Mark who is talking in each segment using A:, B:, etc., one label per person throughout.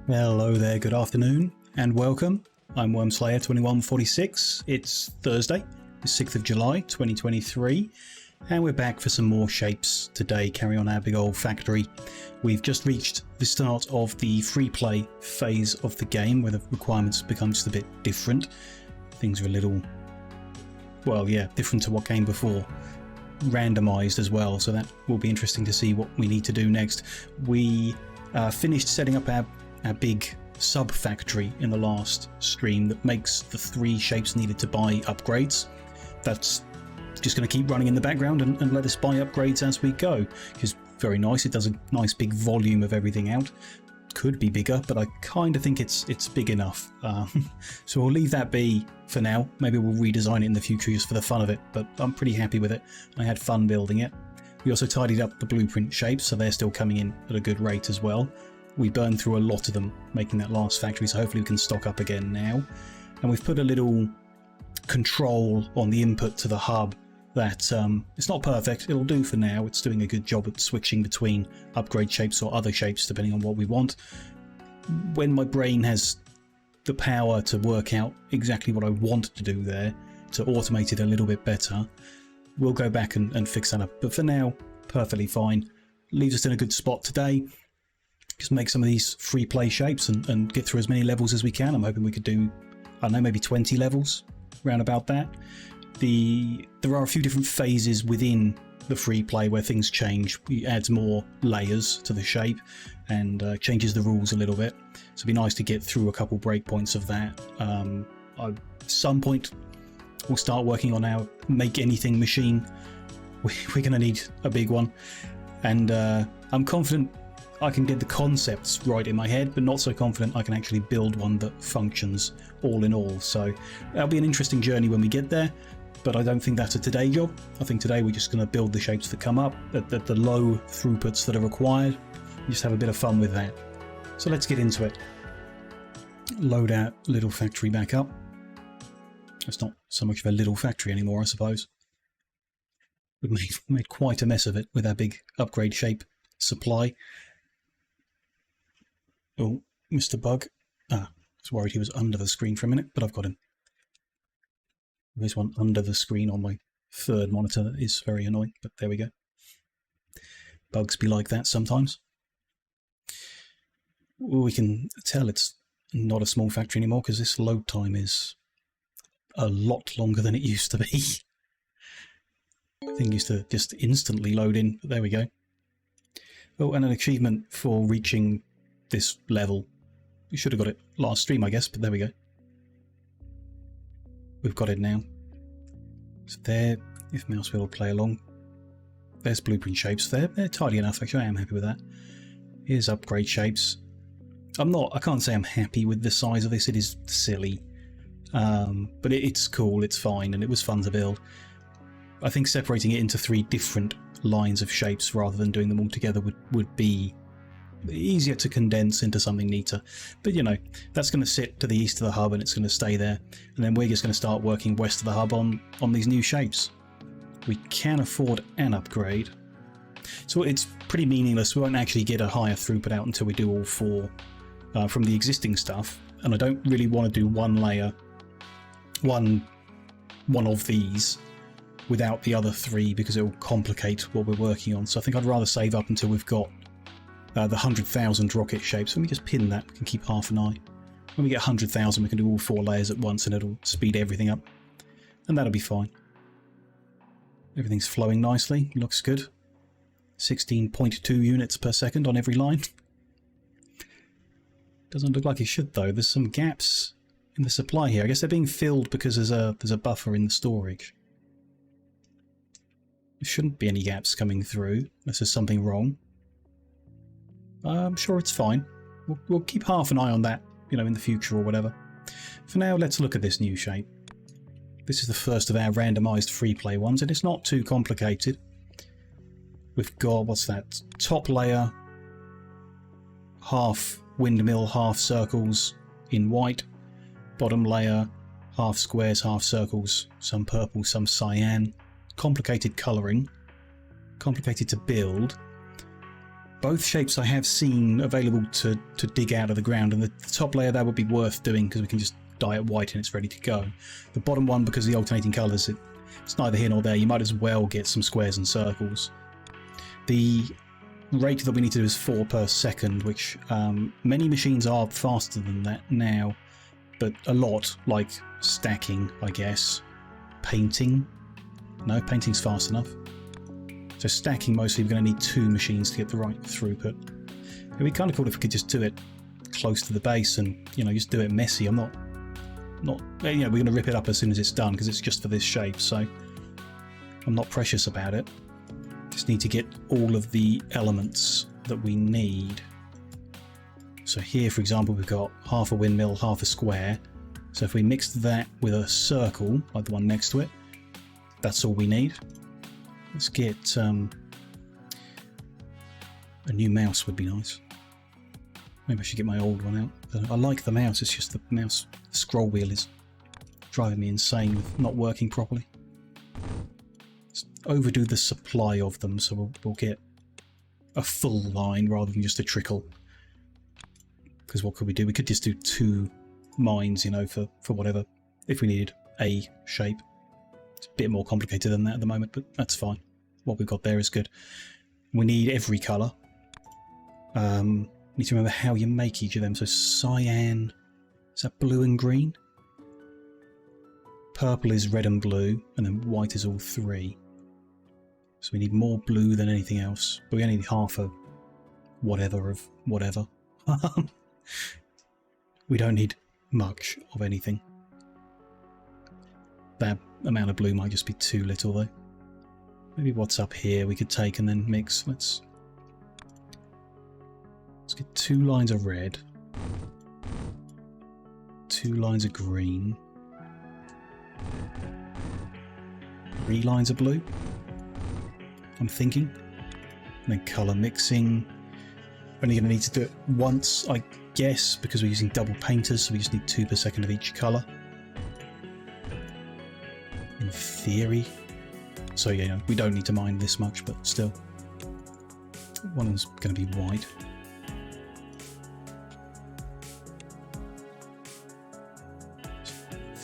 A: Hello there, good afternoon, and welcome. I'm Wormslayer2146. It's Thursday, the 6th of July 2023, and we're back for some more shapes today, carry on our big old factory. We've just reached the start of the free play phase of the game, where the requirements become just a bit different. Things are a little, well, yeah, different to what came before. Randomized as well, so that will be interesting to see what we need to do next. We finished setting up our big sub factory in the last stream that makes the 3 shapes needed to buy upgrades. That's just going to keep running in the background and let us buy upgrades as we go, which is very nice. It does a nice big volume of everything out. Could be bigger, but I kind of think it's big enough. So we'll leave that be for now. Maybe we'll redesign it in the future just for the fun of it, but I'm pretty happy with it. I had fun building it. We also tidied up the blueprint shapes, so they're still coming in at a good rate as well. We burned through a lot of them making that last factory, so hopefully we can stock up again now. And we've put a little control on the input to the hub that it's not perfect, it'll do for now. It's doing a good job at switching between upgrade shapes or other shapes depending on what we want. When my brain has the power to work out exactly what I want to do there, to automate it a little bit better, we'll go back and fix that up. But for now, perfectly fine. Leaves us in a good spot today. Just make some of these free play shapes and get through as many levels as we can. I'm hoping we could do, I don't know, maybe 20 levels, round about that. There are a few different phases within the free play where things change. It adds more layers to the shape and changes the rules a little bit. So it'd be nice to get through a couple breakpoints of that. At some point, we'll start working on our make anything machine. We're going to need a big one. And I'm confident I can get the concepts right in my head, but not so confident I can actually build one that functions all in all. So that'll be an interesting journey when we get there, but I don't think that's a today job. I think today we're just going to build the shapes that come up at the low throughputs that are required. Just have a bit of fun with that. So let's get into it. Load our little factory back up. It's not so much of a little factory anymore, I suppose. We've made quite a mess of it with our big upgrade shape supply. Oh, Mr. Bug. I was worried he was under the screen for a minute, but I've got him. There's one under the screen on my third monitor that is very annoying, but there we go. Bugs be like that sometimes. We can tell it's not a small factory anymore because this load time is a lot longer than it used to be. I think it used to just instantly load in, but there we go. Oh, and an achievement for reaching this level. We should have got it last stream, I guess, but there we go. We've got it now. So there, if mouse wheel will play along. There's blueprint shapes there. They're tidy enough, actually. I am happy with that. Here's upgrade shapes. I can't say I'm happy with the size of this. It is silly. But it's cool, it's fine, and it was fun to build. I think separating it into 3 different lines of shapes rather than doing them all together would be easier to condense into something neater. But you know, that's going to sit to the east of the hub and it's going to stay there, and then we're just going to start working west of the hub on these new shapes. We can afford an upgrade, so it's pretty meaningless. We won't actually get a higher throughput out until we do all 4 from the existing stuff, and I don't really want to do one layer, one of these without the other 3 because it will complicate what we're working on. So I think I'd rather save up until we've got the 100,000 rocket shapes. Let me just pin that, we can keep half an eye. When we get 100,000 we can do all 4 layers at once and it'll speed everything up. And that'll be fine. Everything's flowing nicely, looks good. 16.2 units per second on every line. Doesn't look like it should though, there's some gaps in the supply here. I guess they're being filled because there's a buffer in the storage. There shouldn't be any gaps coming through unless there's something wrong. I'm sure it's fine. We'll keep half an eye on that, you know, in the future or whatever. For now, let's look at this new shape. This is the first of our randomized free play ones, and it's not too complicated. We've got, what's that? Top layer, half windmill, half circles in white. Bottom layer, half squares, half circles, some purple, some cyan. Complicated colouring. Complicated to build. both shapes I have seen available to dig out of the ground, and the top layer, that would be worth doing because we can just dye it white and it's ready to go. The bottom one, because of the alternating colours, it's neither here nor there. You might as well get some squares and circles. The rate that we need to do is 4 per second, which many machines are faster than that now, but a lot, like stacking, I guess. Painting? No, painting's fast enough. So stacking, mostly we're going to need 2 machines to get the right throughput. It'd be kind of cool if we could just do it close to the base and, you know, just do it messy. I'm not, you know, we're going to rip it up as soon as it's done because it's just for this shape, so I'm not precious about it. Just need to get all of the elements that we need. So here, for example, we've got half a windmill, half a square. So if we mixed that with a circle, like the one next to it, that's all we need. Let's get a new mouse would be nice. Maybe I should get my old one out. I like the mouse, it's just the mouse scroll wheel is driving me insane with not working properly. Let's overdo the supply of them, so we'll get a full line rather than just a trickle. Because what could we do? We could just do 2 mines, you know, for whatever, if we needed a shape. It's a bit more complicated than that at the moment, but that's fine. What we've got there is good. We need every colour. Need to remember how you make each of them. So cyan, is that blue and green? Purple is red and blue, and then white is all 3. So we need more blue than anything else. But we only need half a whatever of whatever. We don't need much of anything. That amount of blue might just be too little though. Maybe what's up here we could take and then mix. Let's get 2 lines of red, 2 lines of green, 3 lines of blue, I'm thinking. And then colour mixing. Only going to need to do it once, I guess, because we're using double painters, so we just need 2 per second of each colour. In theory. So yeah, we don't need to mine this much, but still. One of them's going to be white.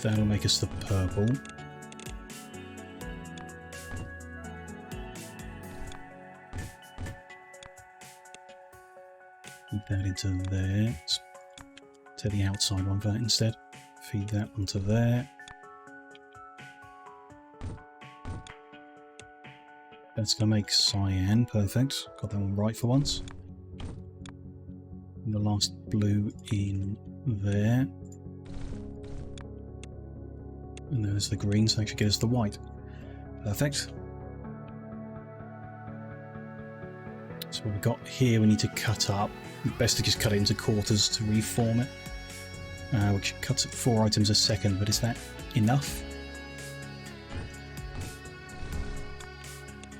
A: That'll make us the purple. Feed that into there. Let's take the outside one for that instead. Feed that onto there. That's going to make cyan. Perfect. Got that one right for once. And the last blue in there. And there's the green, so that should get us the white. Perfect. So what we've got here we need to cut up. Best to just cut it into quarters to reform it. Which cuts at 4 items a second, but is that enough?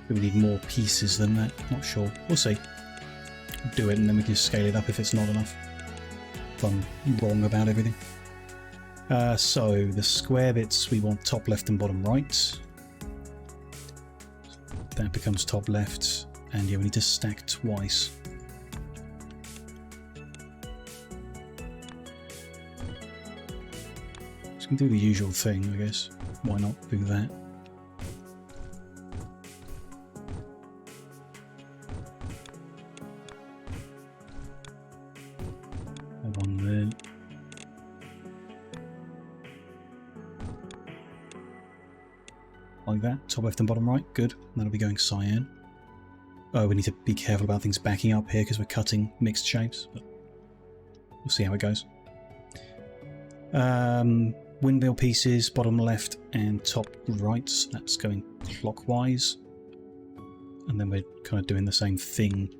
A: Do we need more pieces than that? Not sure. We'll see. We'll do it and then we can just scale it up if it's not enough. If I'm wrong about everything. So the square bits we want top left and bottom right. That becomes top left, and yeah, we need to stack twice. So we can do the usual thing, I guess. Why not do that? One there. Like that, top left and bottom right, good. That'll be going cyan. Oh, we need to be careful about things backing up here because we're cutting mixed shapes, but we'll see how it goes. Windmill pieces, bottom left and top right, so that's going clockwise. And then we're kind of doing the same thing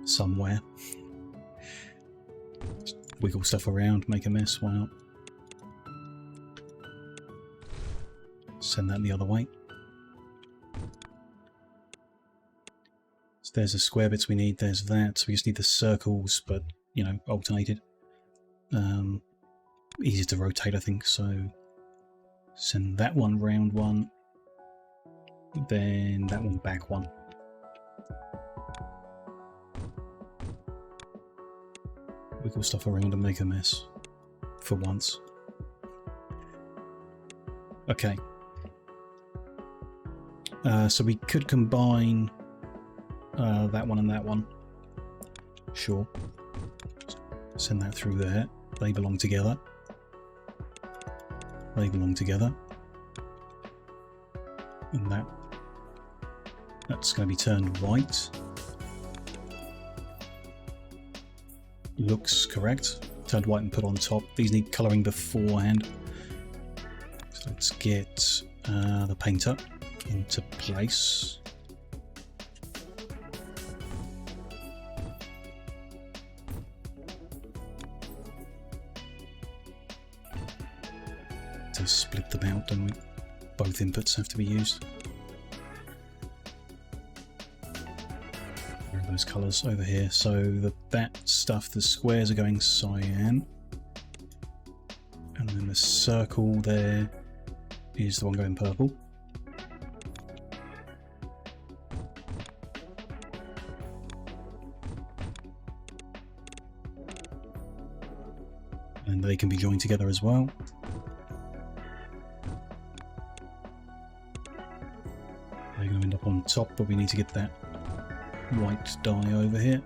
A: somewhere. Just wiggle stuff around, make a mess, why not? Send that the other way. So there's the square bits we need, there's that. So we just need the circles, but, you know, alternated. Easy to rotate, I think, so send that one round one, then that one back one. wiggle stuff around and make a mess. For once. Okay. So we could combine that one and that one. Sure. Send that through there. They belong together. They belong together. And that's going to be turned white. Looks correct. Turned white and put on top. These need colouring beforehand. So let's get the painter into place. To split them out, don't we? Both inputs have to be used. Where are those colours? Over here. So that stuff, the squares are going cyan. And then the circle there is the one going purple. And they can be joined together as well. They're going to end up on top, but we need to get that white dye over here.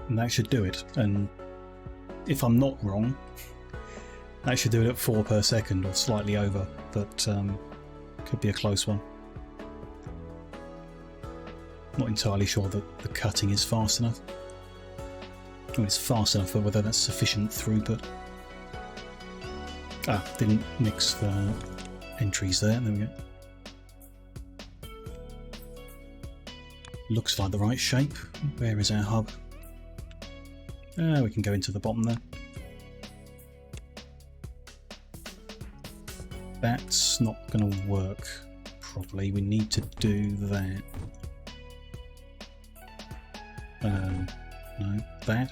A: And that should do it. And if I'm not wrong, that should do it at 4 per second or slightly over, but could be a close one. Not entirely sure that the cutting is fast enough. Well, it's fast enough, but whether that's sufficient throughput. Ah, didn't mix the entries there. There we go. Looks like the right shape. Where is our hub? We can go into the bottom there. That's not going to work properly. We need to do that. No, that.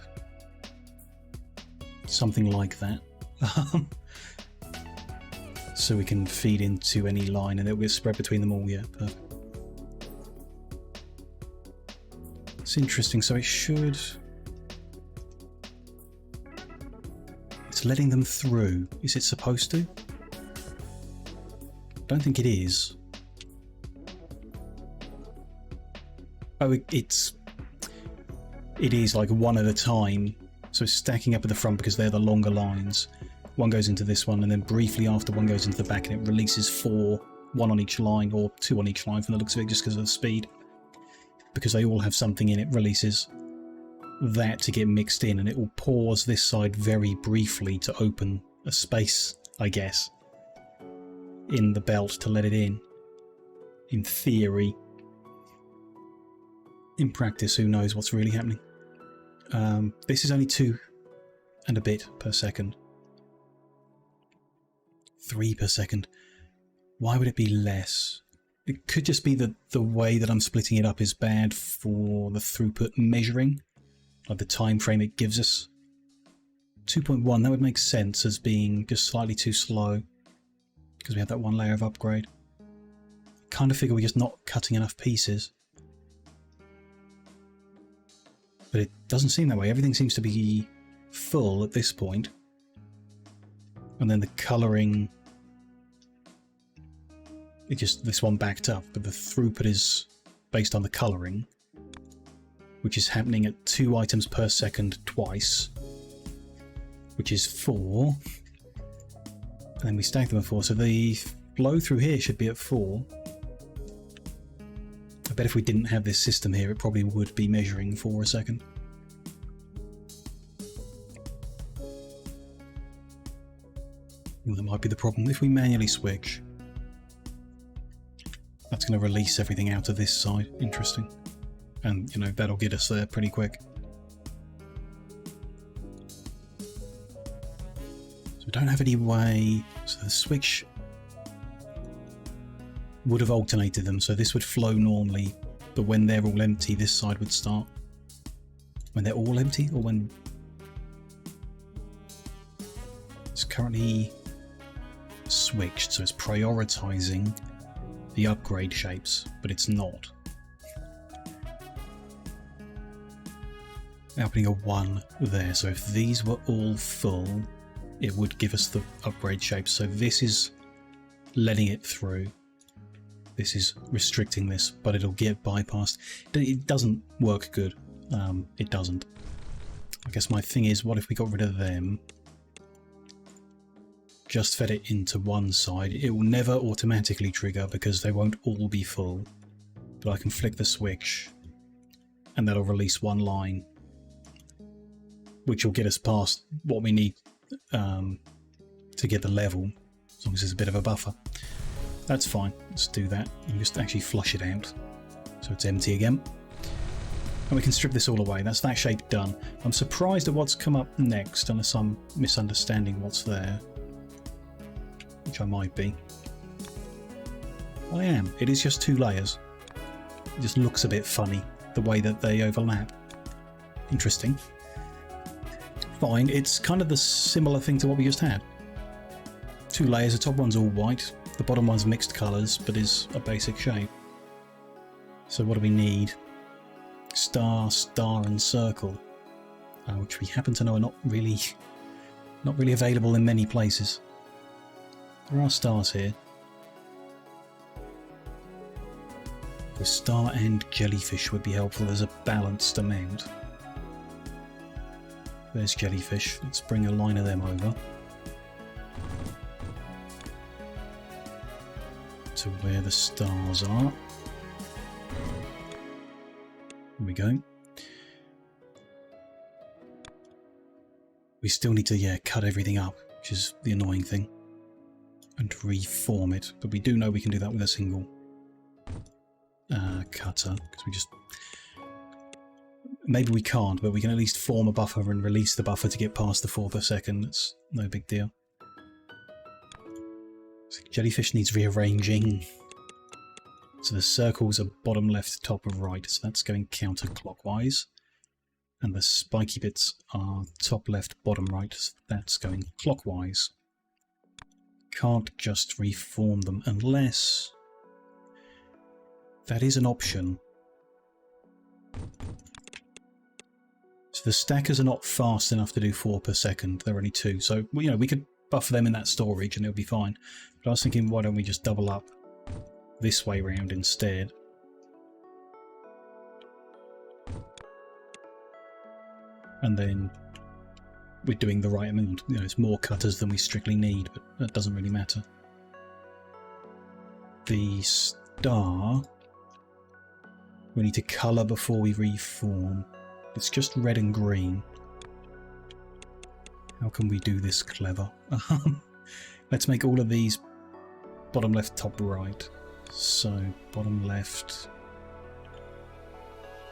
A: Something like that. So we can feed into any line and it will spread between them all. Yeah, perfect. It's interesting. So it should... It's letting them through. Is it supposed to? I don't think it is. Oh, it is like one at a time. So it's stacking up at the front because they're the longer lines. One goes into this one, and then briefly after one goes into the back, and it releases 4, 1 on each line, or 2 on each line from the looks of it, just because of the speed. Because they all have something in it, releases that to get mixed in, and it will pause this side very briefly to open a space, I guess, in the belt to let it in theory. In practice, who knows what's really happening. This is only 2 and a bit per second. 3 per second. Why would it be less? It could just be that the way that I'm splitting it up is bad for the throughput measuring, like the time frame it gives us. 2.1, that would make sense as being just slightly too slow because we have that one layer of upgrade. Kind of figure we're just not cutting enough pieces. But it doesn't seem that way. Everything seems to be full at this point. And then the colouring... It just... This one backed up, but the throughput is based on the colouring, which is happening at 2 items per second twice, which is 4. And then we stack them at 4, so the flow through here should be at 4. I bet if we didn't have this system here, it probably would be measuring 4 a second. Well, that might be the problem. If we manually switch, that's going to release everything out of this side. Interesting. And, you know, that'll get us there pretty quick. So we don't have any way... So the switch would have alternated them, so this would flow normally, but when they're all empty, this side would start. When they're all empty, or when... It's currently switched, so it's prioritizing the upgrade shapes, but it's not. Opening a 1 there, so if these were all full, it would give us the upgrade shapes. So this is letting it through. This is restricting this, but it'll get bypassed. It doesn't work good. It doesn't. I guess my thing is, what if we got rid of them? Just fed it into one side. It will never automatically trigger because they won't all be full. But I can flick the switch and that'll release one line, which will get us past what we need to get the level, as long as there's a bit of a buffer. That's fine. Let's do that. And just actually flush it out so it's empty again. And we can strip this all away. That's that shape done. I'm surprised at what's come up next, unless I'm misunderstanding what's there, which I might be. I am. It is just 2 layers. It just looks a bit funny, the way that they overlap. Interesting. Fine. It's kind of the similar thing to what we just had. 2 layers. The top one's all white. The bottom one's mixed colours, but is a basic shape. So what do we need? Star, star and circle, which we happen to know are not really available in many places. There are stars here. The star and jellyfish would be helpful as a balanced amount. There's jellyfish. Let's bring a line of them over to where the stars are. There we go. We still need to, cut everything up, which is the annoying thing, and reform it. But we do know we can do that with a single cutter, because we just... Maybe we can't, but we can at least form a buffer and release the buffer to get past the 4 per second. It's no big deal. So jellyfish needs rearranging. So the circles are bottom left, top right, so that's going counterclockwise. And the spiky bits are top left, bottom right, so that's going clockwise. Can't just reform them unless... That is an option. So the stackers are not fast enough to do 4 per second, they're only 2. So, we could buffer them in that storage and it'll be fine. But I was thinking, why don't we just double up this way round instead? And then we're doing the right amount. It's more cutters than we strictly need, but that doesn't really matter. The star we need to colour before we reform. It's just red and green. How can we do this clever? Let's make all of these bottom left, top right. So bottom left,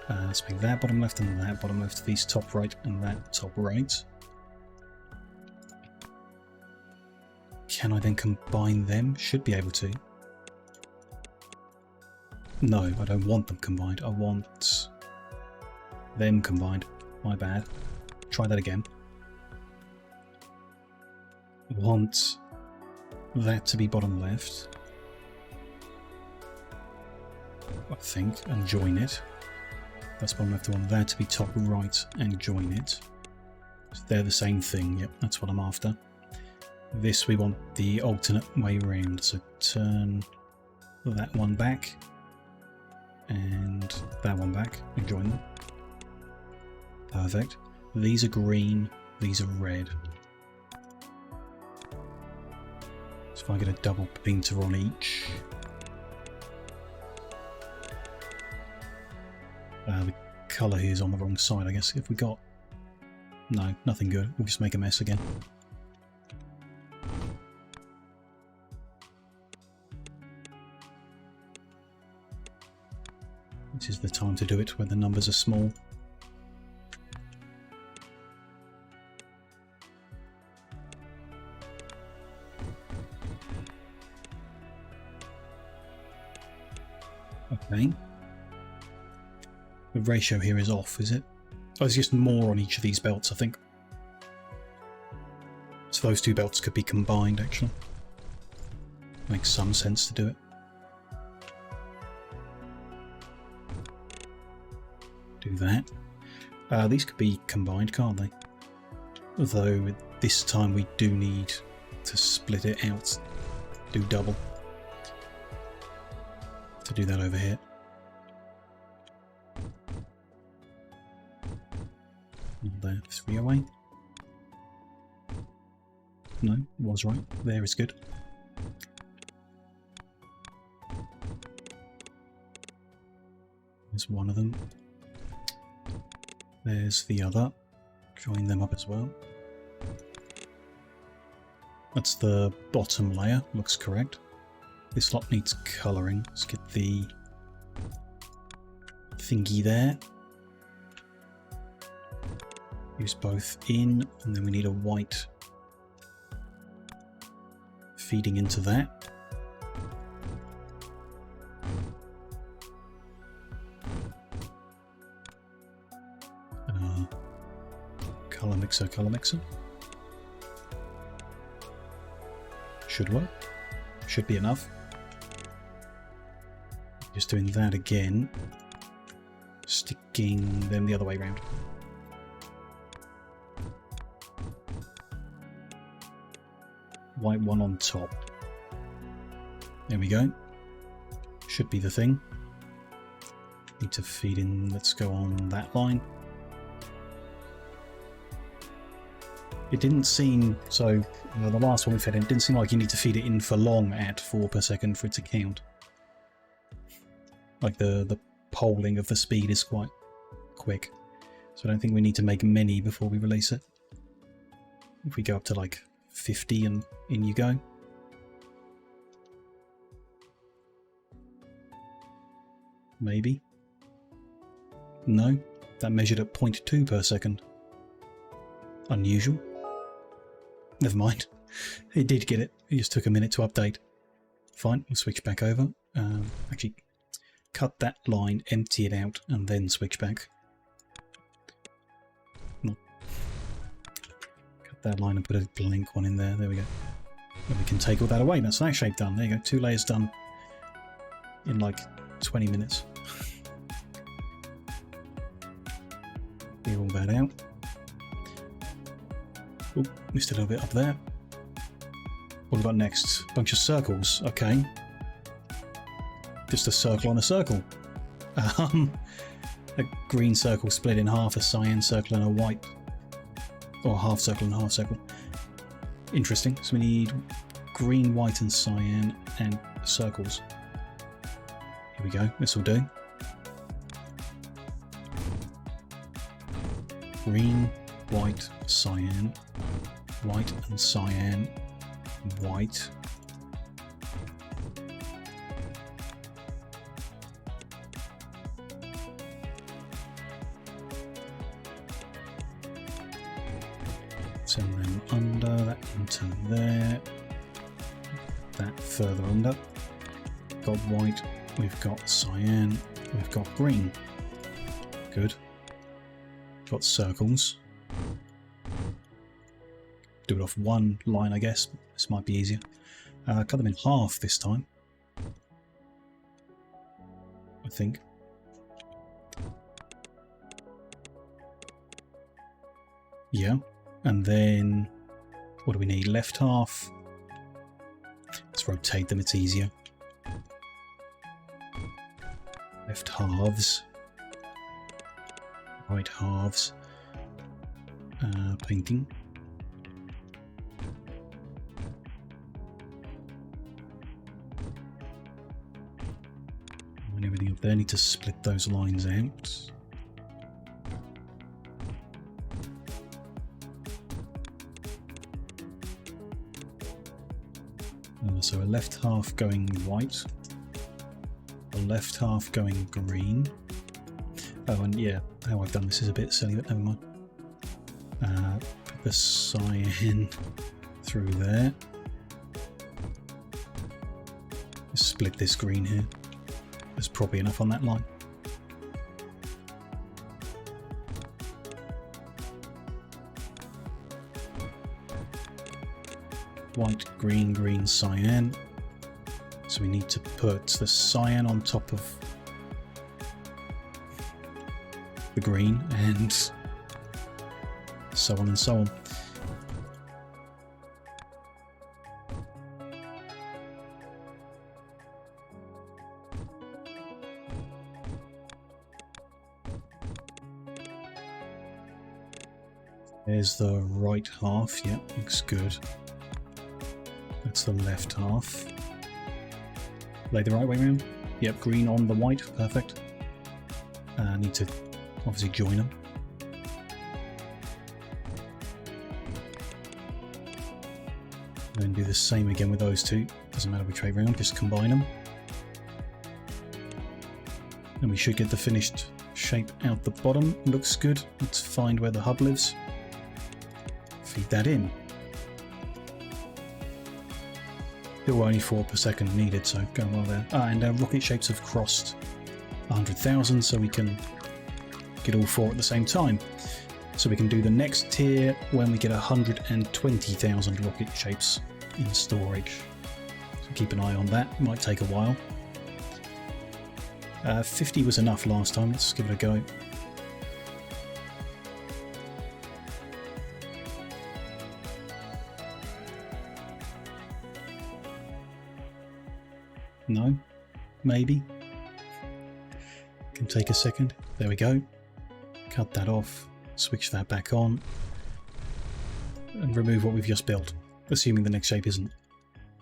A: let's make that bottom left and that bottom left, these top right and that top right. Can I then combine them? Should be able to. No, I don't want them combined. I want them combined. My bad. Try that again. I want that to be bottom left, I think, and join it. That's bottom left. I want that to be top right and join it. So they're the same thing. Yep, that's what I'm after. This we want the alternate way round. So turn that one back and that one back and join them. Perfect. These are green, these are red. So if I get a double painter on each, the colour here is on the wrong side, I guess. If we got... No, nothing good. We'll just make a mess again. This is the time to do it when the numbers are small. Okay. The ratio here is off, is it? Oh, there's just more on each of these belts, I think. So those 2 belts could be combined, actually. Makes some sense to do it. Do that. These could be combined, can't they? Although this time we do need to split it out, do double. To do that over here. There, 3 away. No, was right. There is good. There's one of them. There's the other. Join them up as well. That's the bottom layer. Looks correct. This lot needs colouring. Let's get the thingy there. Use both in, and then we need a white feeding into that. Colour mixer. Should work. Should be enough. Just doing that again. Sticking them the other way around. White one on top. There we go. Should be the thing. Need to feed in, let's go on that line. It didn't seem, so the last one we fed in, it didn't seem like you need to feed it in for long at 4 per second for it to count. Like the polling of the speed is quite quick. So I don't think we need to make many before we release it. If we go up to like 50 and in you go. Maybe. No, that measured at 0.2 per second. Unusual. Never mind. It did get it. It just took a minute to update. Fine, we'll switch back over. Actually, cut that line, empty it out, and then switch back. No. Cut that line and put a blank one in there. There we go. And we can take all that away. That's that shape done. There you go. 2 layers done in like 20 minutes. Clear all that out. Oh, missed a little bit up there. What about next? Bunch of circles. Okay. Just a circle on a circle. A green circle split in half, a cyan circle and a white. Or half circle and half circle. Interesting. So we need green, white and cyan and circles. Here we go. This will do. Green, white, cyan, white and cyan, white. Send them under, that into there, that further under. Got white, we've got cyan, we've got green. Good. Got circles. Do it off one line, I guess. This might be easier. Cut them in half this time. I think. Yeah. And then, what do we need? Left half. Let's rotate them, it's easier. Left halves. Right halves. Painting. And everything up there, need to split those lines out. So a left half going white, a left half going green. Oh, and yeah, how I've done this is a bit silly, but never mind. Put the cyan through there. Just split this green here. There's probably enough on that line. White, green, green, cyan. So we need to put the cyan on top of the green, and so on and so on. There's the right half, yep, looks good. That's the left half. Lay the right way around. Yep, green on the white, perfect. Need to obviously join them. Then do the same again with those two. Doesn't matter which way around, just combine them. And we should get the finished shape out the bottom. Looks good. Let's find where the hub lives. Feed that in. Still only 4 per second needed, so going well there. And our rocket shapes have crossed 100,000, so we can get all 4 at the same time. So we can do the next tier when we get 120,000 rocket shapes in storage. So keep an eye on that. It might take a while. 50 was enough last time. Let's give it a go. No? Maybe? Can take a second. There we go. Cut that off. Switch that back on. And remove what we've just built. Assuming the next shape isn't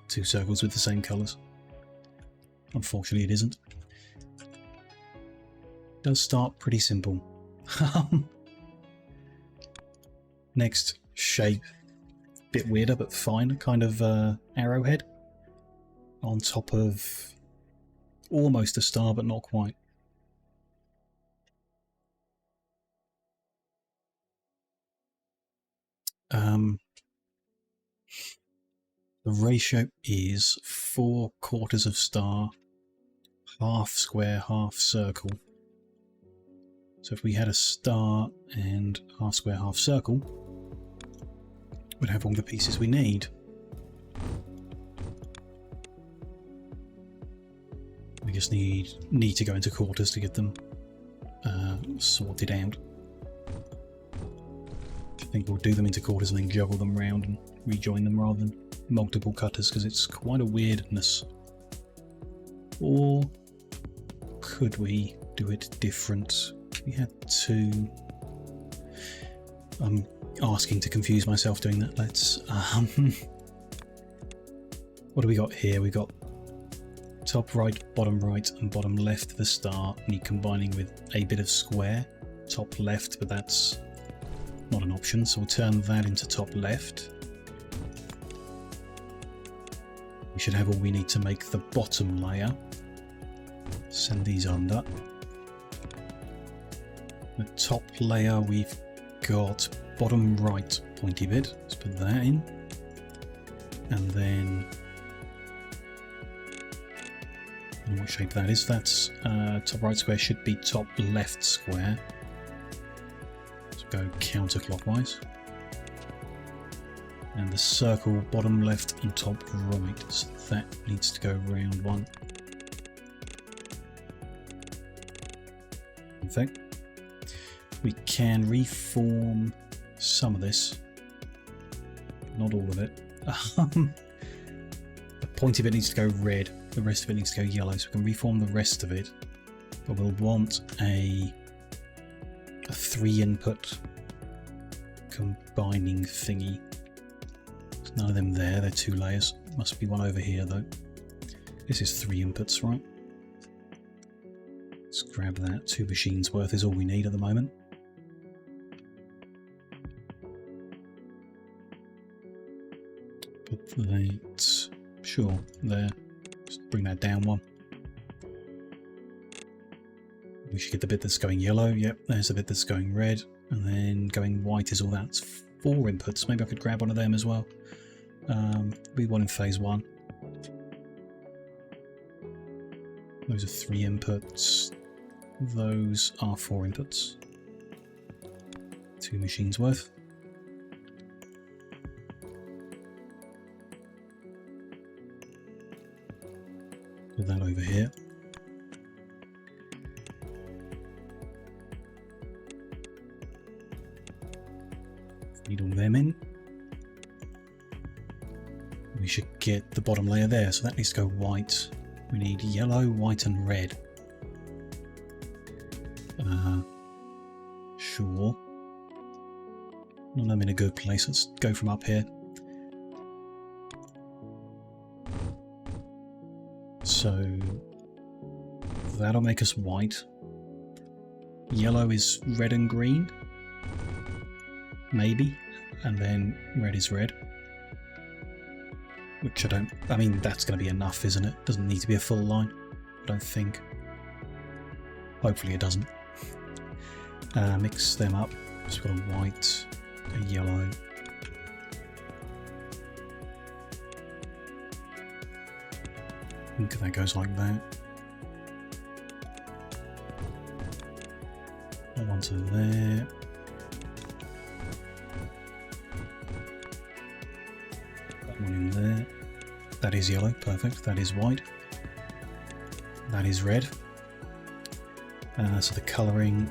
A: 2 circles with the same colours. Unfortunately it isn't. Does start pretty simple. Next shape. Bit weirder but fine. Kind of arrowhead. On top of almost a star but not quite. The ratio is 4/4 of star, half square, half circle. So if we had a star and half square, half circle, we'd have all the pieces we need. We just need to go into quarters to get them sorted out. I think we'll do them into quarters and then juggle them around and rejoin them rather than multiple cutters, because it's quite a weirdness. Or could we do it different? We had 2. I'm asking to confuse myself doing that. Let's what do we got here? We got top right, and bottom left of the star. Need combining with a bit of square. Top left, but that's not an option, so we'll turn that into top left. We should have all we need to make the bottom layer. Send these under. The top layer, we've got bottom right pointy bit. Let's put that in. And then, I don't know what shape that is. That's top right square should be top left square. Let's go counterclockwise. And the circle bottom left and top right. So that needs to go round 1. In fact, we can reform some of this. Not all of it. The pointy bit needs to go red. The rest of it needs to go yellow. So we can reform the rest of it. But we'll want a 3-input combining thingy. There's none of them there. They're 2 layers. Must be one over here though. This is 3 inputs, right? Let's grab that. 2 machines worth is all we need at the moment. Put that, sure, there. Just bring that down 1. We should get the bit that's going yellow. Yep, there's the bit that's going red. And then going white is all that. It's 4 inputs. Maybe I could grab one of them as well. Be one in phase 1. Those are 3 inputs. Those are 4 inputs. 2 machines worth. Put that over here. Need all them in. We should get the bottom layer there, so that needs to go white. We need yellow, white and red. Sure. Well, I'm in a good place. Let's go from up here. So that'll make us white. Yellow is red and green. Maybe. And then red is red. Which I mean, that's going to be enough, isn't it? Doesn't need to be a full line, I don't think. Hopefully it doesn't. Mix them up. Just got a white, a yellow. I think that goes like that. That one to there. That one in there. That is yellow, perfect. That is white. That is red. So the colouring.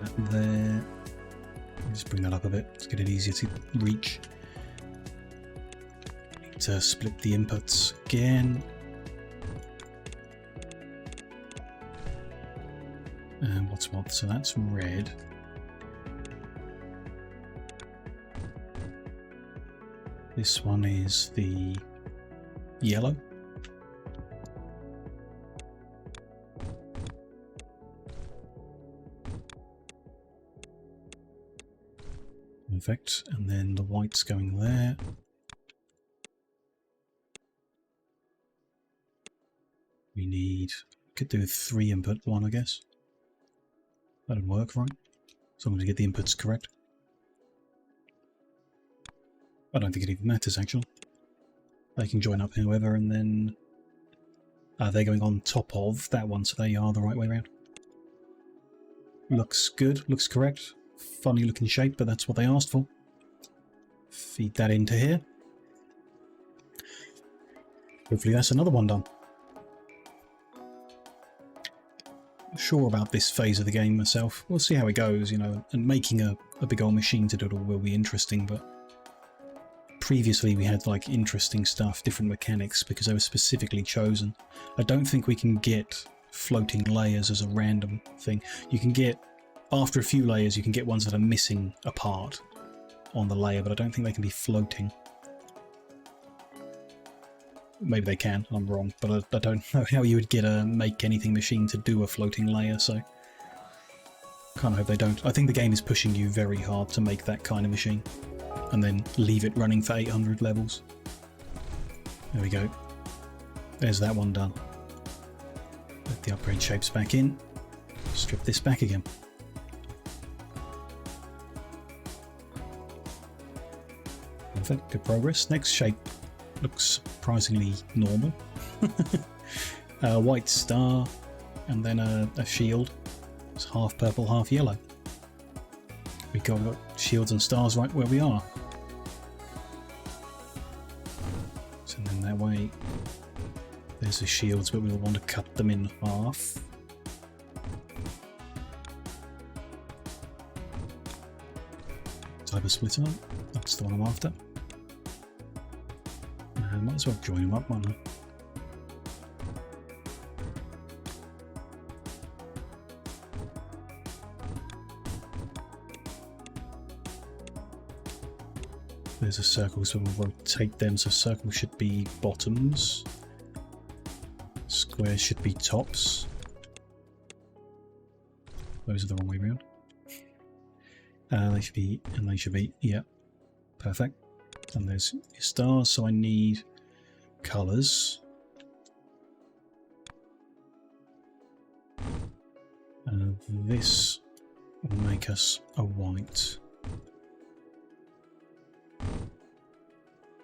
A: That there. Just bring that up a bit to get it easier to reach. Need to split the inputs again. And what's what? So that's red. This one is the yellow. Perfect. And then the white's going there. We need, could do a 3 input one, I guess. That'd work, right? So I'm going to get the inputs correct. I don't think it even matters, actually. They can join up however, and then they're going on top of that one, so they are the right way around. Looks good, looks correct. Funny looking shape, but that's what they asked for. Feed that into here. Hopefully that's another one done. Not sure about this phase of the game myself. We'll see how it goes, you know, and making a big old machine to do it all will be interesting, but previously we had like interesting stuff, different mechanics, because they were specifically chosen. I don't think we can get floating layers as a random thing. You can get, after a few layers, you can get ones that are missing a part on the layer, but I don't think they can be floating. Maybe they can, I'm wrong, but I don't know how you would get a make anything machine to do a floating layer, so kind of hope they don't. I think the game is pushing you very hard to make that kind of machine, and then leave it running for 800 levels. There we go. There's that one done. Let the upgrade shapes back in. Strip this back again. Perfect, good progress. Next shape looks surprisingly normal. A white star, and then a shield. It's half purple, half yellow. We've got shields and stars right where we are. So then that way, there's the shields, but we'll want to cut them in half. Type of splitter, that's the one I'm after. Might as well join them up, might I? There's a circle, so we'll rotate them, so circle should be bottoms. Squares should be tops. Those are the wrong way around. They should be, and they should be, yeah, perfect. And there's your stars, so I need colours. This will make us a white.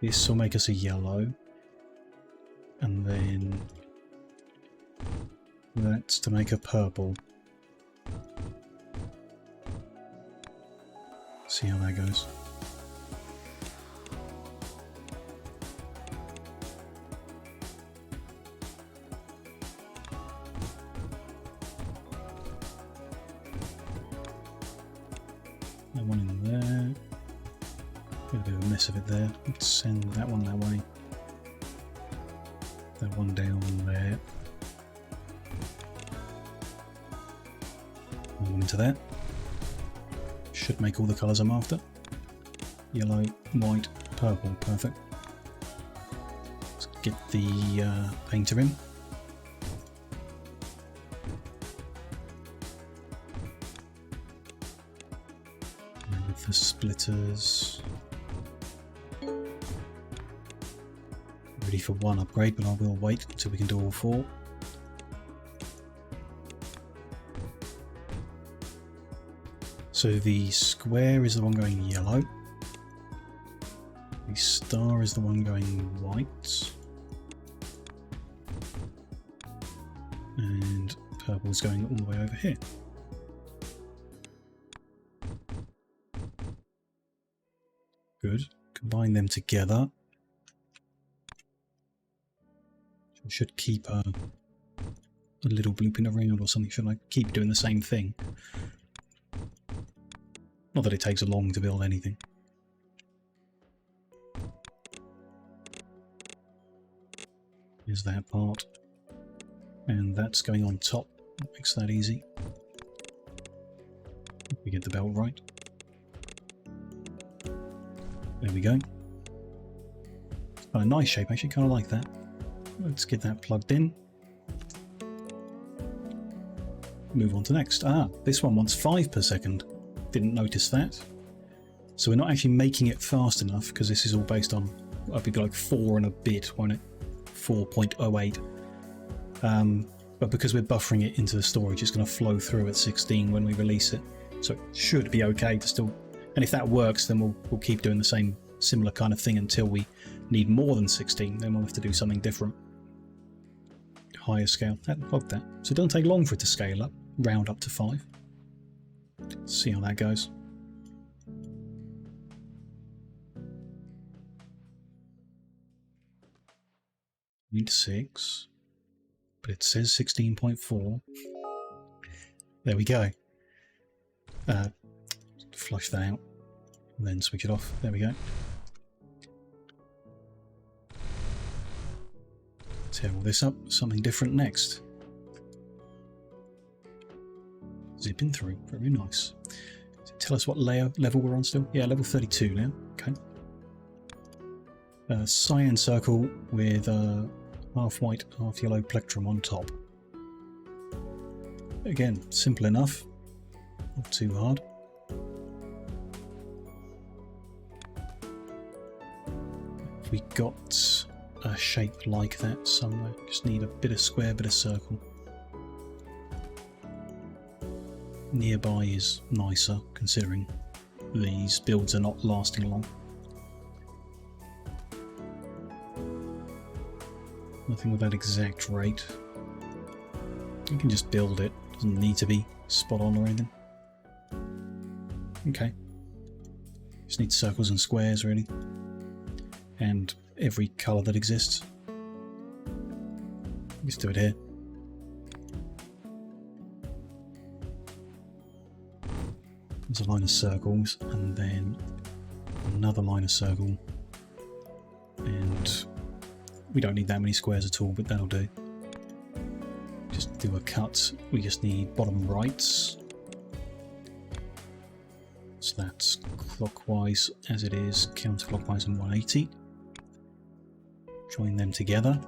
A: This will make us a yellow. And then that's to make a purple. See how that goes. That one in there. Got a bit of a mess of it there. Let's send that one that way. That one down there. One into there. Should make all the colours I'm after. Yellow, white, purple. Perfect. Let's get the painter in. And with the splitters. Ready for one upgrade, but I will wait until we can do all four. So the square is the one going yellow. The star is the one going white. And purple is going all the way over here. Good. Combine them together. I should keep a little blooping around or something. Should I keep doing the same thing? Not that it takes long to build anything. Here's that part. And that's going on top. Makes that easy. We get the belt right. There we go. Got a nice shape, actually, kind of like that. Let's get that plugged in. Move on to next. Ah, this one wants 5 per second. Didn't notice that. So we're not actually making it fast enough because this is all based on, I think, like 4 and a bit, won't it? 4.08. But because we're buffering it into the storage, it's going to flow through at 16 when we release it. So it should be okay to still. And if that works, then we'll keep doing the same similar kind of thing until we need more than 16. Then we'll have to do something different. Higher scale. Log that. So it doesn't take long for it to scale up, round up to 5. Let's see how that goes. Need 6, but it says 16.4. There we go. Flush that out, and then switch it off. There we go. Tear all this up. Something different next. Zipping through. Very nice. So tell us what level we're on still. Yeah, level 32 now. Okay. Cyan circle with half white, half yellow plectrum on top. Again, simple enough. Not too hard. We got a shape like that somewhere. Just need a bit of square, bit of circle. Nearby is nicer, considering these builds are not lasting long. Nothing with that exact rate. You can just build it. Doesn't need to be spot on or anything. Okay. Just need circles and squares, really. And every colour that exists. Let's do it here. There's a line of circles, and then another line of circle. And we don't need that many squares at all, but that'll do. Just do a cut. We just need bottom rights. So that's clockwise as it is, counterclockwise and 180. Join them together.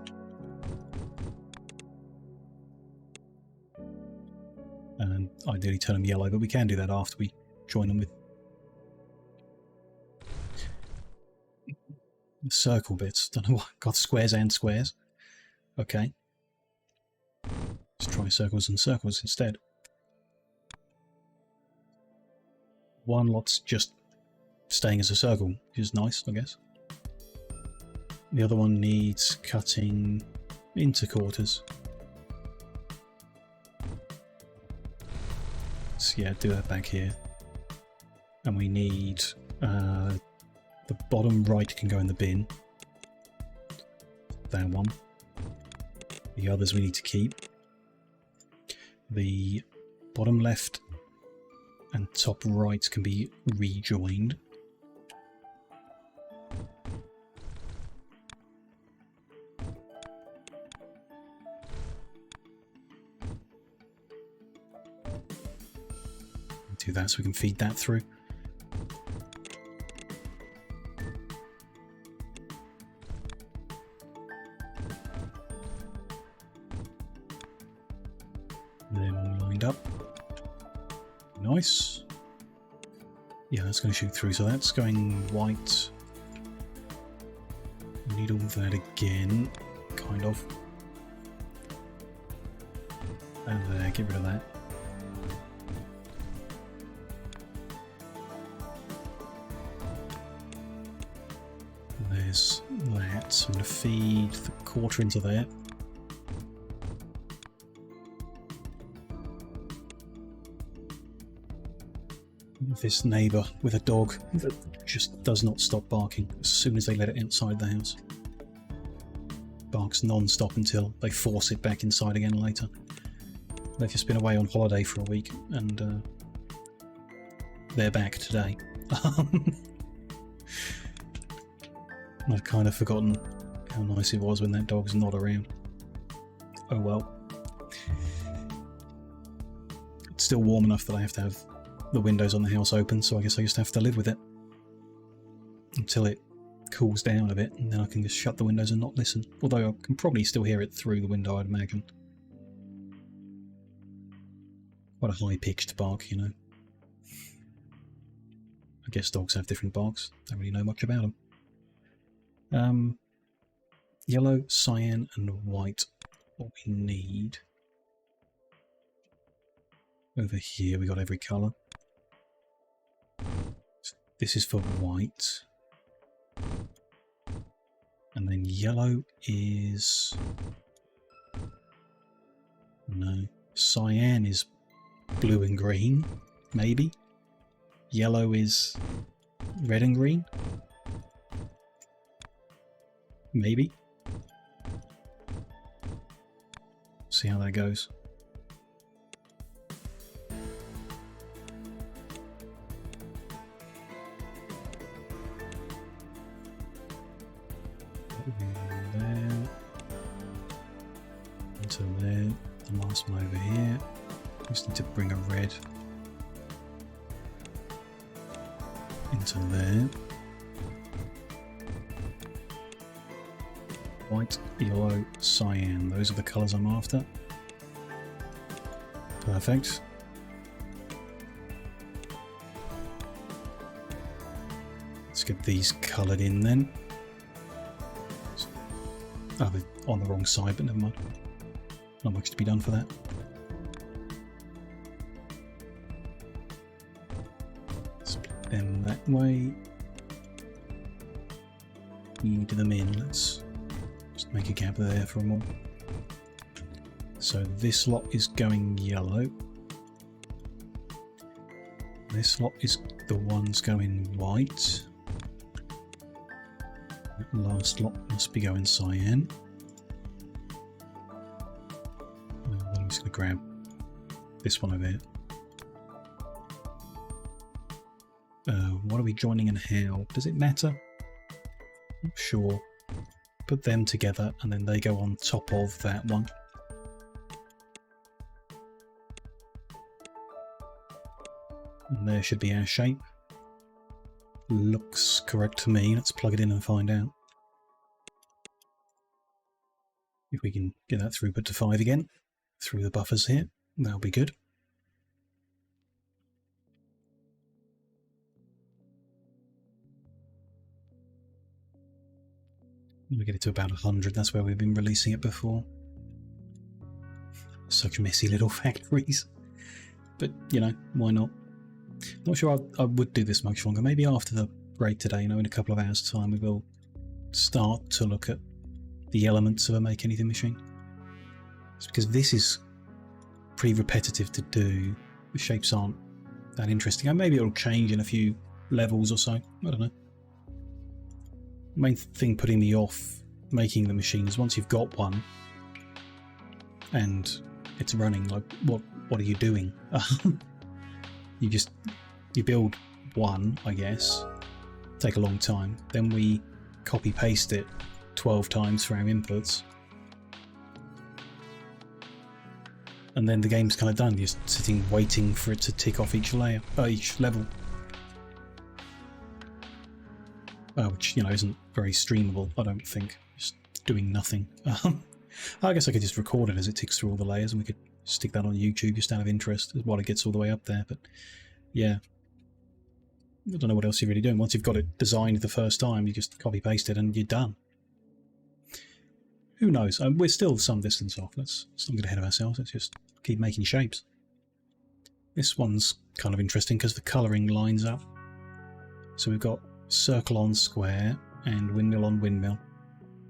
A: And ideally turn them yellow, but we can do that after we join them with the circle bits. Don't know what. Got squares and squares. Okay. Let's try circles and circles instead. One lot's just staying as a circle, which is nice, I guess. The other one needs cutting into quarters. So yeah, do that back here. And we need the bottom right can go in the bin. That one. The others we need to keep. The bottom left and top right can be rejoined. Do that so we can feed that through. Then lined up. Nice. Yeah, that's going to shoot through, so that's going white. We need all of that again, kind of. And there, get rid of that. There's that, so I'm going to feed the quarter into there. This neighbour with a dog that just does not stop barking as soon as they let it inside the house. Barks non-stop until they force it back inside again later. They've just been away on holiday for a week and they're back today. I've kind of forgotten how nice it was when that dog's not around. Oh well. It's still warm enough that I have to have the windows on the house open, so I guess I just have to live with it until it cools down a bit, and then I can just shut the windows and not listen. Although I can probably still hear it through the window, I'd imagine. Quite a high-pitched bark, you know. I guess dogs have different barks. Don't really know much about them. Yellow, cyan, and white. What we need. Over here we got every colour. This is for white. And then yellow is... no. Cyan is blue and green, maybe. Yellow is red and green. Maybe. See how that goes. There. Into there. The last one over here. Just need to bring a red into there. White, yellow, cyan. Those are the colours I'm after. Perfect. Let's get these coloured in then. Oh, they're on the wrong side, but never mind. Not much to be done for that. Split them that way. Feed them in. Let's just make a gap there for them all. So this lot is going yellow. This lot is the ones going white. That last lot must be going cyan. I'm just going to grab this one over here. What are we joining and how? Does it matter? Not sure. Put them together and then they go on top of that one. And there should be our shape. Looks correct to me. Let's plug it in and find out. If we can get that throughput to 5 again, through the buffers here, that'll be good. We'll get it to about 100, that's where we've been releasing it before. Such messy little factories. But, you know, why not? Not sure I would do this much longer. Maybe after the break today, you know, in a couple of hours' time, we will start to look at the elements of a Make Anything machine. It's because this is pretty repetitive to do. The shapes aren't that interesting. And maybe it'll change in a few levels or so. I don't know. Main thing putting me off making the machine is once you've got one and it's running, like what are you doing? you build one, I guess, take a long time, then we copy paste it 12 times for our inputs, and then the game's kind of done. You're just sitting waiting for it to tick off each layer, each level, which, you know, isn't very streamable, I don't think. Just doing nothing. I guess I could just record it as it ticks through all the layers, and we could stick that on YouTube just out of interest while it gets all the way up there. But yeah, I don't know what else you're really doing. Once you've got it designed the first time, you just copy paste it and you're done. Who knows? We're still some distance off. Let's not get ahead of ourselves. Let's just keep making shapes. This one's kind of interesting because the colouring lines up. So we've got circle on square and windmill on windmill.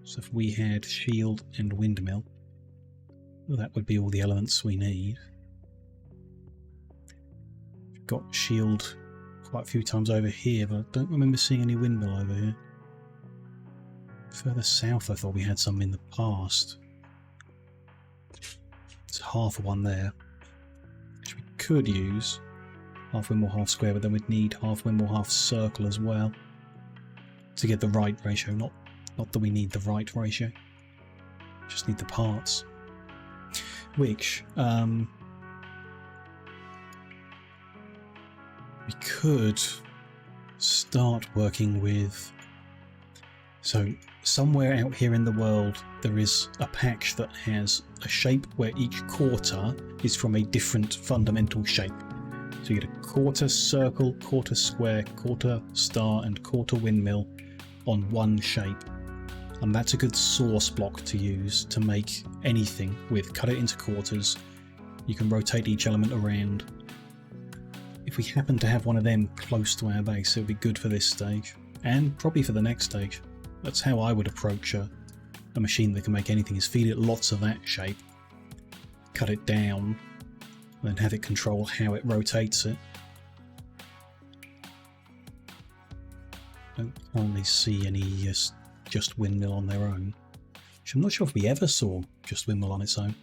A: So if we had shield and windmill, well, that would be all the elements we need. We've got shield quite a few times over here, but I don't remember seeing any windmill over here. Further south I thought we had some in the past. It's half of one there, which we could use. Half windmill, half square, but then we'd need half windmill, half circle as well to get the right ratio. Not that we need the right ratio, just need the parts. Which we could start working with. So somewhere out here in the world there is a patch that has a shape where each quarter is from a different fundamental shape. So you get a quarter circle, quarter square, quarter star and quarter windmill on one shape. And that's a good source block to use to make anything with. Cut it into quarters. You can rotate each element around. If we happen to have one of them close to our base, it would be good for this stage, and probably for the next stage. That's how I would approach a machine that can make anything, is feed it lots of that shape, cut it down, and then have it control how it rotates it. Don't only see any just windmill on their own. Which I'm not sure if we ever saw just windmill on its own.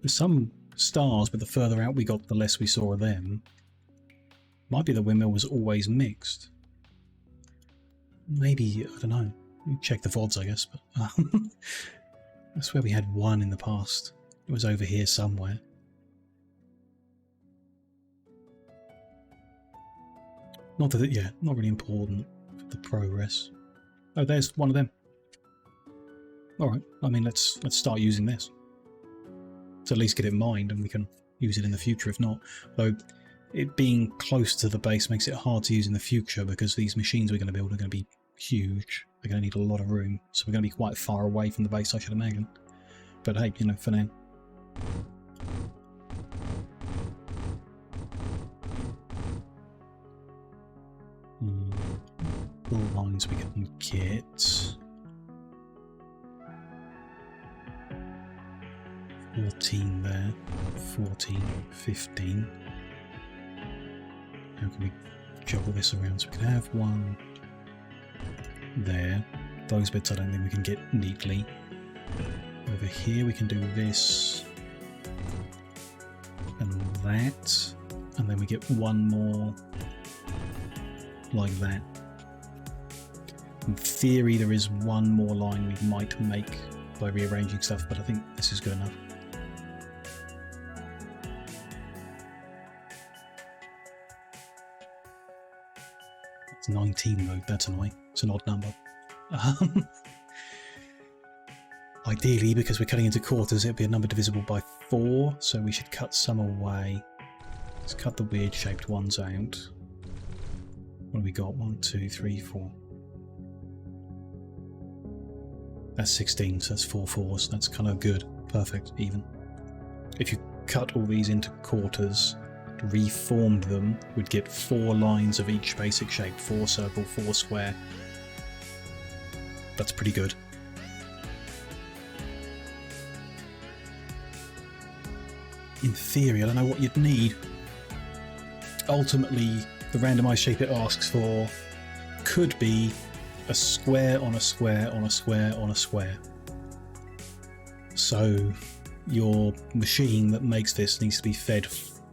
A: There's some stars, but the further out we got, the less we saw of them. Might be the windmill was always mixed. Maybe, I don't know. Check the VODs, I guess, but I swear we had one in the past. It was over here somewhere. Not that yeah, not really important for the progress. Oh, there's one of them. Alright, I mean, let's start using this. To at least get it mined, and we can use it in the future if not. Though, it being close to the base makes it hard to use in the future, because these machines we're going to build are going to be huge. They're going to need a lot of room, so we're going to be quite far away from the base, I should imagine. But hey, you know, for now. The lines we can get. 14 there, 14, 15. How can we juggle this around? So we can have one there. Those bits I don't think we can get neatly. Over here we can do this and that, and then we get one more like that. In theory there is one more line we might make by rearranging stuff, but I think this is good enough. It's 19 though, that's annoying. It's an odd number. Ideally, because we're cutting into quarters, it'd be a number divisible by 4, so we should cut some away. Let's cut the weird shaped ones out. What have we got? 1, 2, 3, 4. That's 16, so that's 4 4s. That's kind of good. Perfect, even. If you cut all these into quarters, reformed them, we'd get 4 lines of each basic shape. 4 circle, 4 square. That's pretty good. In theory, I don't know what you'd need. Ultimately, the randomized shape it asks for could be a square on a square on a square on a square. So your machine that makes this needs to be fed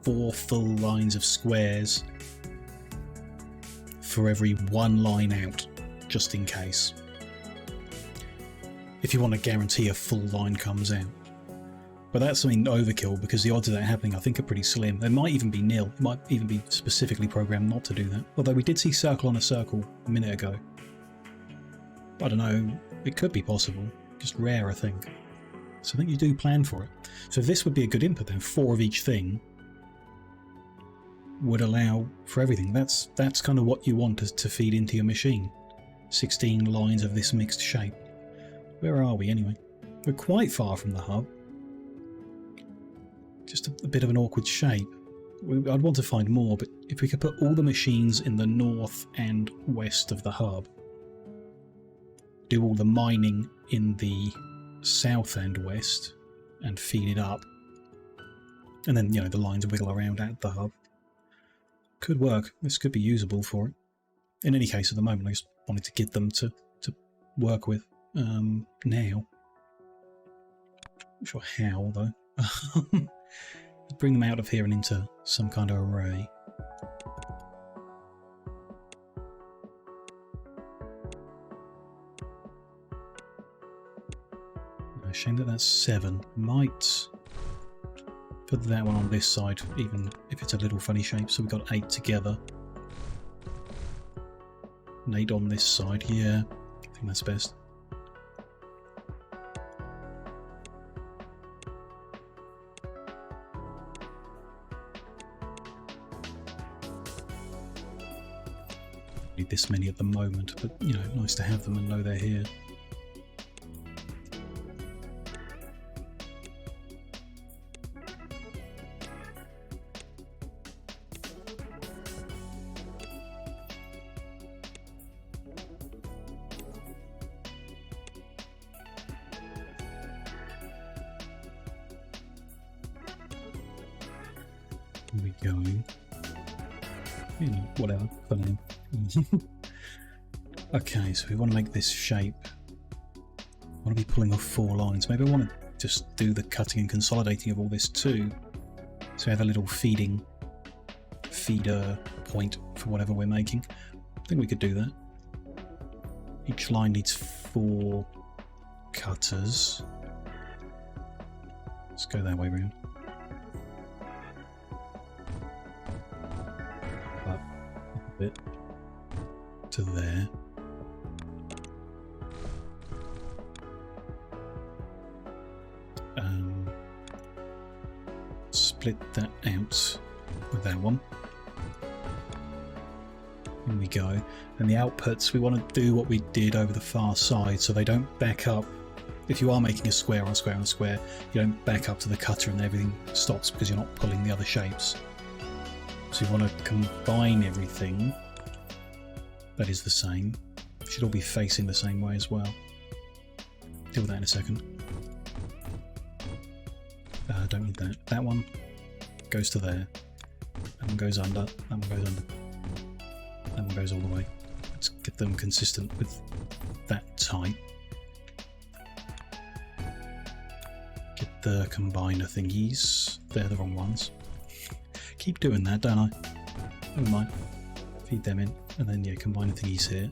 A: 4 full lines of squares for every 1 line out, just in case. If you want to guarantee a full line comes out. But that's something overkill, because the odds of that happening I think are pretty slim. They might even be nil. It might even be specifically programmed not to do that. Although we did see circle on a circle a minute ago. I don't know, it could be possible. Just rare, I think. So I think you do plan for it. So this would be a good input then. 4 of each thing would allow for everything. That's kind of what you want to feed into your machine. 16 lines of this mixed shape. Where are we anyway? We're quite far from the hub. Just a bit of an awkward shape. I'd want to find more, but if we could put all the machines in the north and west of the hub, do all the mining in the south and west, and feed it up, and then, you know, the lines wiggle around at the hub. Could work. This could be usable for it. In any case, at the moment, I just wanted to get them to work with now. Not sure how, though. Bring them out of here and into some kind of array. Shame that that's 7. Might put that one on this side, even if it's a little funny shape. So we've got 8 together. And 8 on this side. Yeah, I think that's best. Need this many at the moment, but you know, nice to have them and know they're here. Where are we going? You know, whatever, for now. Okay, so we want to make this shape. I want to be pulling off 4 lines. Maybe I want to just do the cutting and consolidating of all this too. So we have a little feeder point for whatever we're making. I think we could do that. Each line needs 4 cutters. Let's go that way round. Up a bit to there. Split that out with that one. In we go. And the outputs, we want to do what we did over the far side, so they don't back up. If you are making a square on a square on a square, you don't back up to the cutter and everything stops because you're not pulling the other shapes. So you want to combine everything that is the same. It should all be facing the same way as well. Deal with that in a second. Don't need that. That one goes to there. That one goes under. That one goes under. That one goes all the way. Let's get them consistent with that type. Get the combiner thingies. They're the wrong ones. Keep doing that, don't I? Never mind. Feed them in. And then, yeah, combiner thingies here.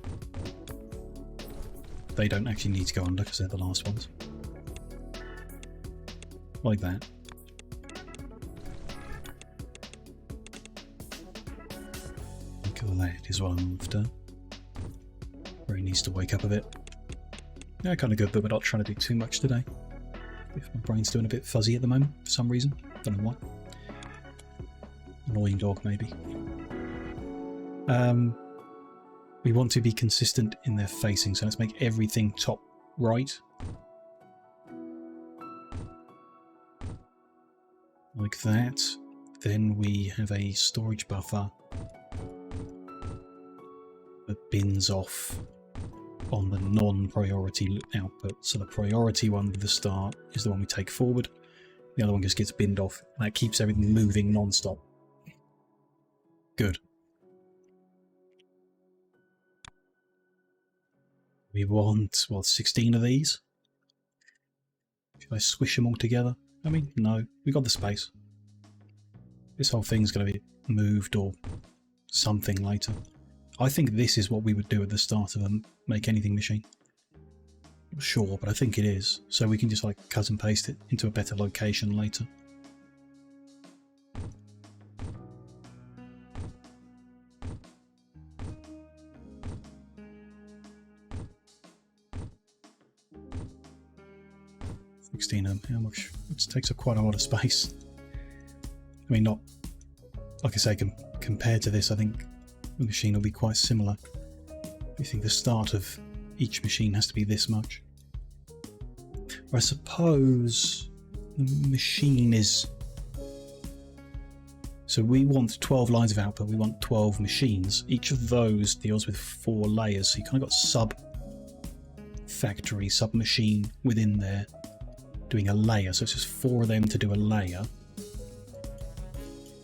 A: They don't actually need to go under because they're the last ones. Like that. That is what I'm after. Where he needs to wake up a bit. Yeah, kind of good, but we're not trying to do too much today. If my brain's doing a bit fuzzy at the moment for some reason. Don't know why. Annoying dog, maybe. We want to be consistent in their facing, so let's make everything top right. Like that. Then we have a storage buffer that bins off on the non-priority output. So the priority one with the start is the one we take forward. The other one just gets binned off. That keeps everything moving non-stop. Good. We want, what, 16 of these? Should I squish them all together? I mean, no. We got the space. This whole thing's going to be moved or something later. I think this is what we would do at the start of a Make Anything machine. Not sure, but I think it is. So we can just like cut and paste it into a better location later. How much? It takes up quite a lot of space. I mean, not like I say, compared to this, I think the machine will be quite similar. I think the start of each machine has to be this much. Or I suppose the machine is. So we want 12 lines of output. We want 12 machines. Each of those deals with 4 layers. So you kind of got sub-factory, sub-machine within there, doing a layer. So it's just 4 of them to do a layer.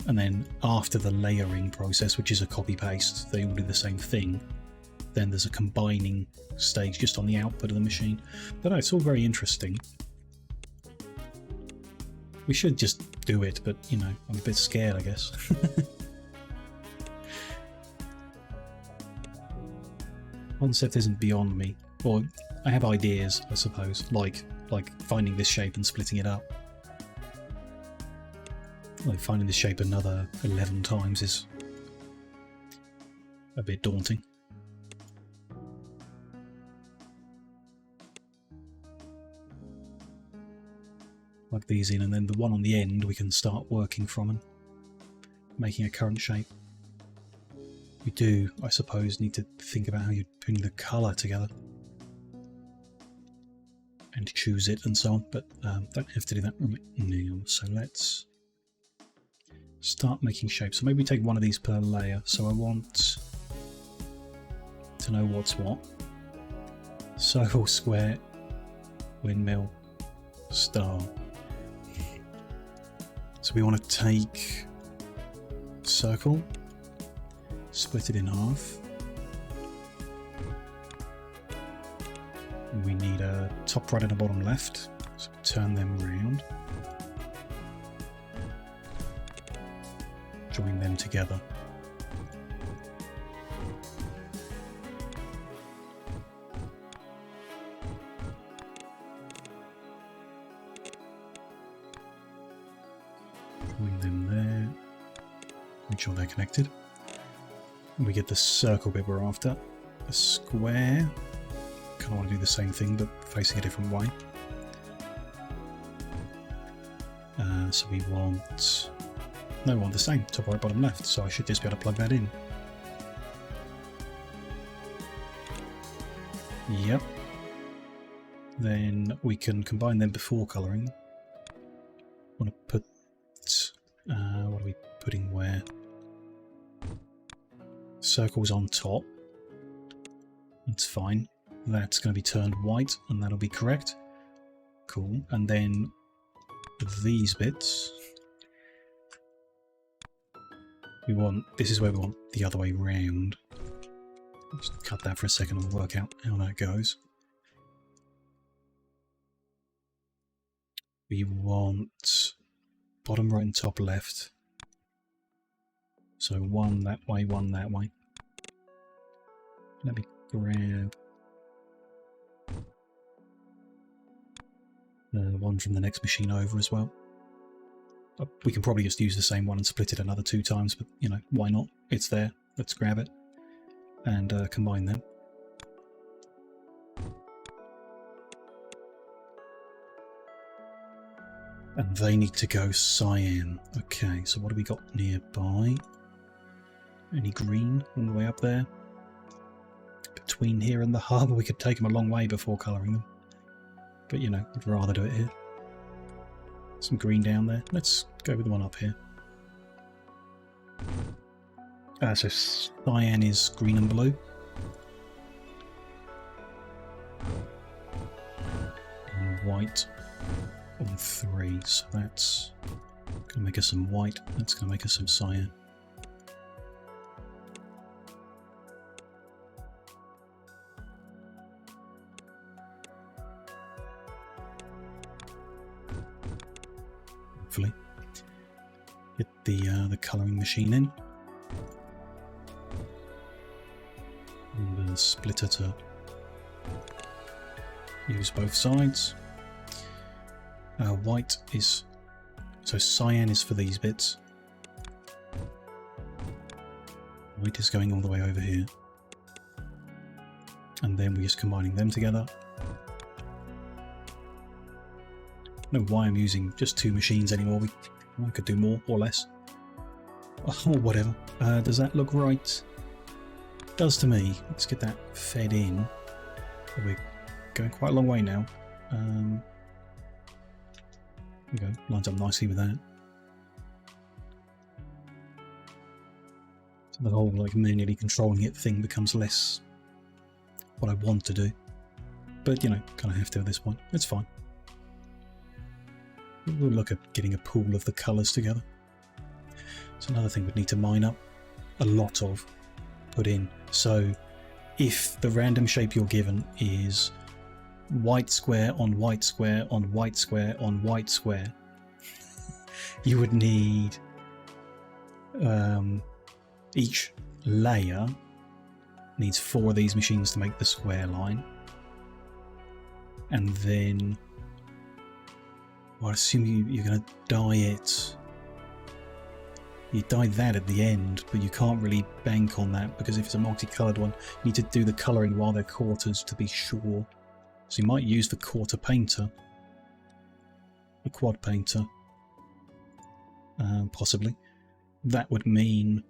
A: And then after the layering process, which is a copy-paste, they all do the same thing. Then there's a combining stage just on the output of the machine. But no, it's all very interesting. We should just do it, but, you know, I'm a bit scared, I guess. Concept isn't beyond me. Or I have ideas, I suppose, like finding this shape and splitting it up. Like finding this shape another 11 times is a bit daunting. Plug these in, and then the one on the end we can start working from and making a current shape. We do, I suppose, need to think about how you're putting the colour together and choose it and so on, but don't have to do that right now. So let's start making shapes. So maybe take one of these per layer. So I want to know what's what. Circle, square, windmill, star. So we want to take circle, split it in half. We need a top right and a bottom left, so turn them round. Join them together. Join them there. Make sure they're connected. And we get the circle bit we're after. A square. Kind of want to do the same thing, but facing a different way. So we want... No, we want the same. Top right, bottom left. So I should just be able to plug that in. Yep. Then we can combine them before colouring. Want to put... what are we putting where? Circles on top. That's fine. That's going to be turned white, and that'll be correct. Cool. And then these bits, we want, this is where we want the other way round. Just cut that for a second and work out how that goes. We want bottom right and top left. So one that way, one that way. Let me grab the one from the next machine over as well. We can probably just use the same one and split it another 2 times, but you know, why not? It's there. Let's grab it and combine them. And they need to go cyan. Okay, so what have we got nearby? Any green all the way up there? Between here and the hub, we could take them a long way before colouring them. But you know, I'd rather do it here. Some green down there. Let's go with the one up here. So cyan is green and blue. And white on 3. So that's going to make us some white. That's going to make us some cyan. Get the colouring machine in. And the splitter to use both sides. White is... so cyan is for these bits. White is going all the way over here. And then we're just combining them together. I don't know why I'm using just 2 machines anymore. I could do more or less. Or whatever. Does that look right? It does to me. Let's get that fed in. We're going quite a long way now. There we go. Lines up nicely with that. So the whole like manually controlling it thing becomes less what I want to do. But you know, kind of have to at this point. It's fine. We'll look at getting a pool of the colours together. It's another thing we'd need to mine up a lot of, put in. So if the random shape you're given is white square on white square on white square on white square, you would need each layer needs 4 of these machines to make the square line, and then well, I assume you're going to dye it. You dye that at the end, but you can't really bank on that because if it's a multicoloured one, you need to do the colouring while they're quarters to be sure. So you might use the quarter painter, the quad painter, possibly. That would mean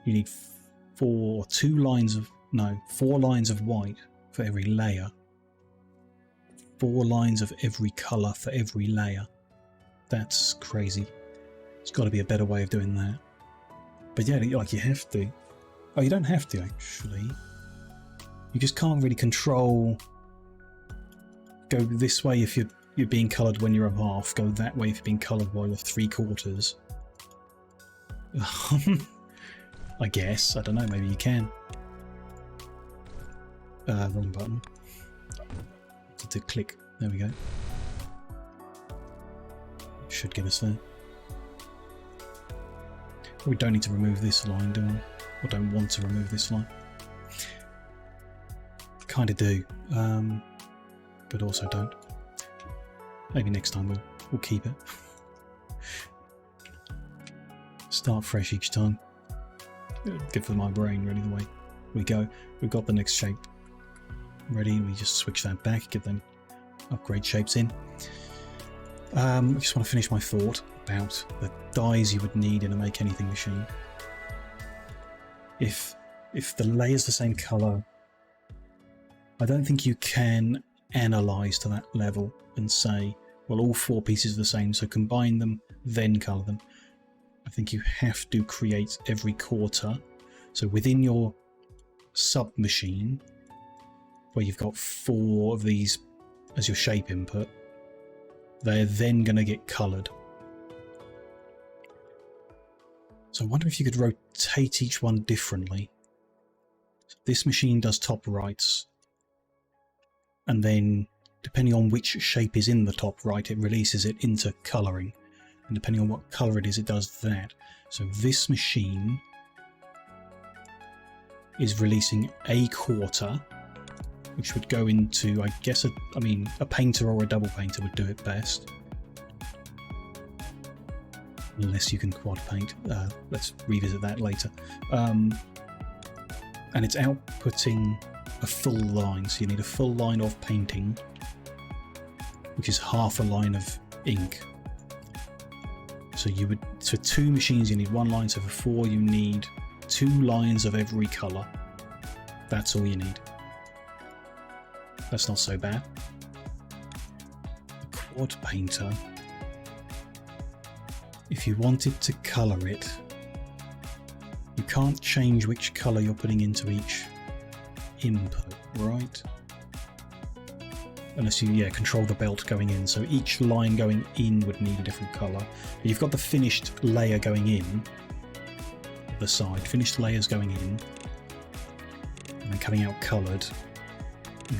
A: you need 4 lines of white for every layer. 4 lines of every colour for every layer. That's crazy. There's got to be a better way of doing that. But yeah, like you have to. Oh, you don't have to actually. You just can't really control. Go this way if you're being coloured when you're a half. Go that way if you're being coloured while you're 3/4. I guess. I don't know. Maybe you can. Wrong button. To click. There we go. Should get us there. We don't need to remove this line, do we? Or don't want to remove this line. Kind of do, but also don't. Maybe next time we'll keep it. Start fresh each time. Good for my brain, really, the way we go. We've got the next shape ready. We just switch that back, get them upgrade shapes in. I just want to finish my thought about the dyes you would need in a Make Anything machine. If the layer's the same colour, I don't think you can analyse to that level and say, well, all 4 pieces are the same, so combine them, then colour them. I think you have to create every quarter. So within your sub-machine, where you've got 4 of these as your shape input, they're then going to get coloured. So I wonder if you could rotate each one differently. So this machine does top rights, and then depending on which shape is in the top right, it releases it into colouring, and depending on what colour it is, it does that. So this machine is releasing a quarter, which would go into, I guess, a painter or a double painter would do it best. Unless you can quad paint. Let's revisit that later. And it's outputting a full line, so you need a full line of painting, which is half a line of ink. So you would, for 2 machines you need 1 line, so for 4 you need 2 lines of every colour. That's all you need. That's not so bad. The quad painter, if you wanted to colour it, you can't change which colour you're putting into each input, right? Unless you, control the belt going in. So each line going in would need a different colour. But you've got the finished layer going in, the side, finished layers going in, and then coming out coloured.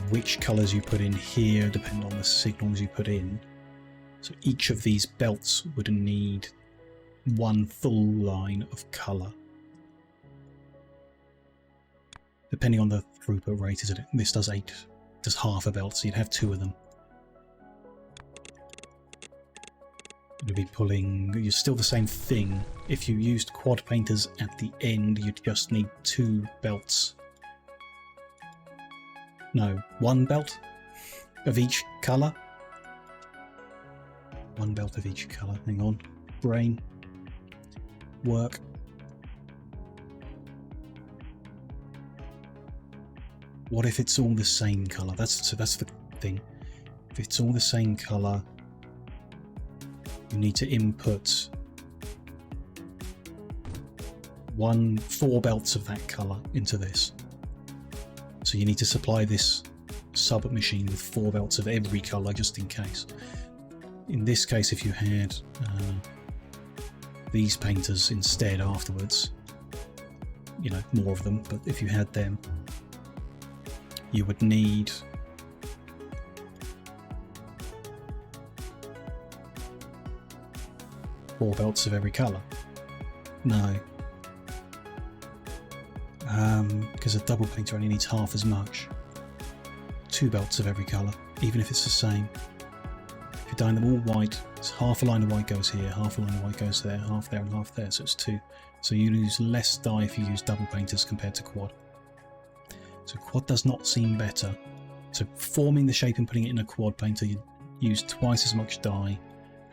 A: Which colours you put in here depend on the signals you put in. So each of these belts would need one full line of colour. Depending on the throughput rate, isn't it? This does half a belt, so you'd have 2 of them. You'd be pulling, you're still the same thing. If you used quad painters at the end, you'd just need 2 belts. No, 1 belt of each colour. 1 belt of each colour. Hang on. Brain. Work. What if it's all the same colour? That's the thing. If it's all the same colour, you need to input 4 belts of that colour into this. So you need to supply this sub machine with 4 belts of every colour just in case. In this case, if you had these painters instead afterwards, you know, more of them, but if you had them, you would need four belts of every colour. No. Because a double painter only needs half as much. 2 belts of every colour, even if it's the same. If you're dyeing them all white, it's half a line of white goes here, half a line of white goes there, half there and half there, so it's 2. So you lose less dye if you use double painters compared to quad. So quad does not seem better. So forming the shape and putting it in a quad painter, you use twice as much dye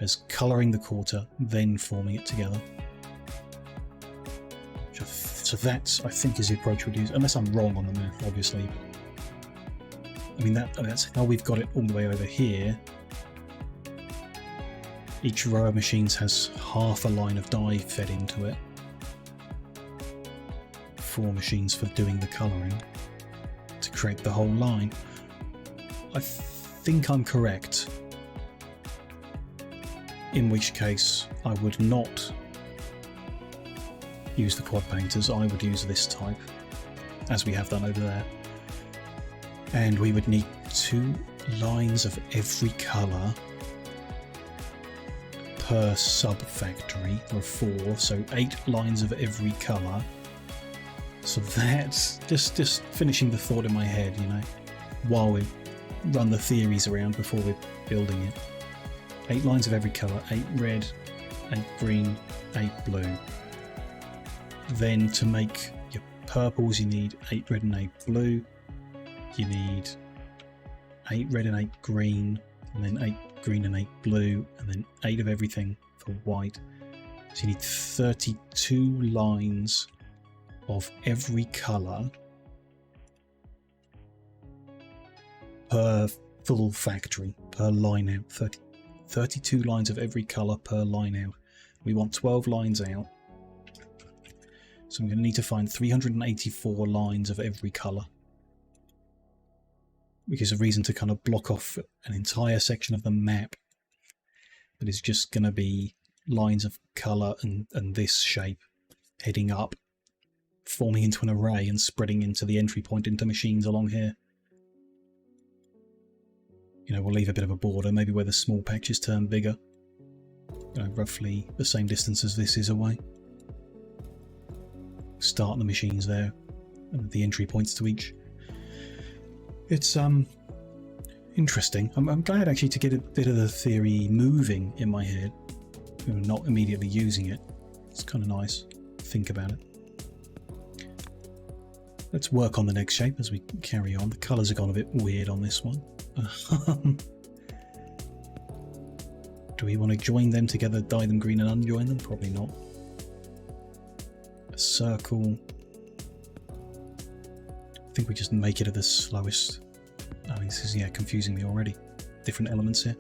A: as colouring the quarter, then forming it together. So that, I think, is the approach we'd use, unless I'm wrong on the math, obviously. I mean, that's how we've got it all the way over here. Each row of machines has half a line of dye fed into it. 4 machines for doing the colouring to create the whole line. I think I'm correct. In which case, I would not use the quad painters, I would use this type, as we have done over there. And we would need 2 lines of every colour per sub-factory, or 4, so 8 lines of every colour. So that's just finishing the thought in my head, you know, while we run the theories around before we're building it. 8 lines of every colour, 8 red, 8 green, 8 blue. Then to make your purples you need 8 red and 8 blue. You need 8 red and 8 green, and then 8 green and 8 blue, and then 8 of everything for white. So you need 32 lines of every colour per full factory, per line out. 32 lines of every colour per line out. We want 12 lines out. So I'm going to need to find 384 lines of every colour. Which is a reason to kind of block off an entire section of the map that is just going to be lines of colour and this shape heading up, forming into an array and spreading into the entry point into machines along here. You know, we'll leave a bit of a border, maybe where the small patches turn bigger. You know, roughly the same distance as this is away. Start the machines there, and the entry points to each. It's interesting. I'm glad actually to get a bit of the theory moving in my head, not immediately using it. It's kind of nice to think about it. Let's work on the next shape as we carry on. The colours have gone a bit weird on this one. Do we want to join them together, dye them green and unjoin them? Probably not. A circle. I think we just make it at the slowest. I mean, this is, yeah, confusing me already. Different elements here.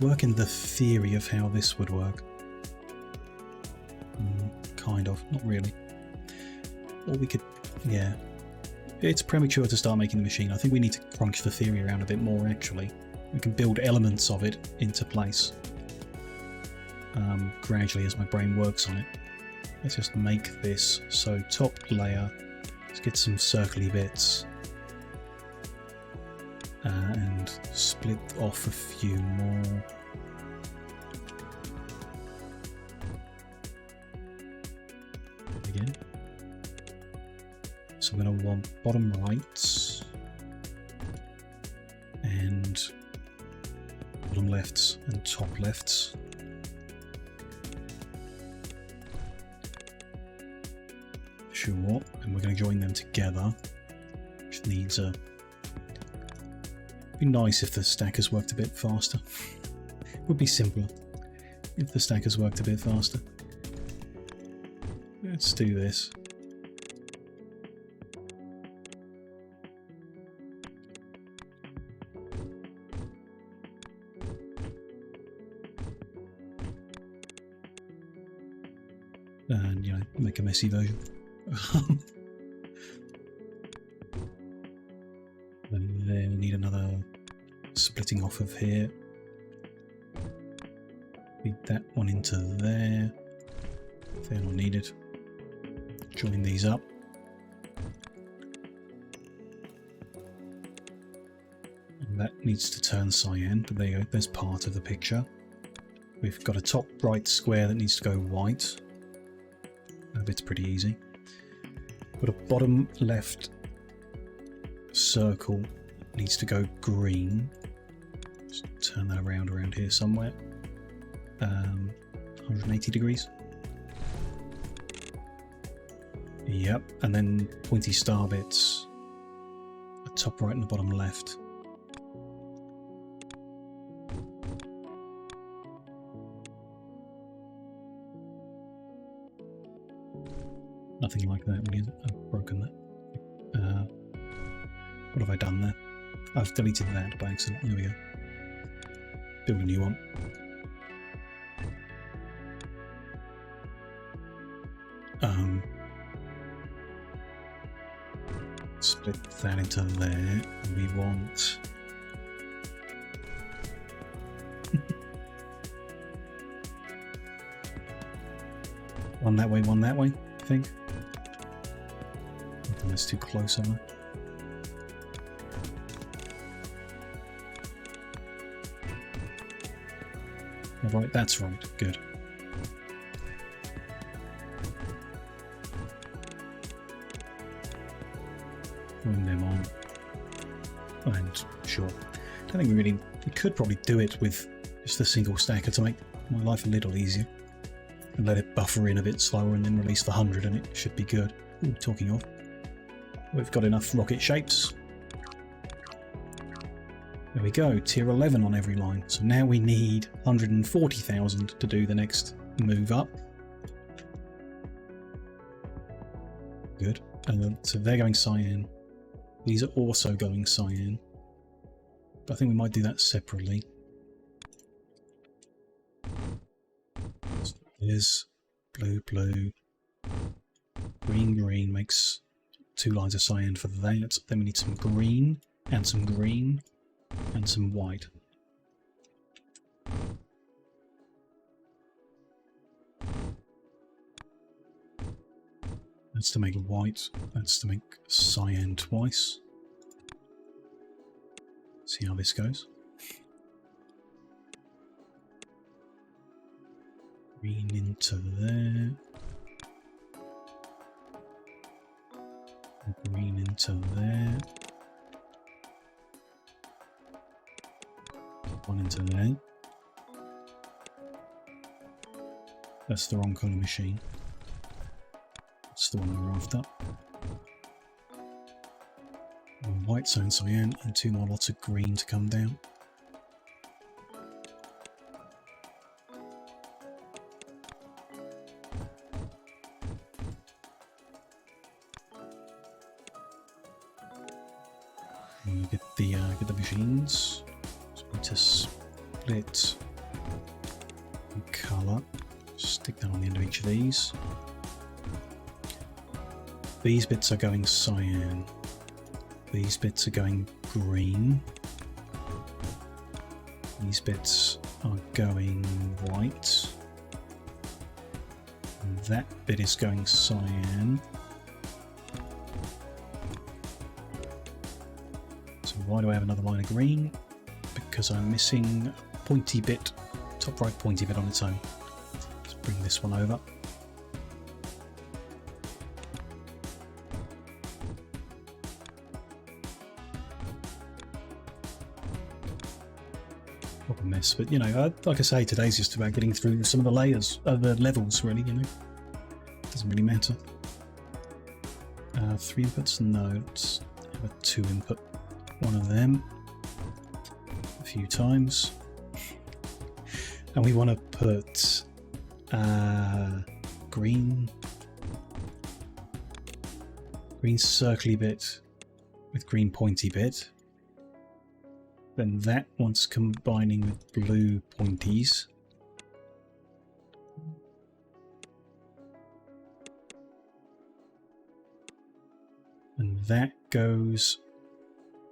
A: Work in the theory of how this would work. Kind of, not really. Or we could, yeah. It's premature to start making the machine. I think we need to crunch the theory around a bit more, actually. We can build elements of it into place. Gradually as my brain works on it. Let's just make this. So top layer, let's get some circly bits and split split off a few more. Again. So I'm going to want bottom rights and bottom lefts and top lefts. Sure, and we're going to join them together, which needs a... It'd be nice if the stackers worked a bit faster. Would be simpler if the stackers worked a bit faster. Let's do this. And, you know, make a messy version. And then we need another splitting off of here. Feed that one into there. They're not needed. Join these up. And that needs to turn cyan, but there you go, there's part of the picture. We've got a top right square that needs to go white. That bit's pretty easy. But a bottom left circle needs to go green. Just turn that around here somewhere. 180 degrees. Yep, and then pointy star bits. A top right and the bottom left. Nothing like that, really. I've broken that. What have I done there? I've deleted that by accident. There we go. Build a new one. Split that into there, and we want... one that way, I think. I think that's too close, am I? Oh, right, that's right. Good. Putting them on. And sure. I don't think we could probably do it with just a single stacker to make my life a little easier. And let it buffer in a bit slower and then release the 100 and it should be good. Ooh, talking of. We've got enough rocket shapes. There we go, tier 11 on every line. So now we need 140,000 to do the next move up. Good. So they're going cyan. These are also going cyan. But I think we might do that separately. So there's blue, blue. Green, green makes 2 lines of cyan for that. Then we need some green and some green. And some white. That's to make white. That's to make cyan twice. See how this goes. Green into there. Green into there. One into there. That's the wrong colour machine. That's the one we're after. One white zone cyan and 2 more lots of green to come down. And you get the machines. To split and colour. Stick that on the end of each of these. These bits are going cyan. These bits are going green. These bits are going white. And that bit is going cyan. So why do I have another line of green? because I'm missing a pointy bit, top right pointy bit on its own. Let's bring this one over. What a mess, but you know, like I say, today's just about getting through some of the layers, the levels really, you know. Doesn't really matter. 3 inputs? No, let's have a 2 input. One of them. A few times. And we want to put green circly bit with green pointy bit. Then that wants combining with blue pointies. And that goes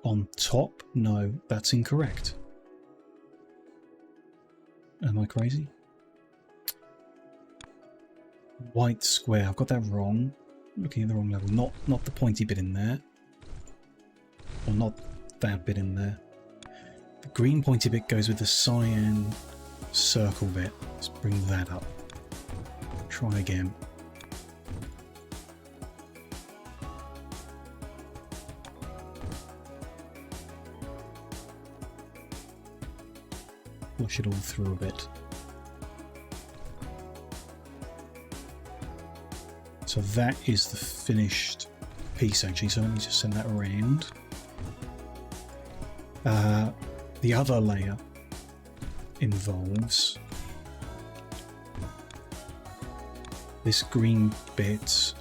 A: on top? No, that's incorrect. Am I crazy? White square, I've got that wrong. Looking at the wrong level. Not the pointy bit in there. Or not that bit in there. The green pointy bit goes with the cyan circle bit. Let's bring that up. Try again. Push it all through a bit. So that is the finished piece actually, so let me just send that around. The other layer involves this green bit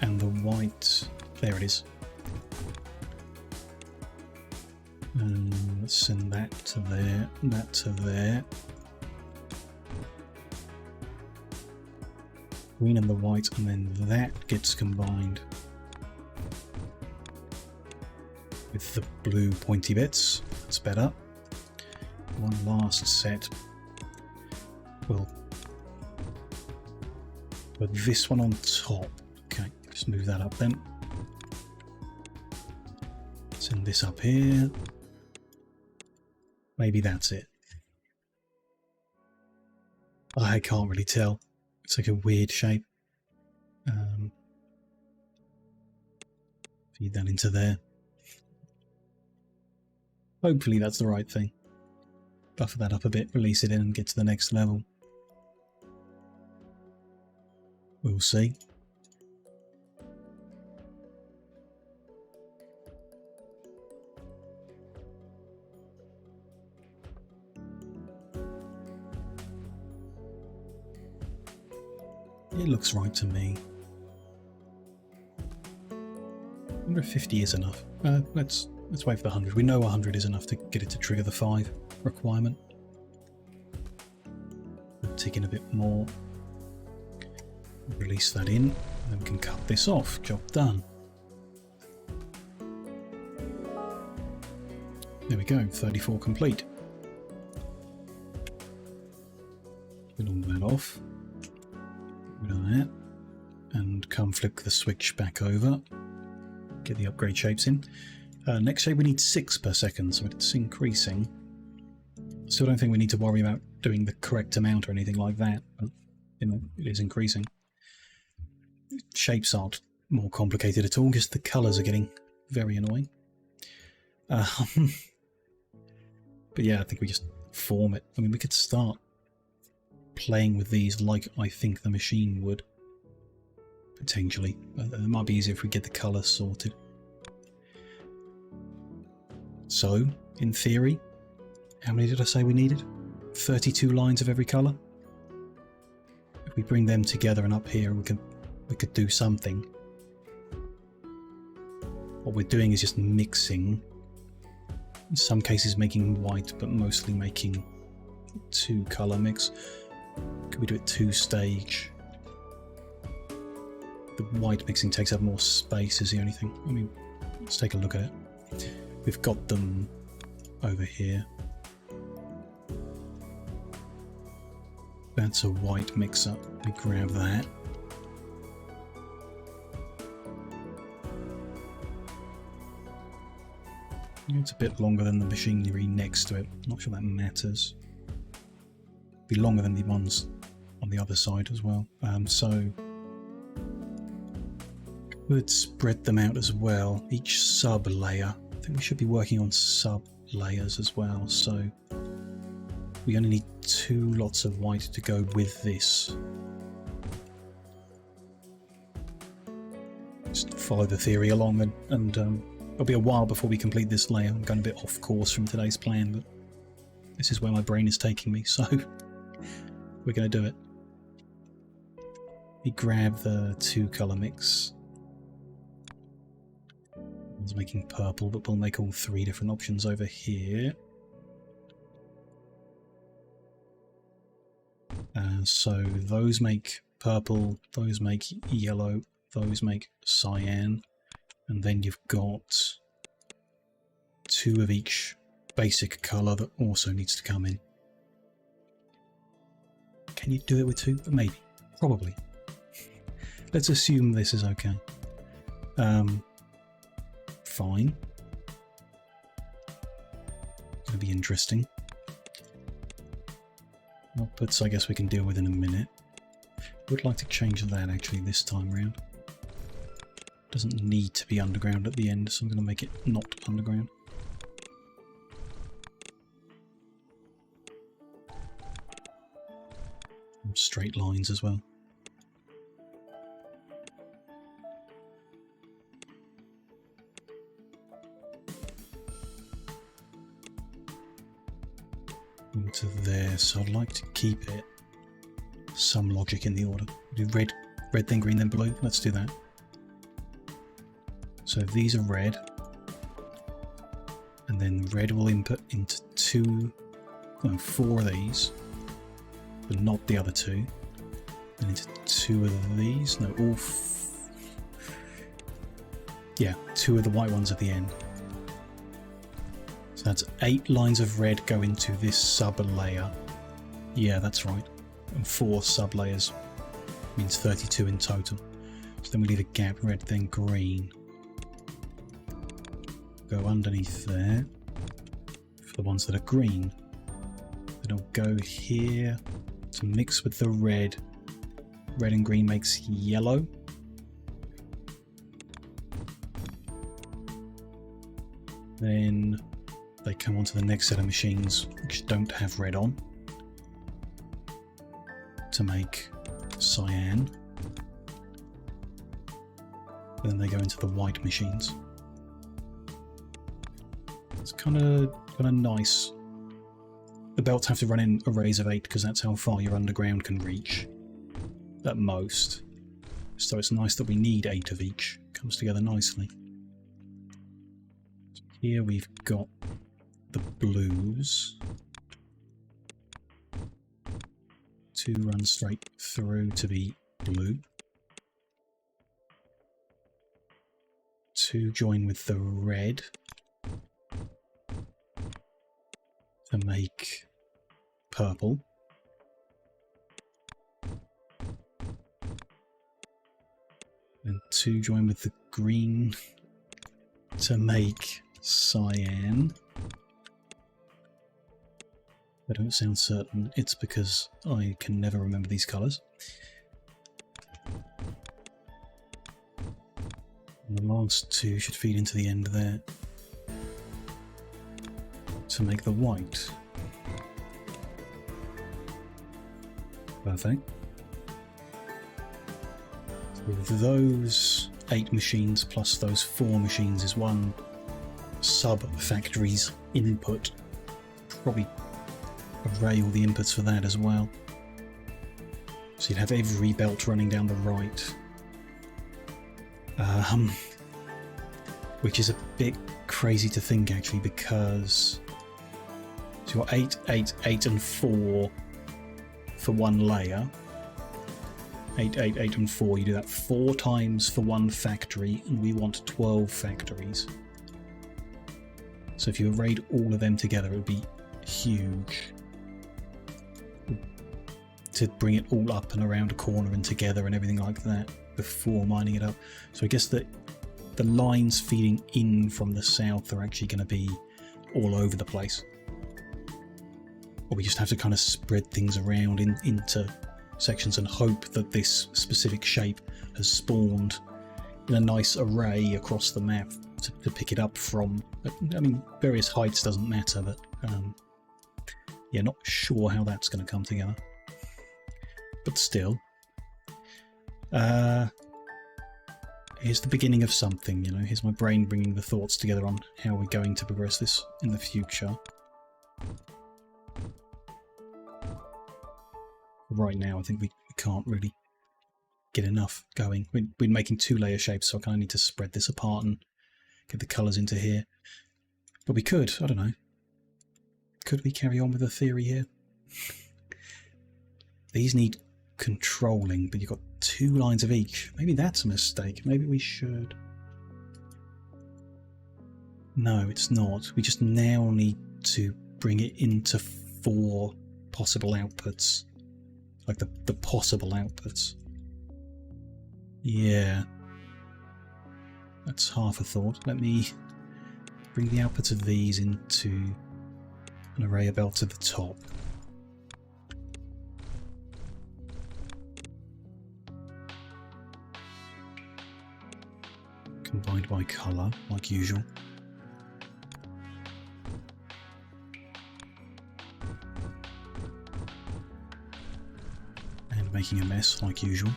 A: and the white. There it is. Let's send that to there, that to there. Green and the white, and then that gets combined with the blue pointy bits. That's better. One last set. We'll put this one on top. Okay, just move that up then. Send this up here. Maybe that's it. I can't really tell. It's like a weird shape. Feed that into there. Hopefully that's the right thing. Buffer that up a bit, release it in and get to the next level. We'll see. It looks right to me. I wonder if 50 is enough. Let's wait for the 100. We know 100 is enough to get it to trigger the 5 requirement. Tick in a bit more. Release that in, and then we can cut this off. Job done. There we go, 34 complete. Get all that off. Rid of that. And come flick the switch back over. Get the upgrade shapes in. Next shape we need 6 per second, so it's increasing. Still don't think we need to worry about doing the correct amount or anything like that, but you know, it is increasing. Shapes aren't more complicated at all, just the colours are getting very annoying. But yeah, I think we just form it. I mean, we could start playing with these like I think the machine would. Potentially. It might be easier if we get the colour sorted. So, in theory, how many did I say we needed? 32 lines of every colour? If we bring them together and up here, we could do something. What we're doing is just mixing. In some cases making white, but mostly making 2 colour mix. Could we do it 2 stage? The white mixing takes up more space is the only thing. I mean, let's take a look at it. We've got them over here. That's a white mix-up. We grab that. It's a bit longer than the machinery next to it. Not sure that matters. Be longer than the ones on the other side as well. So would spread them out as well. Each sub layer. I think we should be working on sub layers as well. So we only need 2 lots of white to go with this. Just follow the theory along, and it'll be a while before we complete this layer. I'm going a bit off course from today's plan, but this is where my brain is taking me, so we're going to do it. We grab the 2 colour mix. One's making purple, but we'll make all 3 different options over here. So those make purple, those make yellow, those make cyan, and then you've got 2 of each basic colour that also needs to come in. Can you do it with 2? Maybe. Probably. Let's assume this is okay. Fine. It's going to be interesting. Outputs I guess we can deal with in a minute. Would like to change that actually this time round. Doesn't need to be underground at the end, so I'm going to make it not underground. And straight lines as well. Into there, so I'd like to keep it some logic in the order. Do red, then green, then blue. Let's do that. So these are red, and then red will input into 4 of these, but not the other 2. And into 2 of these. No, all. Yeah, 2 of the white ones at the end. So that's 8 lines of red go into this sub layer. Yeah, that's right. And 4 sub layers means 32 in total. So then we leave a gap, red, then green. Go underneath there for the ones that are green. Then I'll go here to mix with the red. Red and green makes yellow. Then they come onto the next set of machines which don't have red on to make cyan. And then they go into the white machines. It's kind of nice. The belts have to run in arrays of 8 because that's how far your underground can reach at most. So it's nice that we need 8 of each. Comes together nicely. Here we've got the blues. 2 run straight through to be blue. 2 join with the red to make purple. And 2 join with the green to make cyan. I don't sound certain. It's because I can never remember these colours. And the last 2 should feed into the end there to make the white. Perfect. So those 8 machines plus those 4 machines is one sub-factory's input. Probably array all the inputs for that as well. So you'd have every belt running down the right. Which is a bit crazy to think actually, because so you've got 8, 8, 8 and 4 for one layer. 8, 8, 8 and 4. You do that 4 times for one factory, and we want 12 factories. So if you arrayed all of them together, it would be huge. To bring it all up and around a corner and together and everything like that before mining it up. So I guess that the lines feeding in from the south are actually going to be all over the place. Or we just have to kind of spread things around into sections and hope that this specific shape has spawned in a nice array across the map to pick it up from. I mean, various heights doesn't matter, but yeah, not sure how that's going to come together. But still, here's the beginning of something, you know. Here's my brain bringing the thoughts together on how we're going to progress this in the future. Right now, I think we can't really get enough going. We're making 2-layer shapes, so I kind of need to spread this apart and get the colours into here. But we could, I don't know. Could we carry on with the theory here? These need controlling, but you've got 2 lines of each. Maybe that's a mistake. Maybe we should... No, it's not. We just now need to bring it into 4 possible outputs. Like the possible outputs. Yeah. That's half a thought. Let me bring the outputs of these into an array about to the top. Combined by colour, like usual. And making a mess, like usual.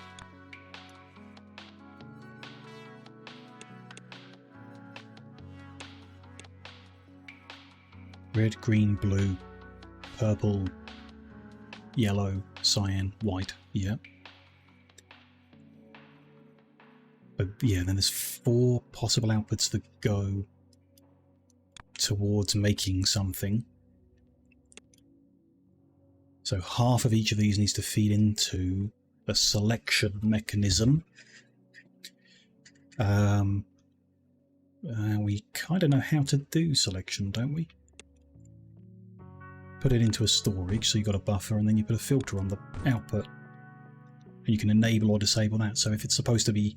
A: Red, green, blue, purple, yellow, cyan, white. Yeah. But yeah, then there's 4 possible outputs that go towards making something. So half of each of these needs to feed into a selection mechanism. We kind of know how to do selection, don't we? Put it into a storage, so you've got a buffer, and then you put a filter on the output. And you can enable or disable that. So if it's supposed to be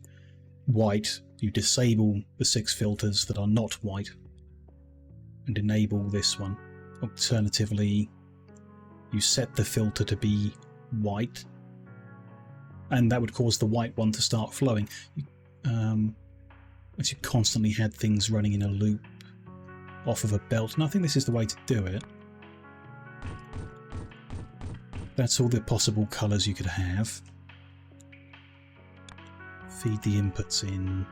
A: white, you disable the 6 filters that are not white and enable this one. Alternatively, you set the filter to be white, and that would cause the white one to start flowing. As you constantly had things running in a loop off of a belt, and I think this is the way to do it. That's all the possible colours you could have. Feed the inputs in.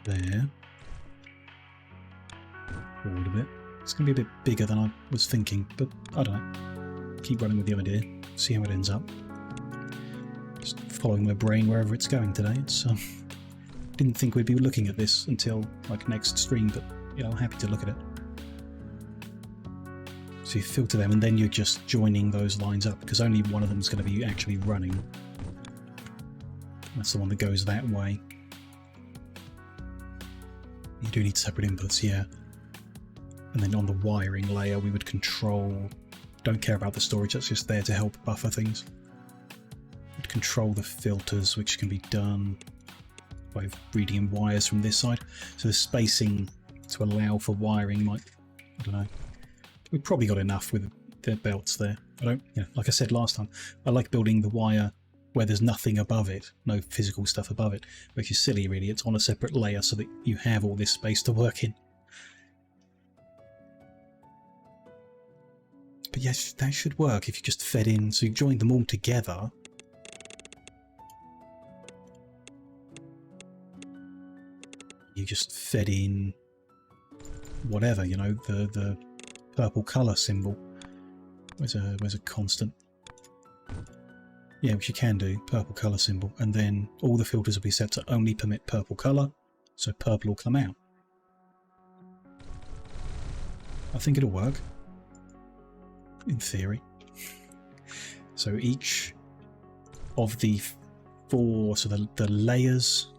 A: There. Forward a bit. It's going to be a bit bigger than I was thinking, but I don't know. Keep running with the idea. See how it ends up. Just following my brain wherever it's going today. It's didn't think we'd be looking at this until like next stream, but you know, I'm happy to look at it. So you filter them, and then you're just joining those lines up, because only one of them is going to be actually running. That's the one that goes that way. You do need separate inputs, yeah. And then on the wiring layer, we would control... Don't care about the storage, that's just there to help buffer things. We'd control the filters, which can be done by reading in wires from this side. So the spacing to allow for wiring might... I don't know. We've probably got enough with the belts there. I don't... You know, like I said last time, I like building the wire where there's nothing above it, no physical stuff above it, which is silly really. It's on a separate layer so that you have all this space to work in. But yes, that should work if you just fed in, so you joined them all together. You just fed in whatever, you know, the purple colour symbol. Where's a constant? Yeah, which you can do, purple colour symbol, and then all the filters will be set to only permit purple colour, so purple will come out. I think it'll work, in theory. So each of the 4, so the layers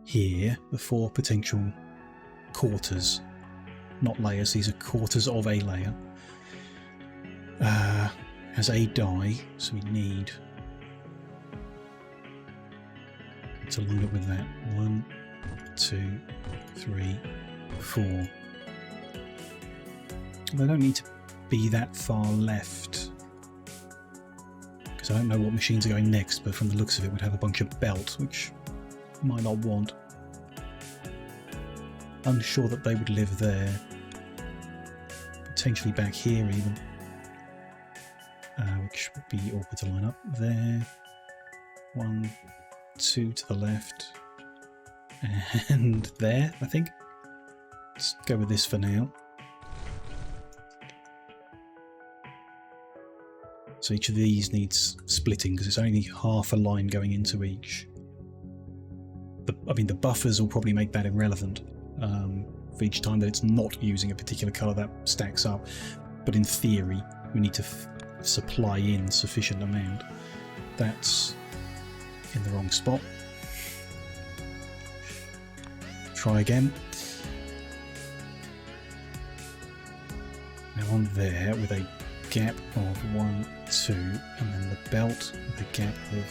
A: here, the 4 potential quarters, not layers, these are quarters of a layer. Has a die, so we need to line up with that. 1, 2, 3, 4. They don't need to be that far left, because I don't know what machines are going next, but from the looks of it would have a bunch of belt, which I might not want. Unsure that they would live there. Potentially back here even. Which would be awkward to line up there. 1, 2 to the left. And there, I think. Let's go with this for now. So each of these needs splitting because it's only half a line going into each. I mean, the buffers will probably make that irrelevant for each time that it's not using a particular colour that stacks up. But in theory, we need to supply in sufficient amount. That's in the wrong spot. Try again. Now on there with a gap of 1, 2, and then the belt with a gap of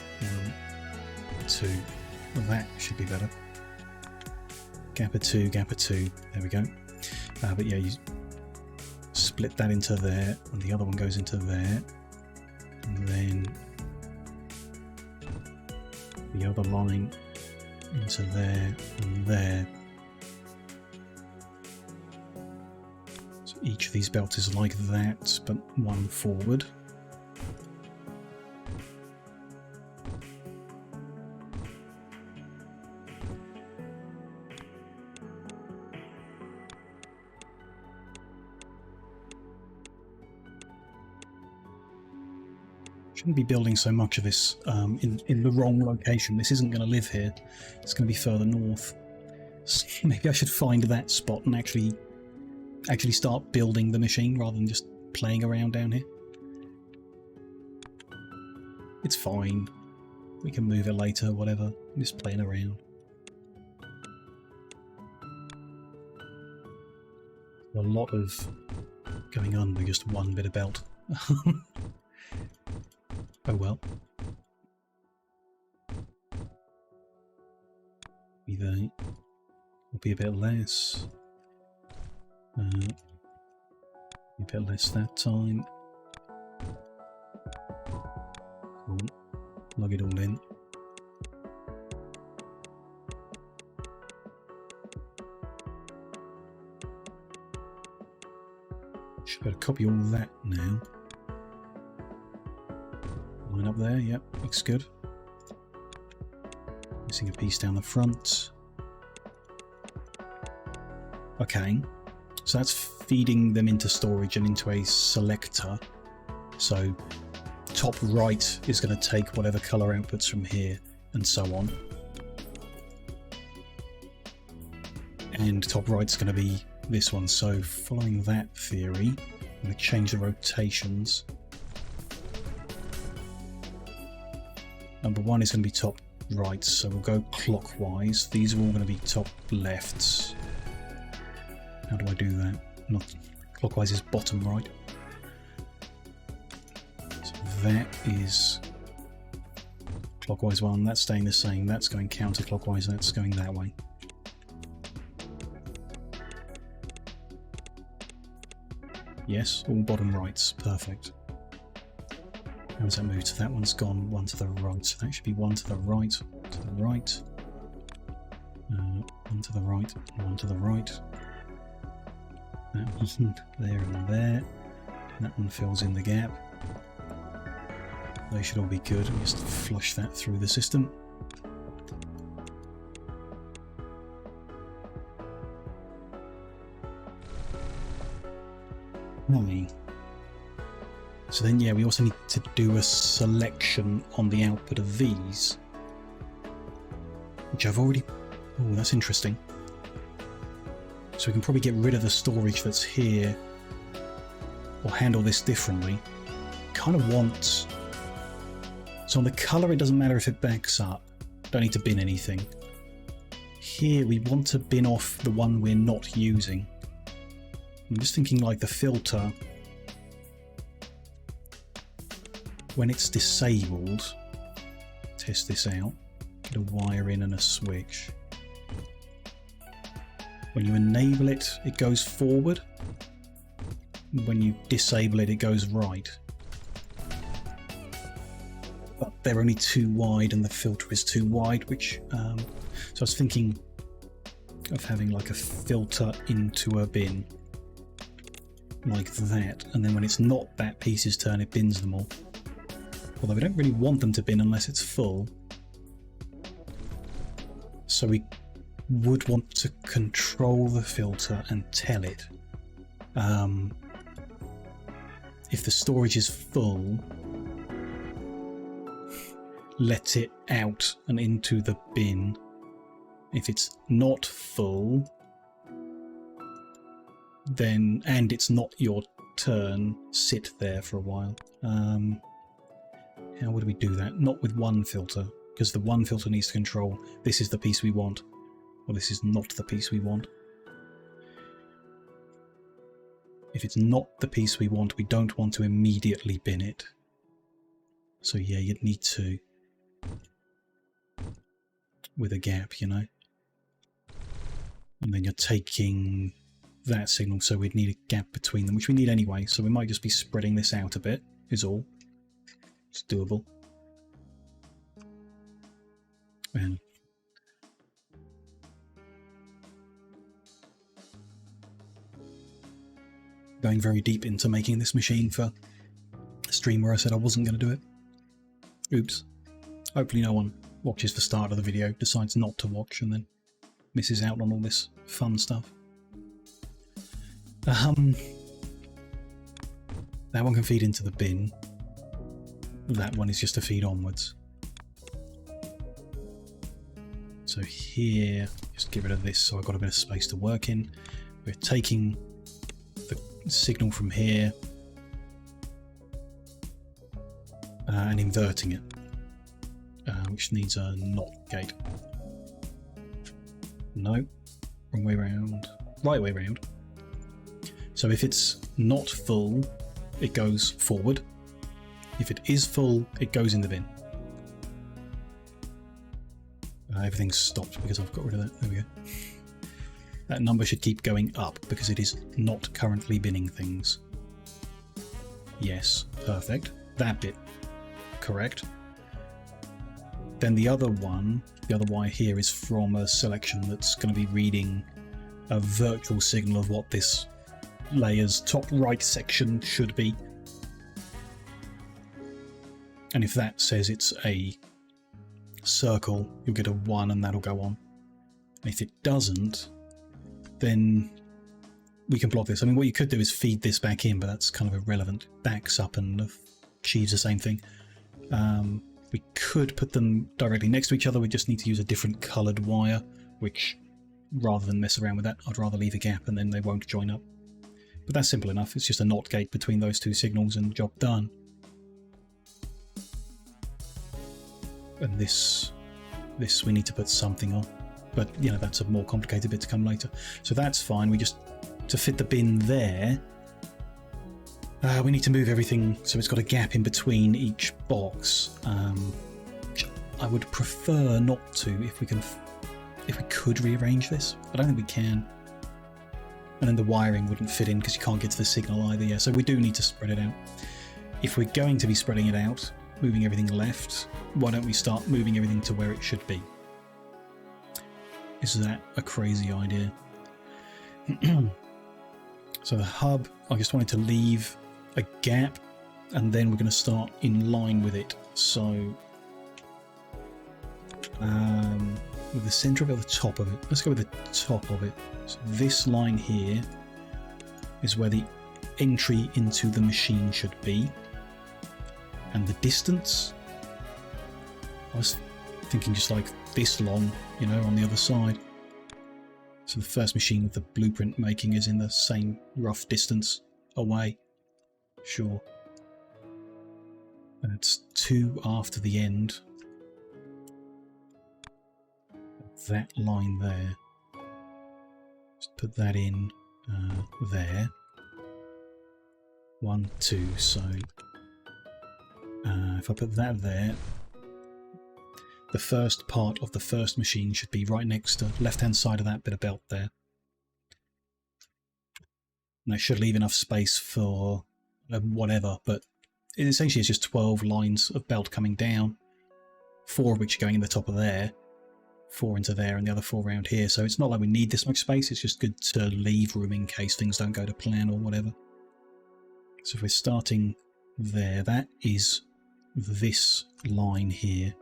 A: 1, 2. Well, that should be better. Gap of 2, gap of 2. There we go. But yeah, you split that into there, and the other one goes into there, and then the other line into there and there. So each of these belts is like that, but one forward. Shouldn't be building so much of this in the wrong location. This isn't going to live here. It's going to be further north. So maybe I should find that spot and actually start building the machine rather than just playing around down here. It's fine. We can move it later, whatever. I'm just playing around. A lot of going on with just one bit of belt. Oh well. Be there. Will be a bit less. Be a bit less that time. Cool. Plug it all in. Should better copy all that now. Line up there, yep, looks good. Missing a piece down the front. Okay, so that's feeding them into storage and into a selector. So top right is going to take whatever colour outputs from here and so on. And top right's going to be this one. So following that theory, I'm going to change the rotations. Number 1 is going to be top right, so we'll go clockwise. These are all going to be top lefts. How do I do that? Not clockwise is bottom right. So that is clockwise 1. That's staying the same. That's going counterclockwise. That's going that way. Yes, all bottom rights. Perfect. How does that move? So that one's gone, one to the right. So that should be one to the right, to the right, one to the right, one to the right. That one there and there. That one fills in the gap. They should all be good. And just flush that through the system. Right. So then, yeah, we also need to do a selection on the output of these, which I've already... Oh, that's interesting. So we can probably get rid of the storage that's here, or handle this differently. Kind of want... So on the colour, it doesn't matter if it backs up. Don't need to bin anything. Here, we want to bin off the one we're not using. I'm just thinking like the filter, when it's disabled, test this out, get a wire in and a switch. When you enable it, it goes forward. When you disable it, it goes right. But they're only too wide and the filter is too wide, which, so I was thinking of having like a filter into a bin. Like that, and then when it's not that piece's turn, it bins them all. Although we don't really want them to bin unless it's full. So we would want to control the filter and tell it. If the storage is full, let it out and into the bin. If it's not full, then, and it's not your turn, sit there for a while. How would we do that? Not with one filter, because the one filter needs to control this is the piece we want, or this is not the piece we want. If it's not the piece we want, we don't want to immediately bin it. So yeah, you'd need to, with a gap, you know. And then you're taking that signal, so we'd need a gap between them, which we need anyway, so we might just be spreading this out a bit, is all. It's doable. And going very deep into making this machine for a stream where I said I wasn't going to do it. Oops. Hopefully no one watches the start of the video, decides not to watch, and then misses out on all this fun stuff. That one can feed into the bin. That one is just a feed onwards. So here, just get rid of this so I've got a bit of space to work in. We're taking the signal from here and inverting it, which needs a NOT gate. No, wrong way round, right way round. So if it's not full, it goes forward. If it is full, it goes in the bin. Everything's stopped because I've got rid of that. There we go. That number should keep going up because it is not currently binning things. Yes, perfect. That bit, correct. Then the other one, the other wire here is from a selection that's going to be reading a virtual signal of what this layer's top right section should be. And if that says it's a circle, you'll get a 1 and that'll go on. And if it doesn't, then we can block this. I mean, what you could do is feed this back in, but that's kind of irrelevant. Backs up and achieves the same thing. We could put them directly next to each other. We just need to use a different coloured wire, which, rather than mess around with that, I'd rather leave a gap and then they won't join up. But that's simple enough. It's just a NOT gate between those two signals and job done. And this we need to put something on, but you know, that's a more complicated bit to come later. So that's fine. We just, to fit the bin there, we need to move everything so it's got a gap in between each box. I would prefer not to, if we could rearrange this. I don't think we can. And then the wiring wouldn't fit in because you can't get to the signal either. Yeah, so we do need to spread it out. If we're going to be spreading it out, moving everything left, why don't we start moving everything to where it should be? Is that a crazy idea? So the hub, I just wanted to leave a gap, and then we're going to start in line with it. So with the center of it or the top of it? Let's go with the top of it. So this line here is where the entry into the machine should be. And the distance, I was thinking just like this long, you know, on the other side. So the first machine with the blueprint making is in the same rough distance away. Sure. And it's 2 after the end. That line there. Just put that in there. 1, 2. So if I put that there, the first part of the first machine should be right next to left-hand side of that bit of belt there. And that should leave enough space for whatever, but it essentially is just 12 lines of belt coming down, 4 of which are going in the top of there, 4 into there, and the other 4 around here. So it's not like we need this much space, it's just good to leave room in case things don't go to plan or whatever. So if we're starting there, that is this line here.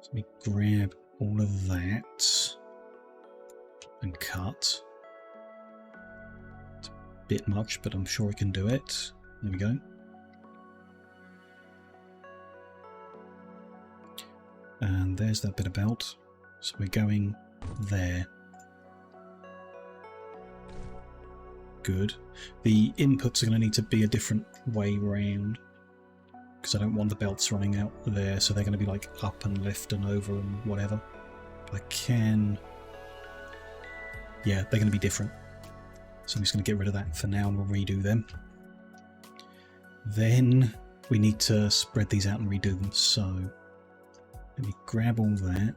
A: So let me grab all of that and cut. It's a bit much, but I'm sure we can do it. There we go. And there's that bit of belt. So we're going there. Good. The inputs are going to need to be a different way round, because I don't want the belts running out there, so they're going to be like up and left and over and whatever. But I can... yeah, they're going to be different. So I'm just going to get rid of that for now and we'll redo them. Then we need to spread these out and redo them. So let me grab all that.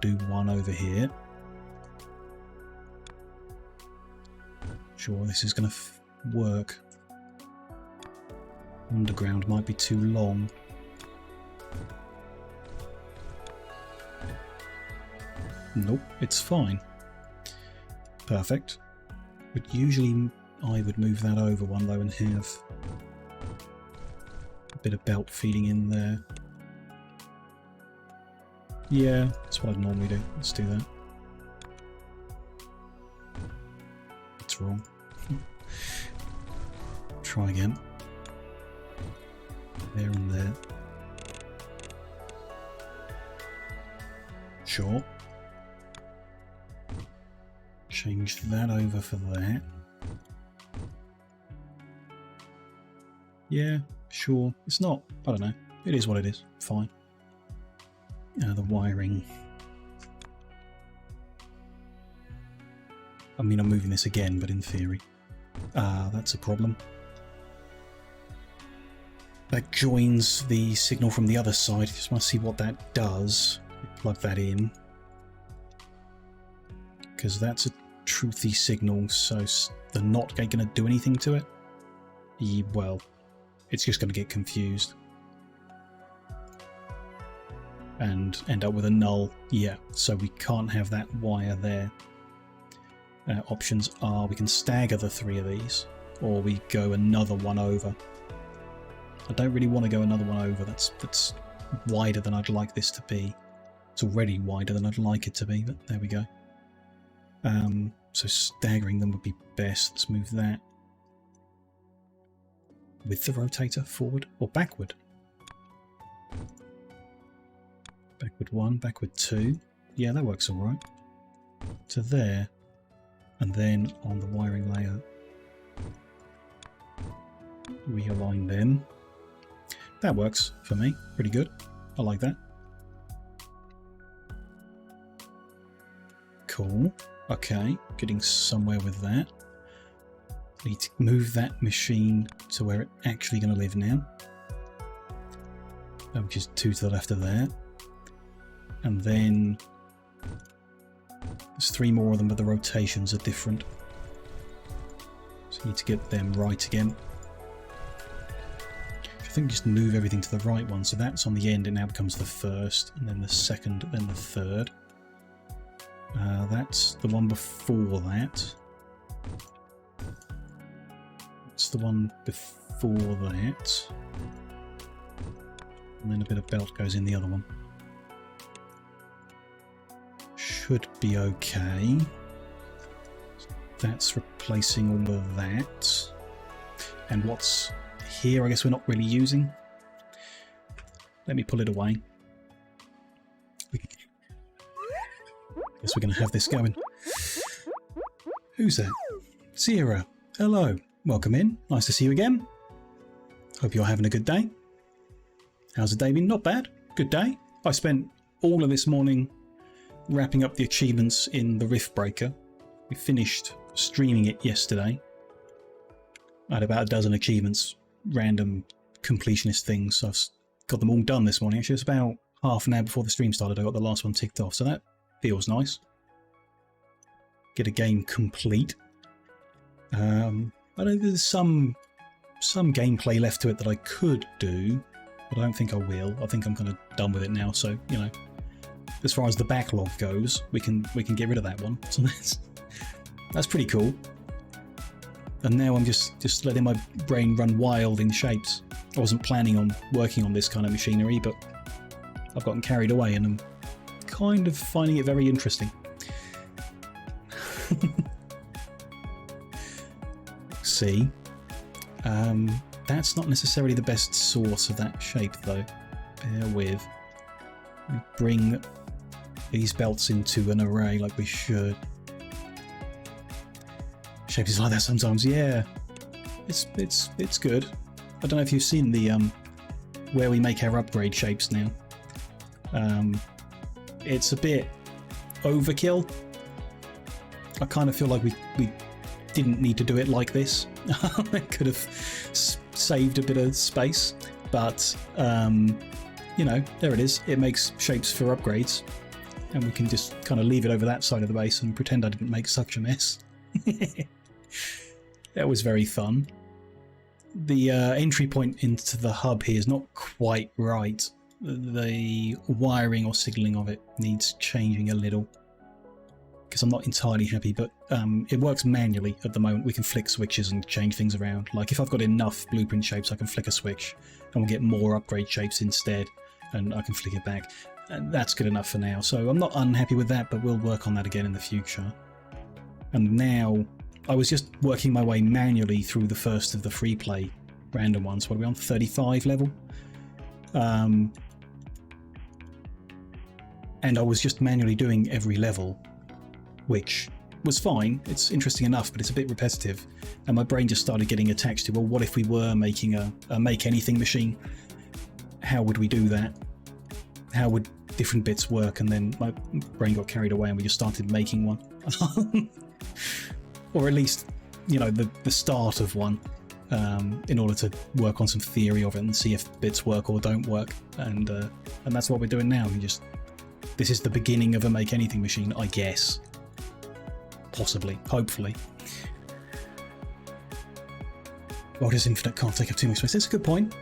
A: Do one over here. Sure, this is going to work. Underground might be too long. Nope, it's fine. Perfect. But usually I would move that over one though and have a bit of belt feeding in there. Yeah, that's what I'd normally do. Let's do that. It's wrong. Try again. There and there. Sure. Change that over for that. Yeah, sure. It's not, I don't know. It is what it is. Fine. The wiring. I mean, I'm moving this again, but in theory. That's a problem. That joins the signal from the other side. Just want to see what that does. Plug that in. Because that's a truthy signal, so the not going to do anything to it. Well, it's just going to get confused. And end up with a null. Yeah, so we can't have that wire there. Options are we can stagger the 3 of these, or we go another one over. I don't really want to go another one over. That's wider than I'd like this to be. It's already wider than I'd like it to be, but there we go. So staggering them would be best. Let's move that with the rotator forward or backward. Backward 1, backward 2. Yeah, that works all right. To there, and then on the wiring layer, realign them. That works for me. Pretty good. I like that. Cool. Okay, getting somewhere with that. Need to move that machine to where it's actually going to live now. Which is 2 to the left of there. And then there's 3 more of them, but the rotations are different. So you need to get them right again. I think just move everything to the right one. So that's on the end, it now becomes the first, and then the second, then the third. That's the one before that. That's the one before that. And then a bit of belt goes in the other one. Should be okay. That's replacing all of that. And what's here, I guess we're not really using. Let me pull it away. Guess we're going to have this going. Who's that? Sierra. Hello. Welcome in. Nice to see you again. Hope you're having a good day. How's the day been? Not bad. Good day. I spent all of this morning wrapping up the achievements in the Rift Breaker. We finished streaming it yesterday. I had about a dozen achievements, random completionist things. So I've got them all done this morning. Actually, it's about half an hour before the stream started. I got the last one ticked off, so that feels nice. Get a game complete. I know there's some gameplay left to it that I could do, but I don't think I will. I think I'm kind of done with it now. So, you know, as far as the backlog goes, we can get rid of that one. So that's pretty cool. And now I'm just letting my brain run wild in Shapez. I wasn't planning on working on this kind of machinery, but I've gotten carried away and I'm kind of finding it very interesting. See, that's not necessarily the best source of that shape though. Bear with. We bring these belts into an array like we should. Shapez is like that sometimes, yeah. It's good. I don't know if you've seen the where we make our upgrade shapes now. It's a bit overkill. I kind of feel like we didn't need to do it like this. I could have saved a bit of space, but you know, there it is. It makes shapes for upgrades, and we can just kind of leave it over that side of the base and pretend I didn't make such a mess. That was very fun. The entry point into the hub here is not quite right. The wiring or signalling of it needs changing a little, because I'm not entirely happy, but it works manually at the moment. We can flick switches and change things around. Like if I've got enough blueprint shapes, I can flick a switch and we'll get more upgrade shapes instead, and I can flick it back. And that's good enough for now. So I'm not unhappy with that, but we'll work on that again in the future. And now I was just working my way manually through the first of the free play random ones. What are we on? 35 level? And I was just manually doing every level, which was fine. It's interesting enough, but it's a bit repetitive. And my brain just started getting attached to, well, what if we were making a make anything machine? How would we do that? How would different bits work? And then my brain got carried away and we just started making one. Or at least, you know, the start of one, in order to work on some theory of it and see if bits work or don't work. And that's what we're doing now. This is the beginning of a make anything machine, I guess. Possibly, hopefully. What is infinite can't take up too much space? That's a good point.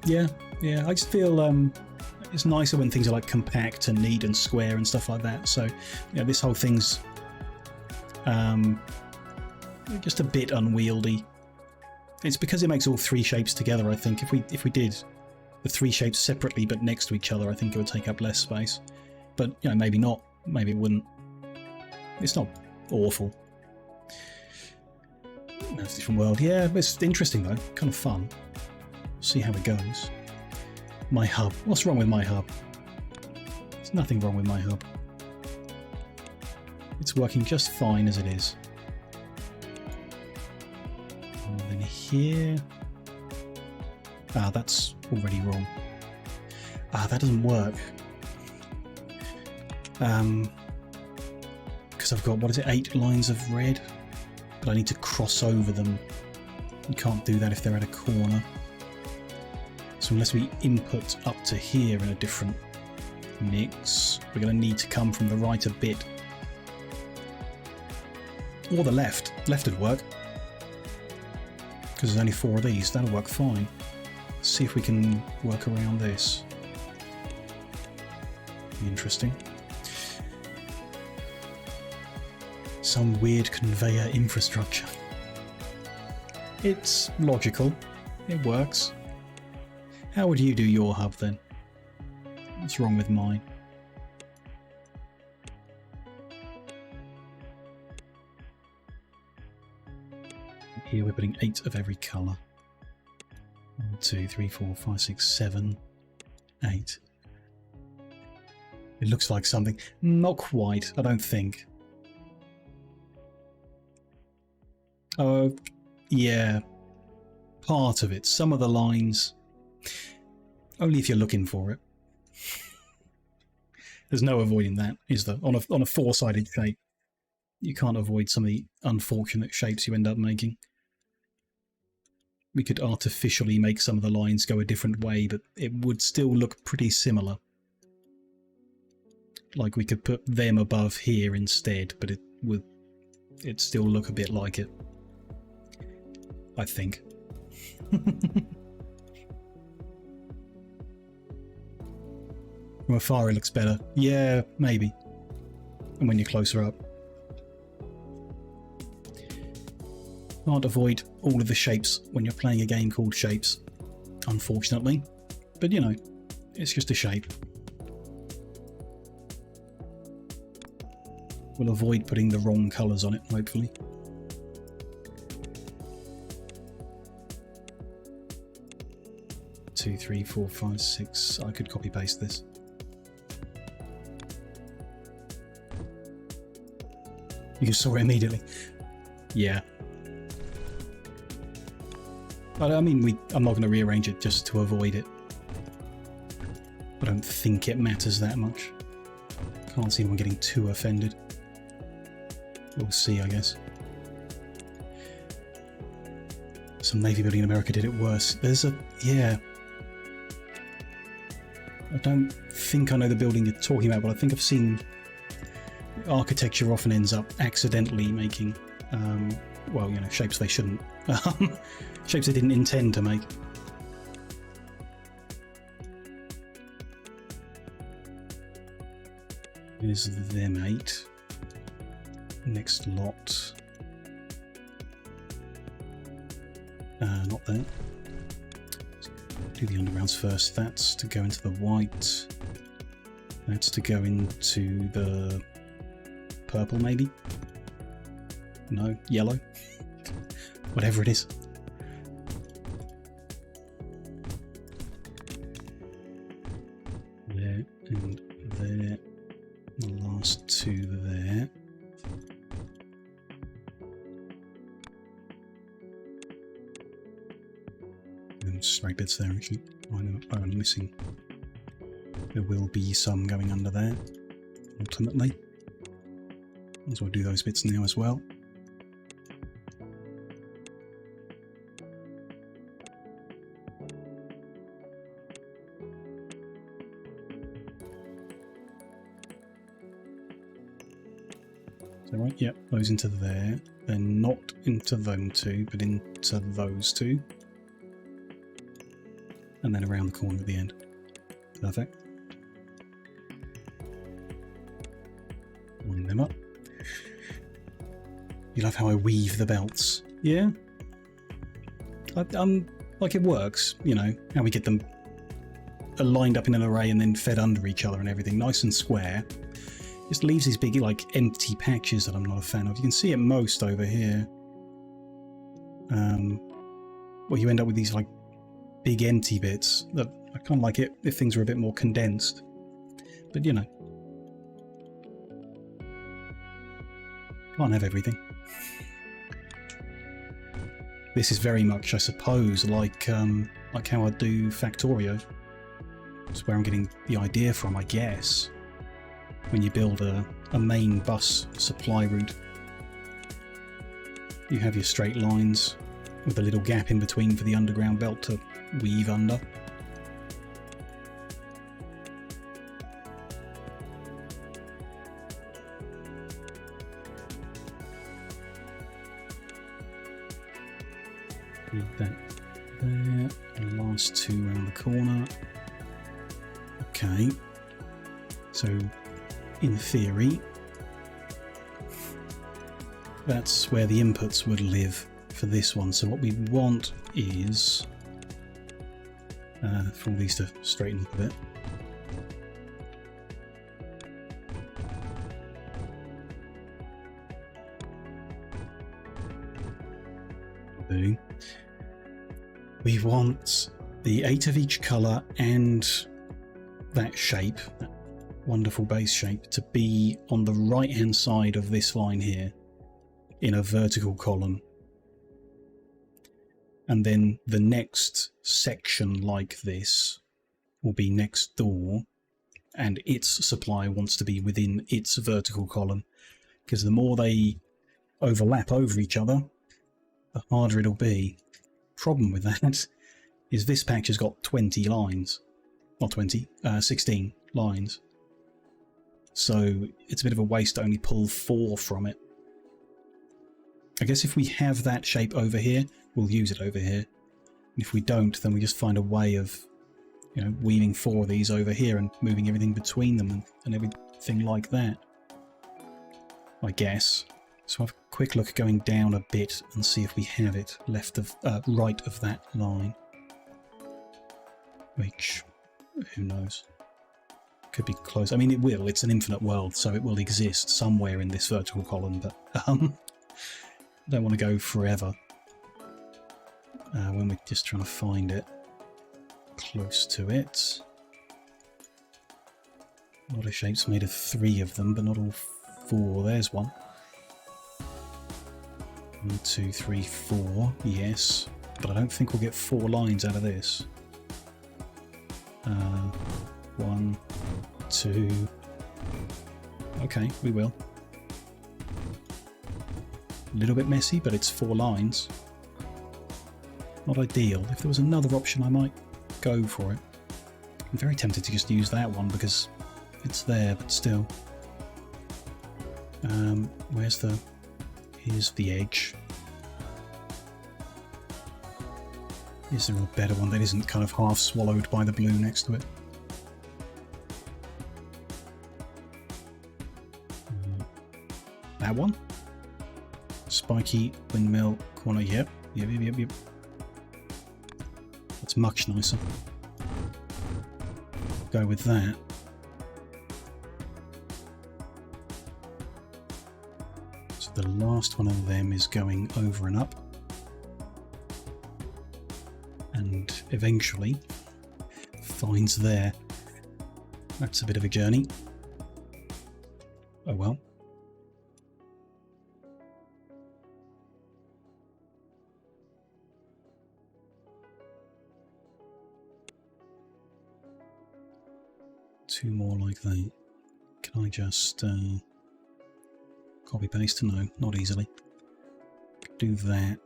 A: Yeah. I just feel it's nicer when things are like compact and neat and square and stuff like that. So, you know, this whole thing's just a bit unwieldy. It's because it makes all three shapes together. I think if we did the three shapes separately but next to each other, I think it would take up less space. But you know, maybe not. Maybe it wouldn't. It's not awful. That's a different world. Yeah, it's interesting though. Kind of fun. See how it goes. My hub. What's wrong with my hub? There's nothing wrong with my hub. It's working just fine as it is. And then here... that's already wrong. That doesn't work. Because I've got, what is it, 8 lines of red? But I need to cross over them. You can't do that if they're at a corner. So unless we input up to here in a different mix, we're going to need to come from the right a bit. Or the left. Left would work. Because there's only 4 of these. That'll work fine. Let's see if we can work around this. Interesting. Some weird conveyor infrastructure. It's logical. It works. How would you do your hub then? What's wrong with mine? Here we're putting 8 of every colour. 1, 2, 3, 4, 5, 6, 7, 8. It looks like something. Not quite, I don't think. Oh, yeah. Part of it. Some of the lines. Only if you're looking for it. There's no avoiding that, is there? On a 4-sided shape, you can't avoid some of the unfortunate shapes you end up making. we could artificially make some of the lines go a different way, but it would still look pretty similar. Like we could put them above here instead, but it'd still look a bit like it, I think. From afar it looks better. Yeah, maybe. And when you're closer up. Can't avoid all of the shapes when you're playing a game called Shapes, unfortunately. But you know, it's just a shape. We'll avoid putting the wrong colours on it, hopefully. Two, three, 4, 5, 6. I could copy paste this. You saw it immediately. Yeah. But I mean, I'm not going to rearrange it just to avoid it. I don't think it matters that much. Can't see anyone getting too offended. We'll see, I guess. Some navy building in America did it worse. There's a... yeah. I don't think I know the building you're talking about, but I think I've seen... architecture often ends up accidentally making, well, you know, shapes they shouldn't. Shapes they didn't intend to make. Here's them 8. Next lot. Not there. Do the undergrounds first. That's to go into the white. That's to go into the purple, maybe? No, yellow? Whatever it is. There and there. The last 2 there. And stray bits there, actually. I'm missing. There will be some going under there, ultimately. So I'll do those bits now as well. Is that right? Yep, those into there. Then not into them 2, but into those 2. And then around the corner at the end. Perfect. Line them up. You love how I weave the belts. Yeah? Like it works, you know, how we get them lined up in an array and then fed under each other and everything, nice and square. Just leaves these big, like, empty patches that I'm not a fan of. You can see it most over here. Well, you end up with these, like, big empty bits. That I kind of like it if things are a bit more condensed. But, you know. Can't have everything. This is very much, I suppose, like how I do Factorio. That's where I'm getting the idea from, I guess. When you build a main bus supply route, you have your straight lines with a little gap in between for the underground belt to weave under. Leave that there, and the last 2 around the corner. Okay, so in theory, that's where the inputs would live for this one. So what we want is for all these to straighten up a bit. We want the 8 of each colour and that shape, that wonderful base shape, to be on the right hand side of this line here in a vertical column. And then the next section like this will be next door, and its supply wants to be within its vertical column, because the more they overlap over each other, the harder it'll be. problem with that is this patch has got 20 lines. Not 20, 16 lines. So it's a bit of a waste to only pull 4 from it. I guess if we have that shape over here, we'll use it over here. And if we don't, then we just find a way of, you know, weaving 4 of these over here and moving everything between them and everything like that, I guess. So have a quick look going down a bit and see if we have it left of, right of that line. Which, who knows? Could be close. I mean, it will. It's an infinite world, so it will exist somewhere in this vertical column, but I don't want to go forever when we're just trying to find it close to it. A lot of shapes made of 3 of them, but not all 4. There's one. 1, 2, 3, 4. Yes, but I don't think we'll get 4 lines out of this. 1, 2. Okay, we will. A little bit messy, but it's 4 lines. Not ideal. If there was another option, I might go for it. I'm very tempted to just use that one because it's there, but still. Here's the edge. Is there a better one that isn't kind of half swallowed by the blue next to it? That one? Spiky windmill corner. Yep. That's much nicer. Go with that. So the last one of them is going over and up. And eventually finds there. That's a bit of a journey. Oh well. Two more like that. Can I just copy paste? No, not easily. Do that.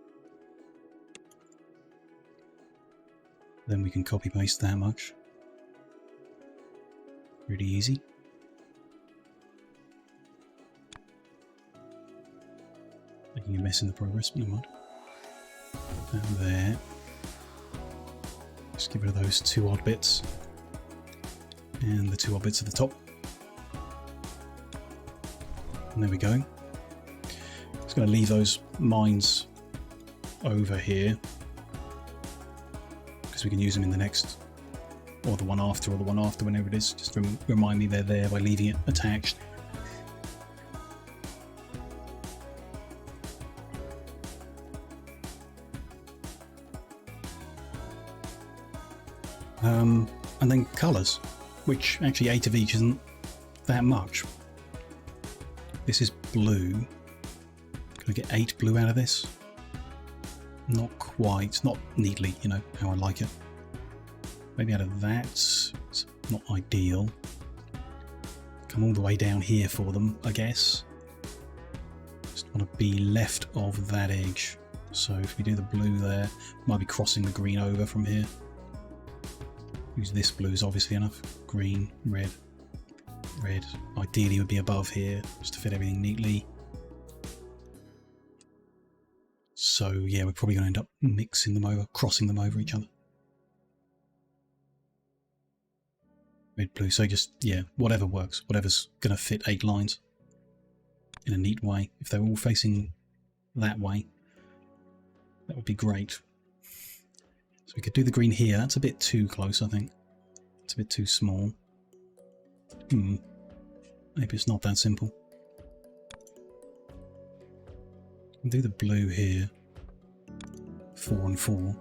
A: Then we can copy paste that much. Really easy. Making a mess in the progress, but never mind. And there. Just get rid of those 2 odd bits. And the 2 odd bits at the top. And there we go. Just going to leave those mines over here. Because we can use them in the next, or the one after, whenever it is. Just remind me they're there by leaving it attached. And then colours, which actually 8 of each isn't that much. This is blue. Can I get 8 blue out of this? Not quite, not neatly, you know, how I like it. Maybe out of that, it's not ideal. Come all the way down here for them, I guess. Just want to be left of that edge. So if we do the blue there, might be crossing the green over from here. Use this blue is obviously enough. Green, red, red. Ideally would be above here, just to fit everything neatly. So yeah, we're probably going to end up mixing them over, crossing them over each other. Red, blue, so just, yeah, whatever works. Whatever's going to fit 8 lines in a neat way. If they're all facing that way, that would be great. So we could do the green here. That's a bit too close, I think. It's a bit too small. Maybe it's not that simple. We'll do the blue here. 4 and 4.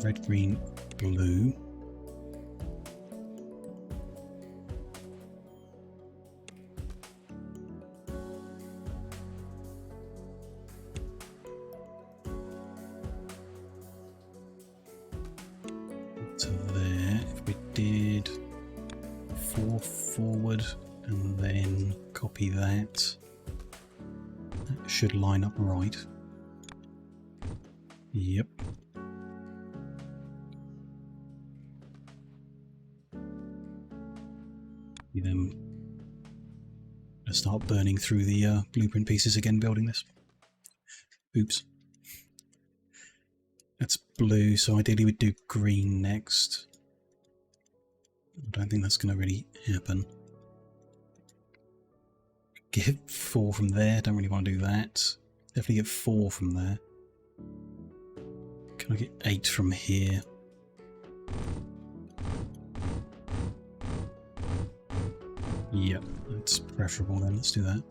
A: Red, green, blue. To there, if we did 4 forward and then Copy that. That should line up right. Yep. Then let's start burning through the blueprint pieces again, building this. Oops. That's blue, so ideally we'd do green next. I don't think that's going to really happen. Get 4 from there, don't really want to do that. Definitely get 4 from there. Can I get 8 from here? Yep, that's preferable then, let's do that.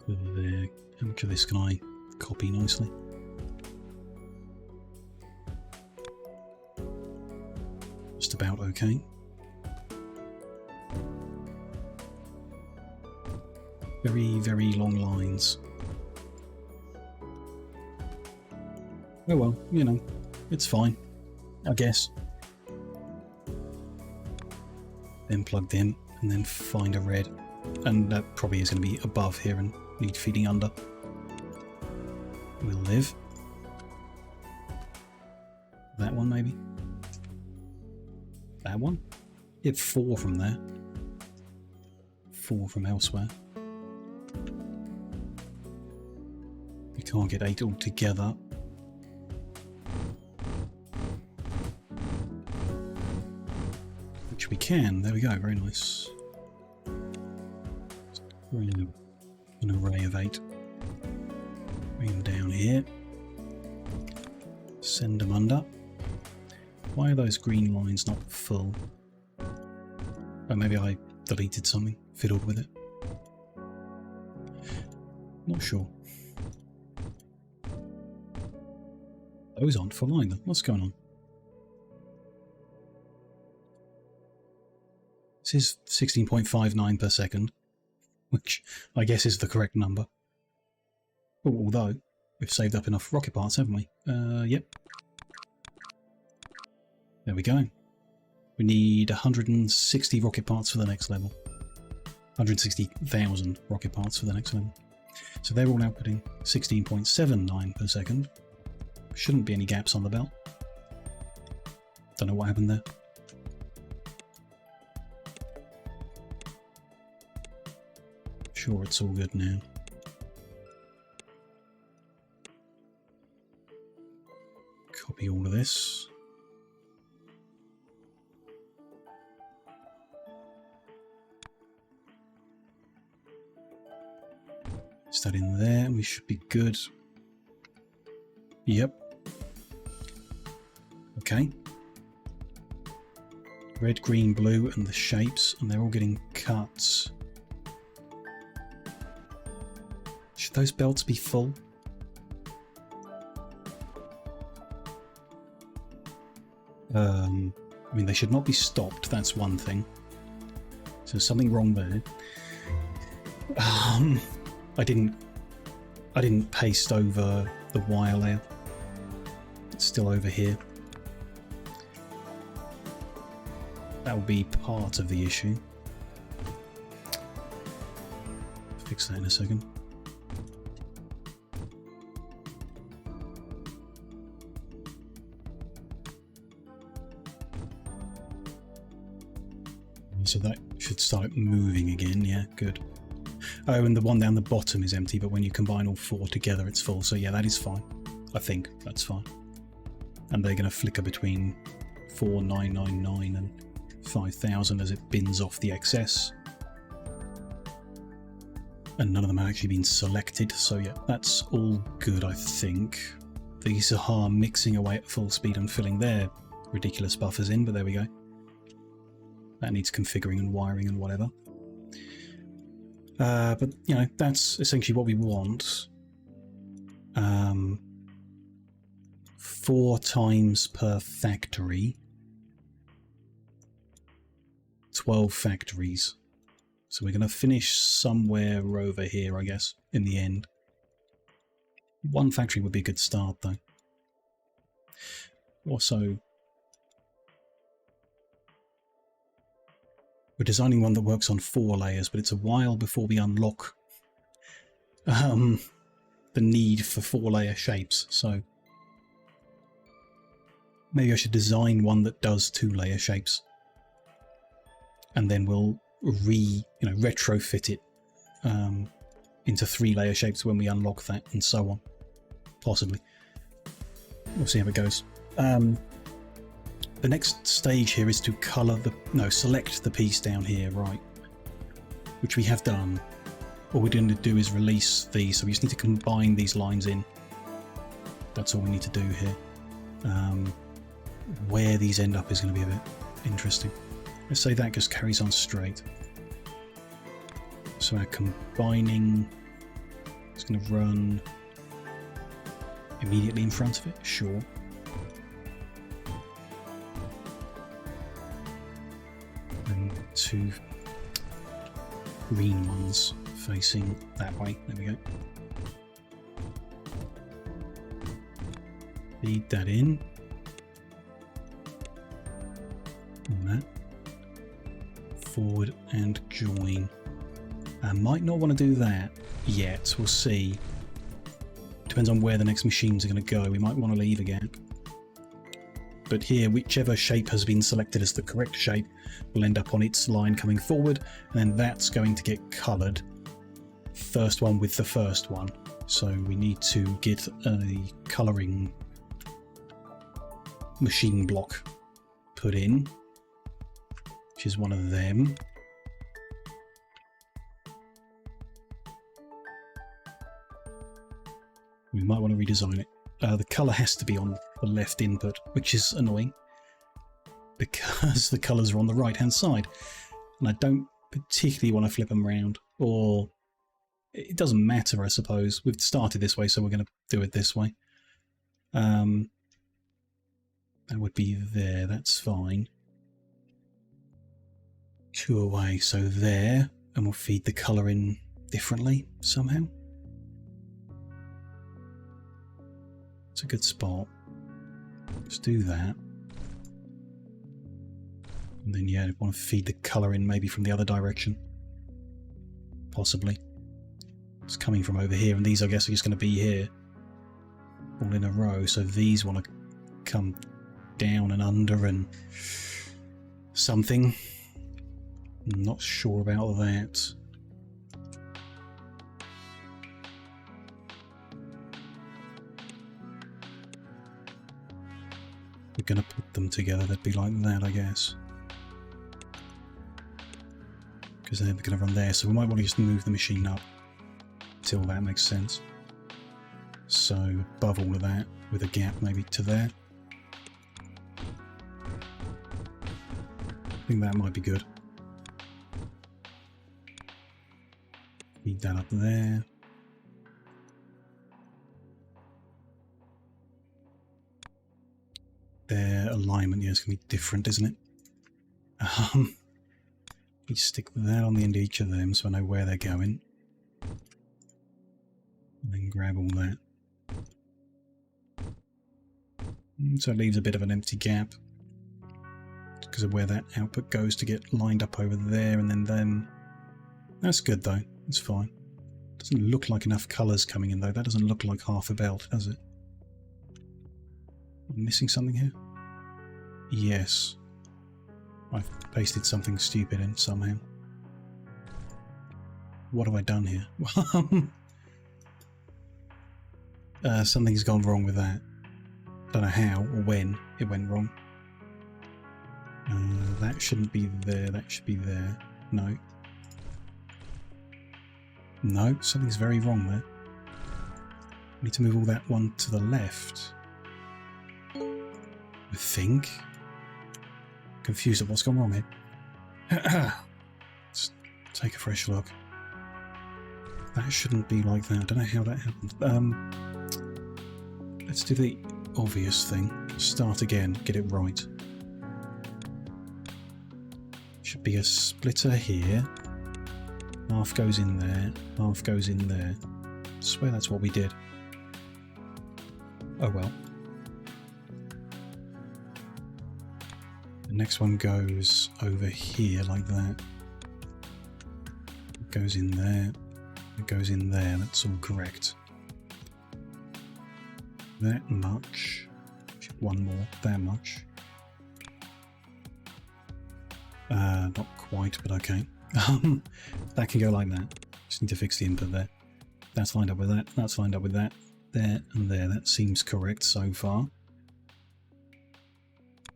A: There. How much of this can I copy nicely? Just about okay. Very, very long lines. Oh well, you know, it's fine, I guess. Then plugged in, and then find a red. And that probably is going to be above here and need feeding under. We'll live. That one maybe? That one? Get 4 from there. 4 from elsewhere. We can't get 8 altogether. Which we can. There we go. Very nice. An array of 8. Bring them down here. Send them under. Why are those green lines not full? Oh, maybe I deleted something, fiddled with it. Not sure. Those aren't full either. What's going on? This is 16.59 per second, which I guess is the correct number. Although, we've saved up enough rocket parts, haven't we? Yep. There we go. We need 160 rocket parts for the next level. 160,000 rocket parts for the next level. So they're all outputting 16.79 per second. Shouldn't be any gaps on the belt. Don't know what happened there. Sure, it's all good now. Copy all of this. Is that in there? And we should be good. Yep. Okay. Red, green, blue, and the shapes, and they're all getting cuts. Should those belts be full? I mean, they should not be stopped, that's one thing. So there's something wrong there. I didn't paste over the wire layer. It's still over here. That will be part of the issue. Fix that in a second. So that should start moving again, yeah, good. Oh, and the one down the bottom is empty, but when you combine all 4 together it's full, so yeah, that is fine. I think that's fine. And they're going to flicker between 4,999 and 5,000 as it bins off the excess. And none of them have actually been selected, so yeah, that's all good, I think. These are mixing away at full speed and filling their ridiculous buffers in, but there we go. That needs configuring and wiring and whatever. But, you know, that's essentially what we want. 4 times per factory. 12 factories. So we're going to finish somewhere over here, I guess, in the end. 1 factory would be a good start, though. Also, We're designing one that works on 4 layers, but it's a while before we unlock the need for 4-layer shapes. So maybe I should design one that does 2-layer shapes, and then we'll retrofit it into 3-layer shapes when we unlock that, and so on. Possibly. We'll see how it goes. The next stage here is to select the piece down here, right? Which we have done. All we're going to do is release these, so we just need to combine these lines in. That's all we need to do here. Where these end up is going to be a bit interesting. Let's say that just carries on straight. So our combining is going to run immediately in front of it, sure. And 2 green ones facing that way. There we go. Feed that in. And that. Forward and join. I might not want to do that yet. We'll see. Depends on where the next machines are going to go. We might want to leave a gap. But here, whichever shape has been selected as the correct shape will end up on its line coming forward, and then that's going to get coloured. First one with the first one. So we need to get a colouring machine block put in, which is one of them. We might want to redesign it. The colour has to be on the left input, which is annoying because the colours are on the right hand side, and I don't particularly want to flip them around, or it doesn't matter, I suppose. We've started this way, so we're going to do it this way. That would be there, that's fine. 2 away, so there, and we'll feed the colour in differently somehow. It's a good spot. Let's do that. And then, yeah, I want to feed the colour in maybe from the other direction. Possibly. It's coming from over here, and these, I guess, are just going to be here. All in a row, so these want to come down and under and something. I'm not sure about that. We're going to put them together, they'd be like that, I guess. Because they're going to run there, so we might want to just move the machine up until that makes sense. So above all of that, with a gap maybe to there. I think that might be good. Feed that up there. Their alignment, yeah, is going to be different, isn't it? We stick that on the end of each of them so I know where they're going. And then grab all that. So it leaves a bit of an empty gap because of where that output goes to get lined up over there, and then them. That's good though, it's fine. Doesn't look like enough colours coming in though. That doesn't look like half a belt, does it? I'm missing something here? Yes. I've pasted something stupid in somehow. What have I done here? Something's gone wrong with that. Don't know how or when it went wrong. That shouldn't be there, that should be there. No. No, something's very wrong there. I need to move all that one to the left. I think. Confused at what's gone wrong here. Let's take a fresh look. That shouldn't be like that. I don't know how that happened. Let's do the obvious thing. Start again. Get it right. Should be a splitter here. Half goes in there. Half goes in there. I swear that's what we did. Oh well. Next one goes over here like that. It goes in there. It goes in there. That's all correct. That much. One more. That much. Not quite, but okay. That can go like that. Just need to fix the input there. That's lined up with that. That's lined up with that. There and there. That seems correct so far.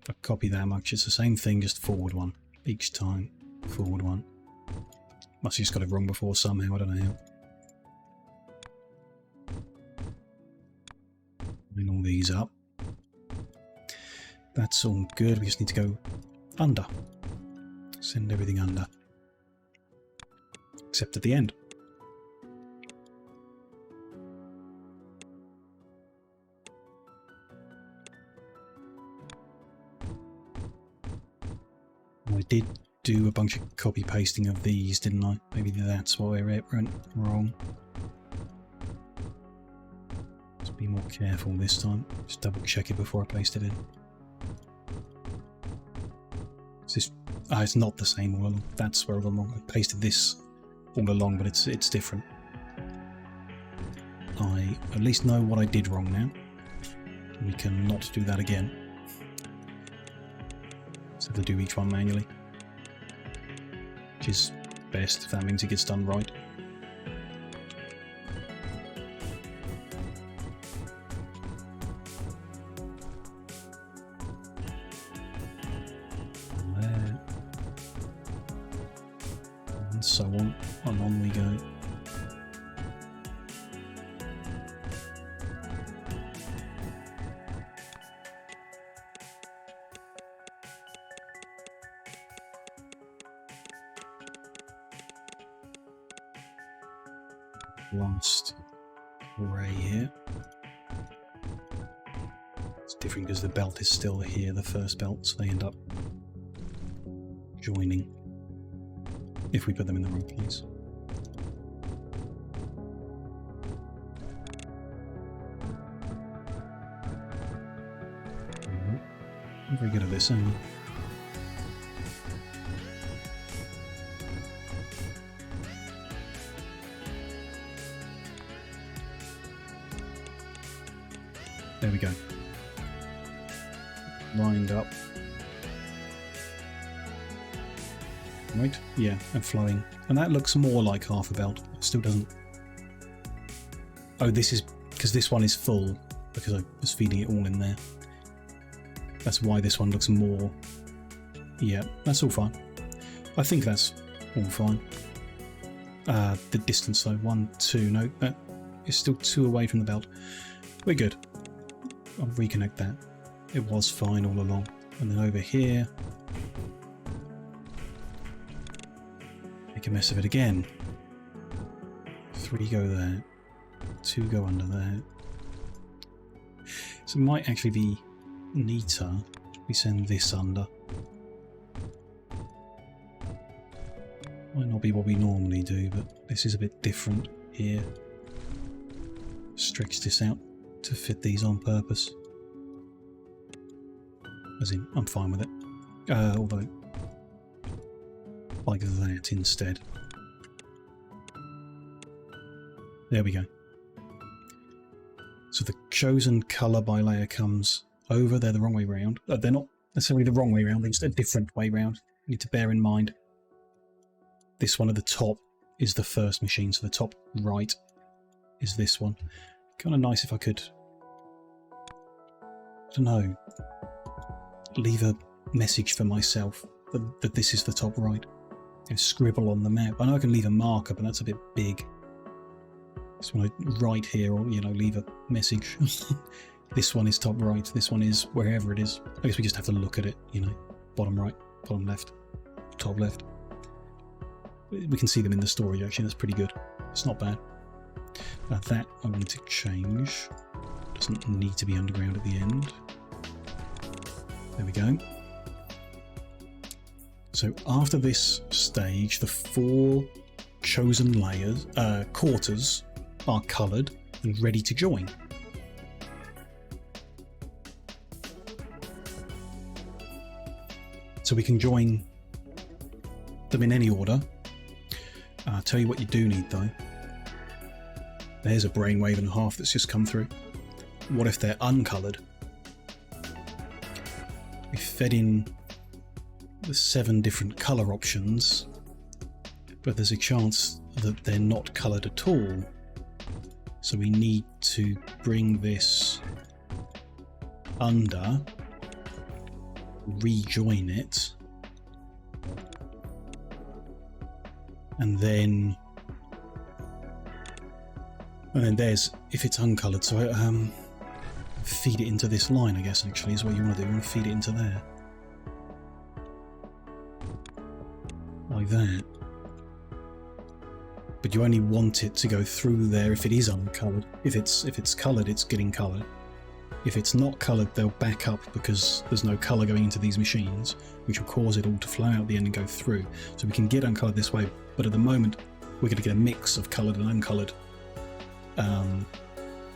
A: I copy that much. It's the same thing, just forward one each time. Forward one. Must have just got it wrong before somehow. I don't know how. Line all these up. That's all good. We just need to go under. Send everything under. Except at the end. I did do a bunch of copy pasting of these, didn't I? Maybe that's why it went wrong. Let's be more careful this time. Just double check it before I paste it in. Is this? It's not the same all along. That's where I'm wrong. I pasted this all along, but it's different. I at least know what I did wrong now. We can not do that again. So have to do each one manually, which is best if that means it gets done right. There. And so on, and on we go. Last array here. It's different because the belt is still here, the first belt, so they end up joining if we put them in the wrong place. I'm very good at this, aren't I? There we go. Lined up. Right? Yeah, and flowing. And that looks more like half a belt. It still doesn't. Oh, this is because this one is full, because I was feeding it all in there. That's why this one looks more. Yeah, that's all fine. I think that's all fine. The distance though, 1, 2, no, it's still 2 away from the belt. We're good. I'll reconnect that. It was fine all along. And then over here, make a mess of it again. 3 go there, 2 go under there. So it might actually be neater if we send this under. Might not be what we normally do, but this is a bit different here. Stretch this out to fit these on purpose. As in, I'm fine with it. Although, like that instead. There we go. So the chosen colour by layer comes over. They're the wrong way round. They're not necessarily the wrong way round, they're just a different way round. You need to bear in mind. This one at the top is the first machine, so the top right is this one. Kind of nice if I could, I don't know, leave a message for myself that this is the top right and scribble on the map. I know I can leave a marker, but that's a bit big. Just want to write here, or, you know, leave a message. This one is top right, this one is wherever it is. I guess we just have to look at it, you know, bottom right, bottom left, top left. We can see them in the story, actually. That's pretty good. It's not bad. That I want to change. Doesn't need to be underground at the end. There we go. So after this stage, the 4 chosen layers, quarters, are coloured and ready to join. So we can join them in any order. I'll tell you what you do need though. There's a brainwave and a half that's just come through. What if they're uncoloured? We fed in the 7 different colour options, but there's a chance that they're not coloured at all. So we need to bring this under, rejoin it, and then there's, if it's uncoloured, so feed it into this line, I guess, actually, is what you want to do. You want to feed it into there. Like that. But you only want it to go through there if it is uncoloured. If it's coloured, it's getting coloured. If it's not coloured, they'll back up because there's no colour going into these machines, which will cause it all to flow out the end and go through. So we can get uncoloured this way, but at the moment we're going to get a mix of coloured and uncoloured.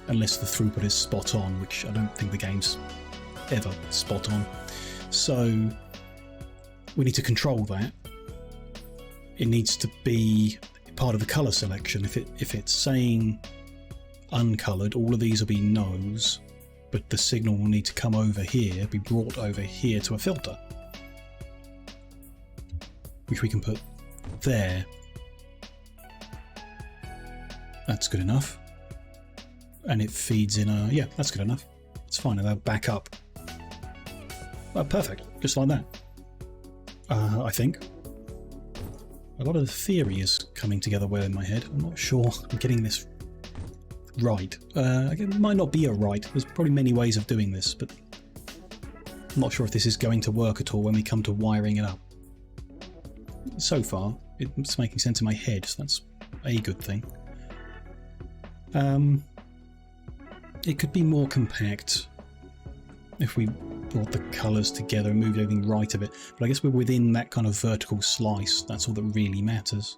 A: Unless the throughput is spot on, which I don't think the game's ever spot on. So we need to control that. It needs to be part of the colour selection. If it's saying uncoloured, all of these will be no's, but the signal will need to come over here, be brought over here to a filter, which we can put there. That's good enough. And it feeds in a, yeah, that's good enough. It's fine, and they'll back up. Oh, perfect, just like that. I think. A lot of the theory is coming together well in my head. I'm not sure I'm getting this right. It might not be a right. There's probably many ways of doing this, but I'm not sure if this is going to work at all when we come to wiring it up. So far, it's making sense in my head, so that's a good thing. It could be more compact if we brought the colours together and moved everything right a bit, but I guess we're within that kind of vertical slice. That's all that really matters.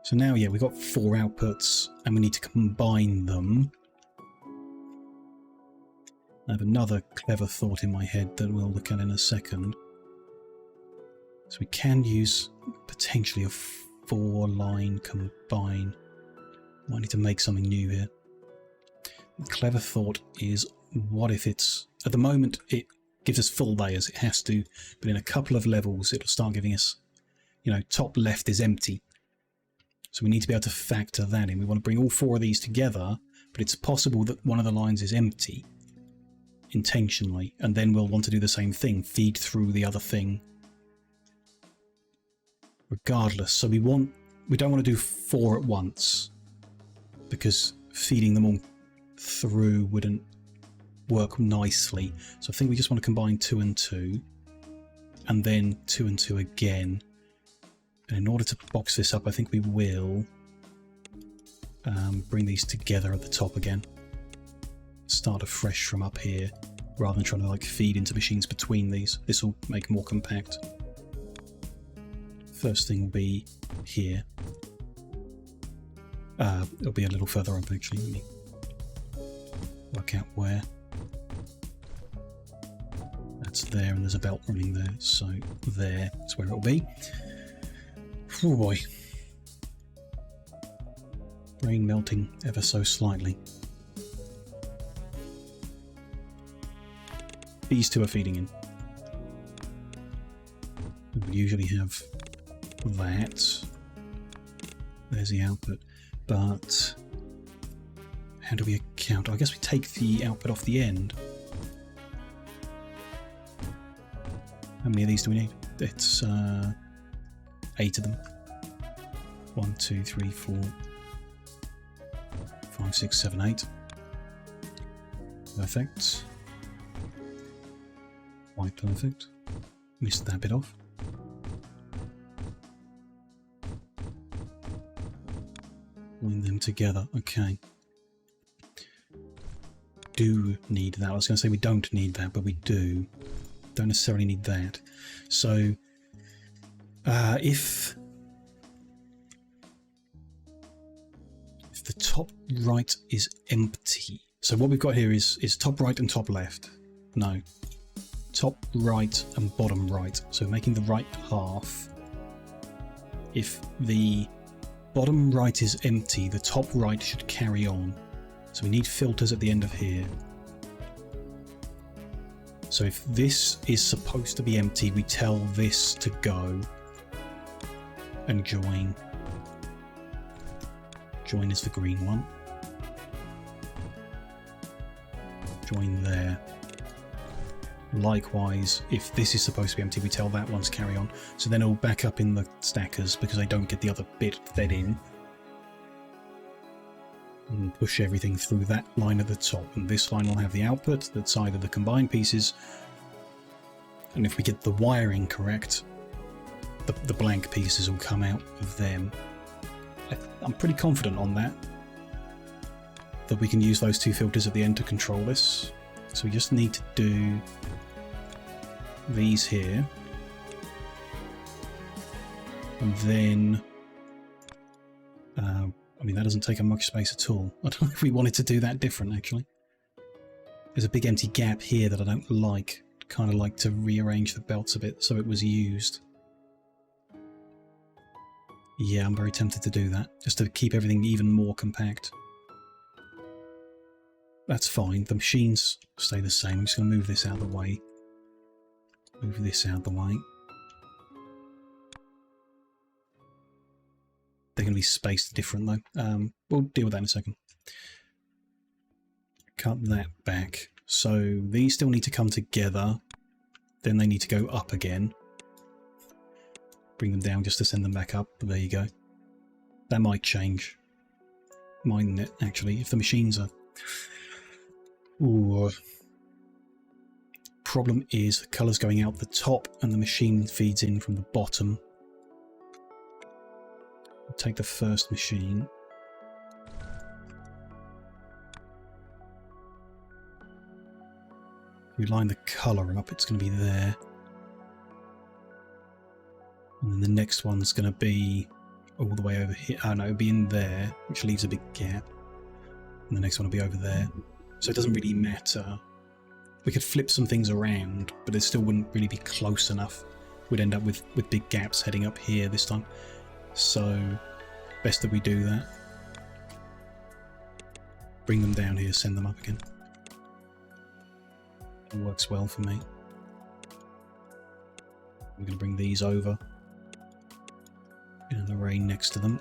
A: So now, yeah, we've got 4 outputs and we need to combine them. I have another clever thought in my head that we'll look at in a second. So we can use potentially a 4-line combine. Might need to make something new here. The clever thought is, what if it's, at the moment it gives us full layers, it has to, but in a couple of levels it'll start giving us, you know, top left is empty. So we need to be able to factor that in. We want to bring all 4 of these together, but it's possible that one of the lines is empty intentionally, and then we'll want to do the same thing, feed through the other thing regardless. So we don't want to do 4 at once, because feeding them all through wouldn't work nicely. So I think we just want to combine 2 and 2, and then 2 and 2 again. And in order to box this up, I think we will bring these together at the top again. Start afresh from up here, rather than trying to like feed into machines between these. This will make more compact. First thing will be here. It'll be a little further up actually. Let me work out where. That's there, and there's a belt running there, so there's where it'll be. Oh boy. Brain melting ever so slightly. These 2 are feeding in. We would usually have that. There's the output. But how do we account? I guess we take the output off the end. How many of these do we need? It's 8 of them. 1, 2, 3, 4, 5, 6, 7, 8. Perfect. Quite perfect. Missed that bit off. Join them together. Okay. Do need that. I was going to say we don't need that, but we do. Don't necessarily need that. So if the top right is empty, so what we've got here is top right and top left. No. top right and bottom right. So making the right half. If the bottom right is empty, the top right should carry on. So we need filters at the end of here. So if this is supposed to be empty, we tell this to go and join. Join is the green one. Join there. Likewise, if this is supposed to be empty, we tell that one to carry on. So then it'll back up in the stackers because they don't get the other bit fed in. And push everything through that line at the top. And this line will have the output that's either the combined pieces, and if we get the wiring correct, the blank pieces will come out of them. I'm pretty confident on that we can use those two filters at the end to control this. So we just need to do these here, and then I mean, that doesn't take up much space at all. I don't know if we wanted to do that different, actually. There's a big empty gap here that I don't like. Kind of like to rearrange the belts a bit so it was used. Yeah, I'm very tempted to do that, just to keep everything even more compact. That's fine. The machines stay the same. I'm just going to move this out of the way. Move this out of the way. They're going to be spaced different though. We'll deal with that in a second. Cut that back. So these still need to come together. Then they need to go up again. Bring them down just to send them back up. But there you go. That might change. Mightn't it, actually, if the machines are... Ooh. Problem is the colour's going out the top and the machine feeds in from the bottom. I'll take the first machine. If we line the colour up, it's going to be there. And then the next one's going to be all the way over here. Oh no, it'll be in there, which leaves a big gap. And the next one will be over there. So it doesn't really matter. We could flip some things around, but it still wouldn't really be close enough. We'd end up with big gaps heading up here this time. So, best that we do that. Bring them down here, send them up again. It works well for me. I'm going to bring these over. In an array next to them.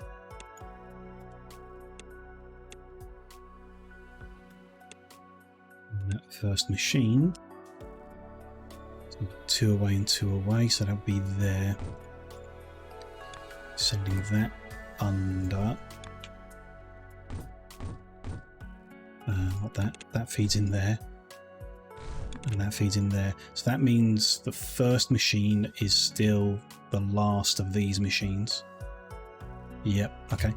A: And that first machine. So 2 away and 2 away, so that'll be there. Sending that under. Not that. That feeds in there. And that feeds in there. So that means the first machine is still the last of these machines. Yep, okay.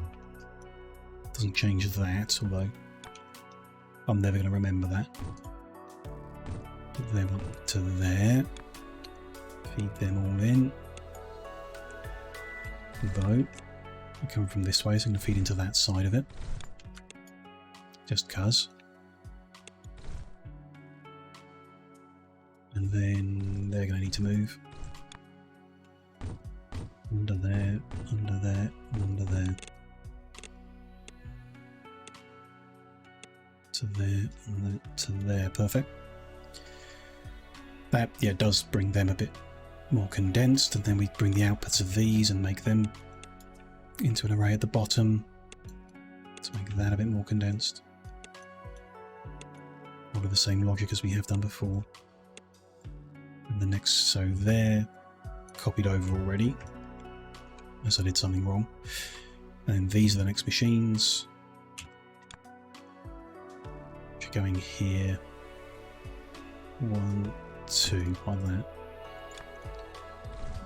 A: Doesn't change that, although I'm never going to remember that. Put them up to there. Feed them all in. Although, we come from this way, so I'm going to feed into that side of it. Just cuz. And then they're going to need to move. Under there, under there, under there. To there, and that to there. Perfect. That, yeah, does bring them a bit more condensed, and then we bring the outputs of these and make them into an array at the bottom to make that a bit more condensed. Follow the same logic as we have done before. And the next, so there, copied over already. Unless I did something wrong. And these are the next machines. Which are going here. 1, 2, like that.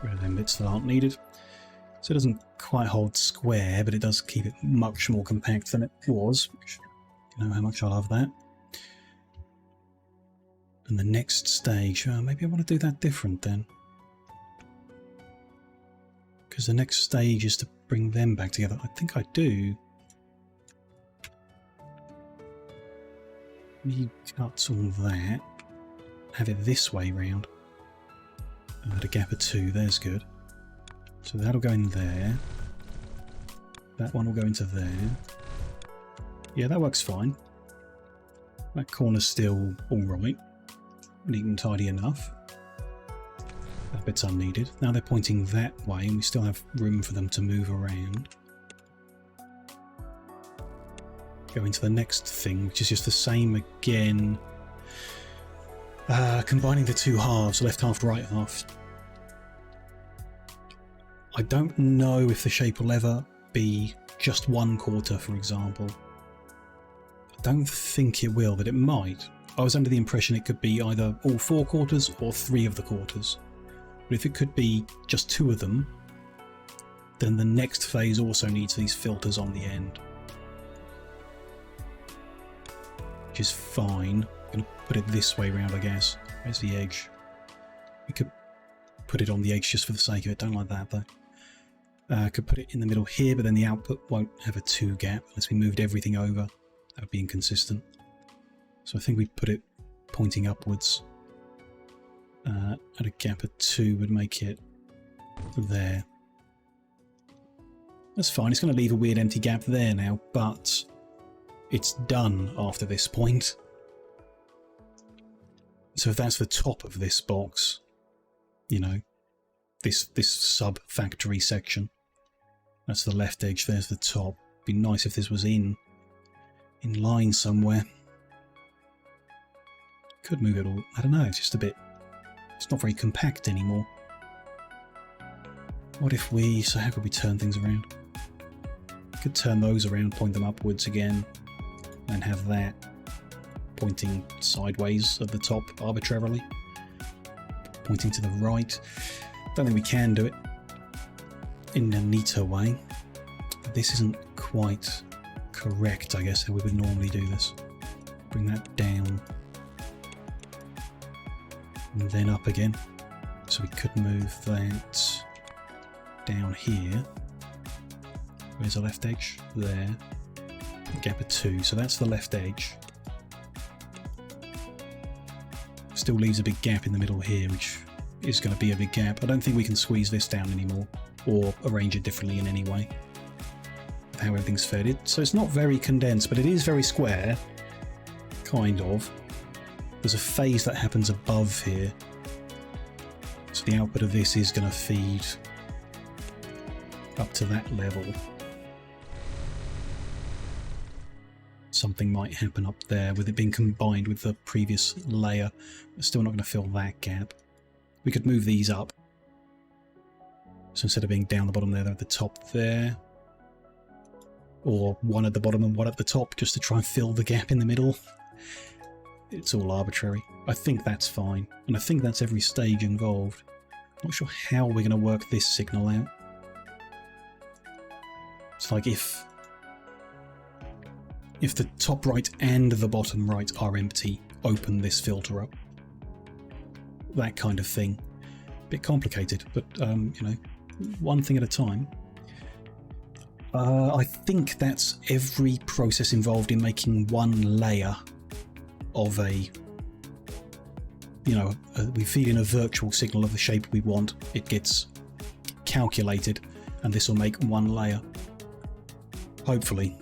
A: Rid of them bits that aren't needed. So it doesn't quite hold square, but it does keep it much more compact than it was. Which, you know how much I love that. And the next stage, maybe I want to do that different then. Because the next stage is to bring them back together. I think I do. You cut all that. Have it this way round. At a gap of 2, there's good. So that'll go in there. That one will go into there. Yeah, that works fine. That corner's still alright. Neat and tidy enough. That bit's unneeded. Now they're pointing that way and we still have room for them to move around. Go into the next thing, which is just the same again. Combining the two halves, left half, right half. I don't know if the shape will ever be just 1 quarter, for example. I don't think it will, but it might. I was under the impression it could be either all 4 quarters or 3 of the quarters. But if it could be just 2 of them, then the next phase also needs these filters on the end. Which is fine. I'm going to put it this way round, I guess. Where's the edge? We could put it on the edge just for the sake of it. Don't like that, though. Could put it in the middle here, but then the output won't have a 2 gap unless we moved everything over. That would be inconsistent. So I think we'd put it pointing upwards. At a gap of 2 would make it there. That's fine. It's going to leave a weird empty gap there now, but it's done after this point. So if that's the top of this box, you know, this sub-factory section, that's the left edge, there's the top. Be nice if this was in line somewhere. Could move it all. I don't know, it's just a bit... It's not very compact anymore. What if we... So how could we turn things around? We could turn those around, point them upwards again, and have that pointing sideways at the top arbitrarily. Pointing to the right. Don't think we can do it in a neater way. This isn't quite correct, I guess, how we would normally do this. Bring that down. And then up again. So we could move that down here. Where's the left edge? There. Gap of 2. So that's the left edge. Still leaves a big gap in the middle here, which is going to be a big gap. I don't think we can squeeze this down anymore or arrange it differently in any way. How everything's fed. So it's not very condensed, but it is very square. Kind of. There's a phase that happens above here. So the output of this is going to feed up to that level. Something might happen up there with it being combined with the previous layer. We're still not going to fill that gap. We could move these up. So instead of being down the bottom there, they're at the top there. Or one at the bottom and one at the top, just to try and fill the gap in the middle. It's all arbitrary. I think that's fine. And I think that's every stage involved. Not sure how we're going to work this signal out. It's like if the top right and the bottom right are empty, open this filter up. That kind of thing. Bit complicated, but you know, one thing at a time. I think that's every process involved in making one layer of a, you know, we feed in a virtual signal of the shape we want. It gets calculated, and this will make one layer. Hopefully.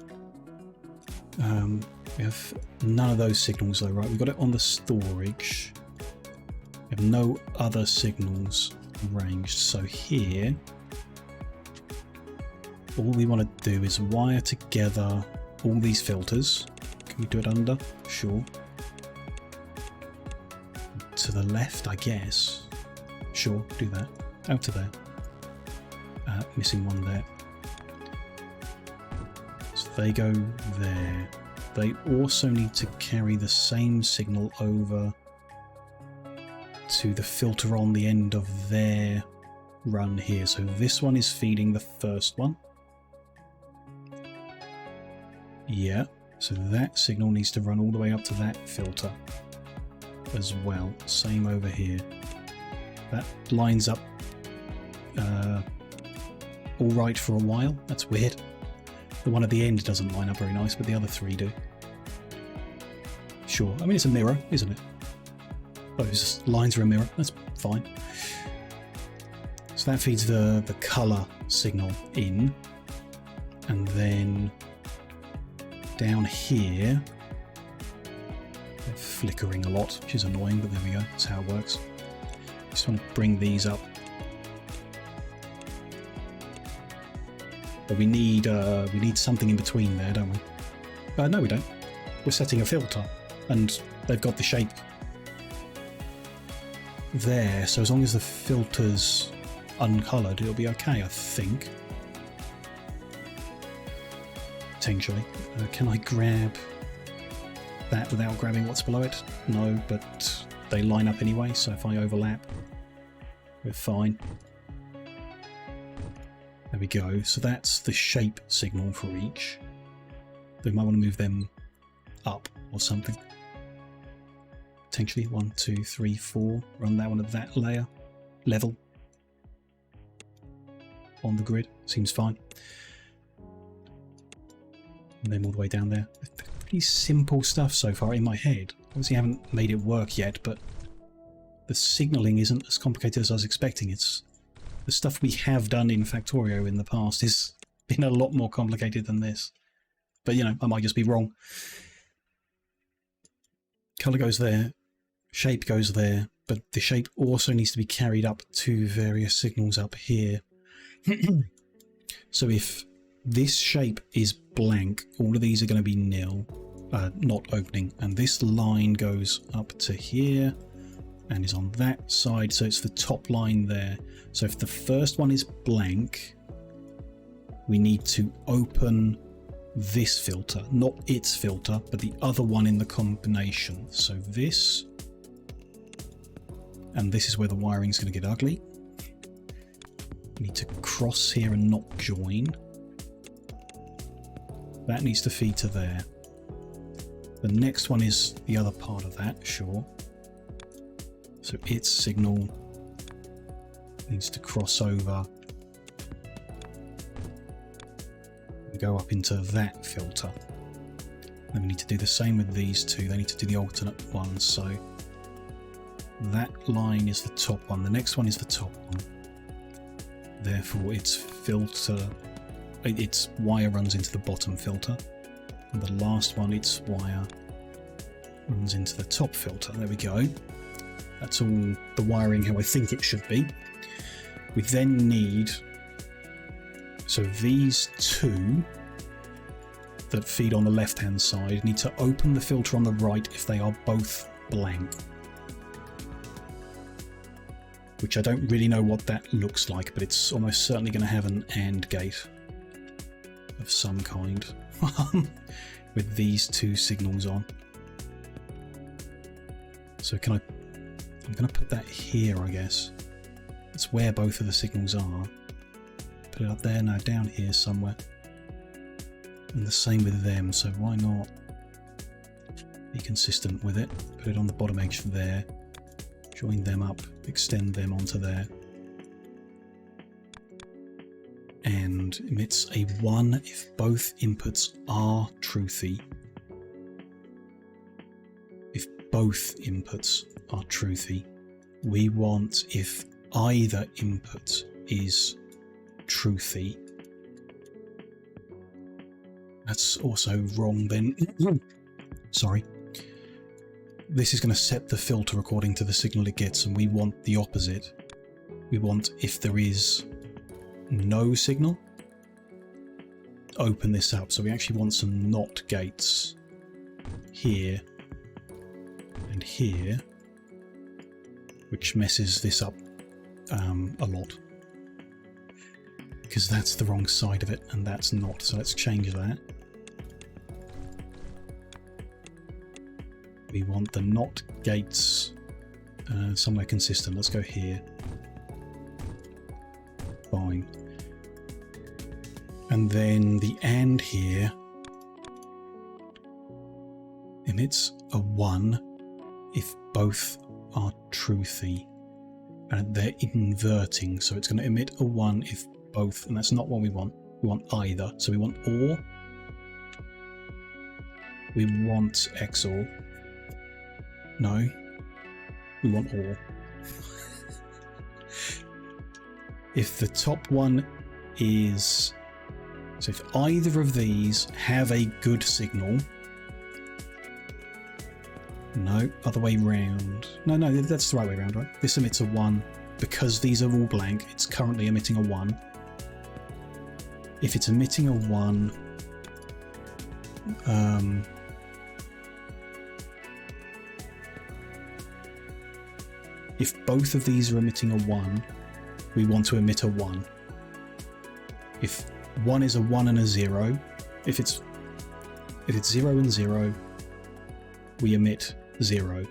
A: We have none of those signals though, right? We've got it on the storage. We have no other signals arranged. So here, all we want to do is wire together all these filters. Can we do it under? Sure. To the left, I guess. Sure, do that. Out to there. Missing one there. So they go there. They also need to carry the same signal over to the filter on the end of their run here. So this one is feeding the first one. Yeah, so that signal needs to run all the way up to that filter as well. Same over here. That lines up all right for a while. That's weird. The one at the end doesn't line up very nice, but the other three do. Sure. I mean, it's a mirror, isn't it? Oh, it's just lines are a mirror. That's fine. So that feeds the colour signal in. And then down here, they're flickering a lot, which is annoying, but there we go, that's how it works. Just want to bring these up. But we need something in between there, don't we? No, we don't. We're setting a filter, and they've got the shape there, so as long as the filter's uncoloured, it'll be okay, I think. Potentially. Can I grab that without grabbing what's below it? No, but they line up anyway, so if I overlap, we're fine. There we go. So that's the shape signal for each. We might want to move them up or something. Potentially 1, 2, 3, 4. Run that one at that level on the grid. Seems fine. And then all the way down there. Pretty simple stuff so far in my head. Obviously I haven't made it work yet, but the signalling isn't as complicated as I was expecting. It's the stuff we have done in Factorio in the past has been a lot more complicated than this. But you know, I might just be wrong. Colour goes there, shape goes there, but the shape also needs to be carried up to various signals up here. So if this shape is blank, all of these are going to be nil, not opening, and this line goes up to here and is on that side, so it's the top line there. So if the first one is blank, we need to open this filter, not its filter, but the other one in the combination. So this, and this is where the wiring's going to get ugly. We need to cross here and not join. That needs to feed to there. The next one is the other part of that, sure. So its signal needs to cross over and go up into that filter. Then we need to do the same with these two. They need to do the alternate ones. So that line is the top one. The next one is the top one. Therefore, its wire runs into the bottom filter. And the last one, its wire runs into the top filter. There we go. That's all the wiring how I think it should be. We then need, so these two that feed on the left hand side need to open the filter on the right if they are both blank. Which I don't really know what that looks like, but it's almost certainly going to have an AND gate of some kind with these two signals on. So I'm going to put that here, I guess. That's where both of the signals are. Put it up there, now down here somewhere. And the same with them, so why not be consistent with it? Put it on the bottom edge there. Join them up, extend them onto there. And emits a 1 if both inputs are truthy. If both inputs are truthy. We want if either input is truthy. That's also wrong then. Sorry. This is going to set the filter according to the signal it gets, and we want the opposite. We want if there is no signal, open this up. So we actually want some NOT gates here and here, which messes this up a lot, because that's the wrong side of it and that's not. So let's change that. We want the NOT gates somewhere consistent. Let's go here. Fine. And then the AND here emits a 1 if both are truthy. And they're inverting, so it's going to emit a 1 if both, and that's not what we want. We want either. So we want OR. We want XOR. No. We want OR. if the top one is... So if either of these have a good signal... No, other way round. No, that's the right way round, right? This emits a 1. Because these are all blank, it's currently emitting a 1. If it's emitting a 1... if both of these are emitting a 1, we want to emit a 1. If one is a 1 and a 0, if it's 0 and 0, we emit 0.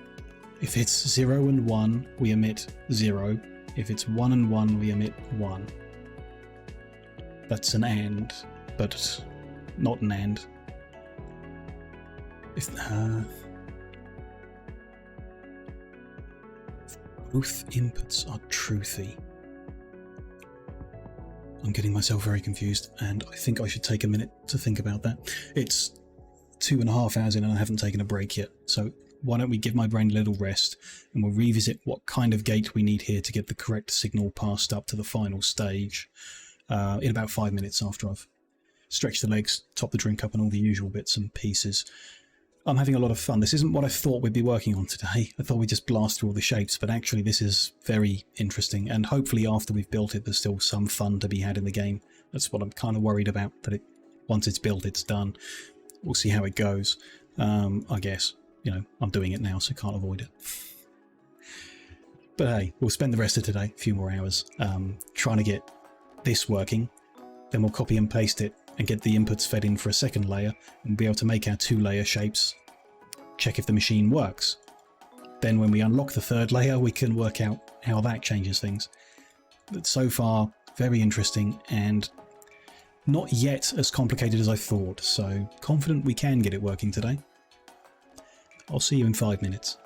A: If it's 0 and 1, we emit 0. If it's 1 and 1, we emit 1. That's an AND, but not an AND. If both inputs are truthy. I'm getting myself very confused, and I think I should take a minute to think about that. It's 2.5 hours in and I haven't taken a break yet, so why don't we give my brain a little rest and we'll revisit what kind of gate we need here to get the correct signal passed up to the final stage in about 5 minutes after I've stretched the legs, topped the drink up and all the usual bits and pieces. I'm having a lot of fun. This isn't what I thought we'd be working on today. I thought we'd just blast through all the shapes, but actually this is very interesting, and hopefully after we've built it there's still some fun to be had in the game. That's what I'm kind of worried about, that once it's built it's done. We'll see how it goes. I guess, you know, I'm doing it now so can't avoid it. But hey, we'll spend the rest of today, a few more hours, trying to get this working. Then we'll copy and paste it and get the inputs fed in for a second layer and be able to make our 2-layer shapes, check if the machine works. Then when we unlock the 3rd layer, we can work out how that changes things. But so far, very interesting and not yet as complicated as I thought, so confident we can get it working today. I'll see you in 5 minutes.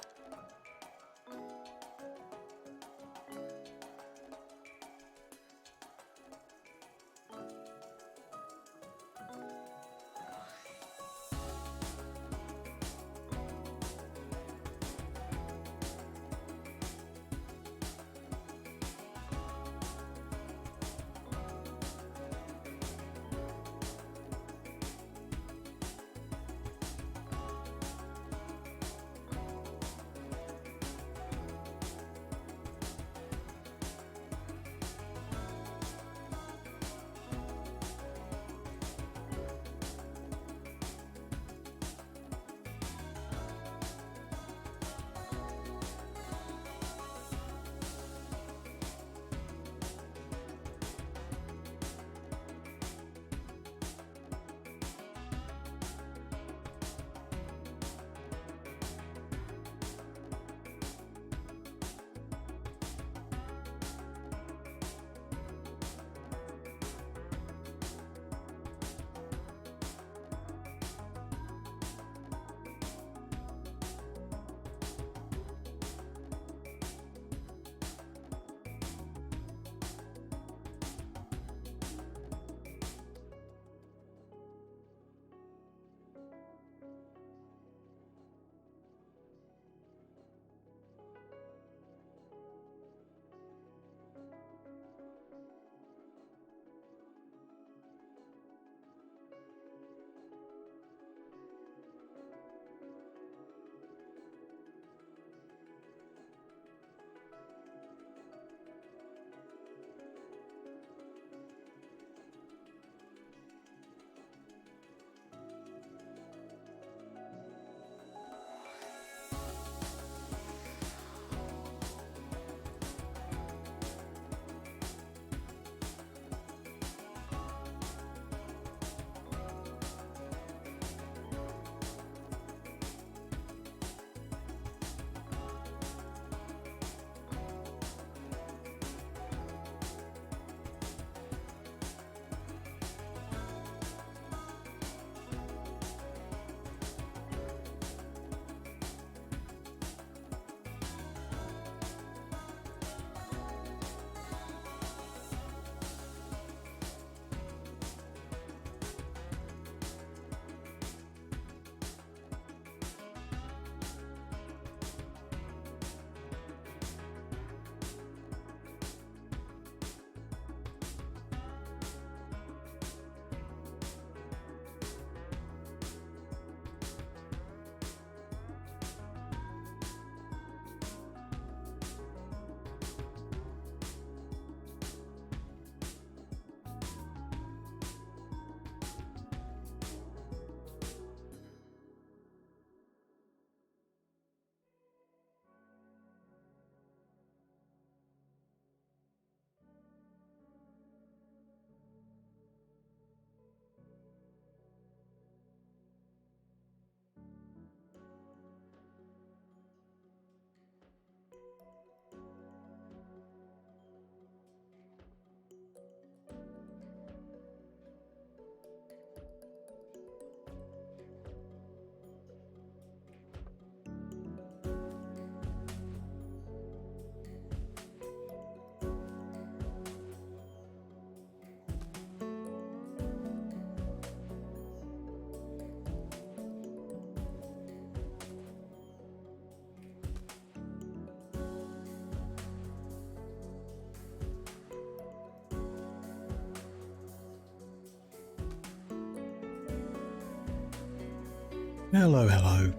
A: Hello, hello.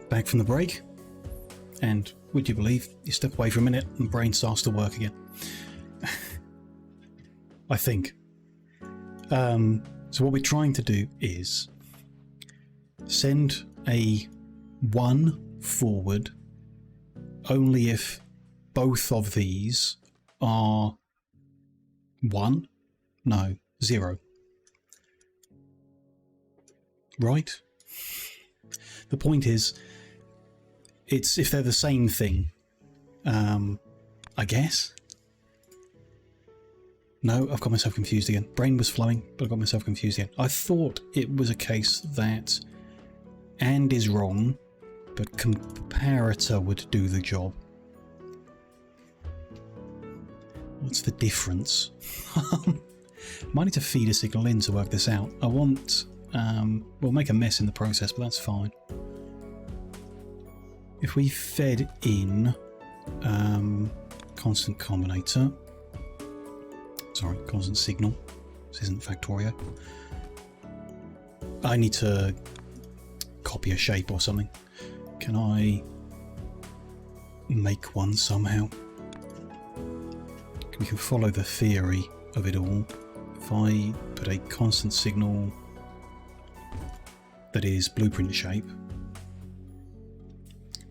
A: Back from the break, and would you believe, you step away for a minute and the brain starts to work again. I think. So what we're trying to do is send a 1 forward only if both of these are 1? No, 0. Right? The point is, it's if they're the same thing, I guess. No, I've got myself confused again. Brain was flowing, but I got myself confused again. I thought it was a case that and is wrong, but comparator would do the job. What's the difference? Might need to feed a signal in to work this out. I want... we'll make a mess in the process, but that's fine. If we fed in constant combinator, sorry, constant signal, this isn't Factorio. I need to copy a shape or something. Can I make one somehow? We can follow the theory of it all. If I put a constant signal that is blueprint shape,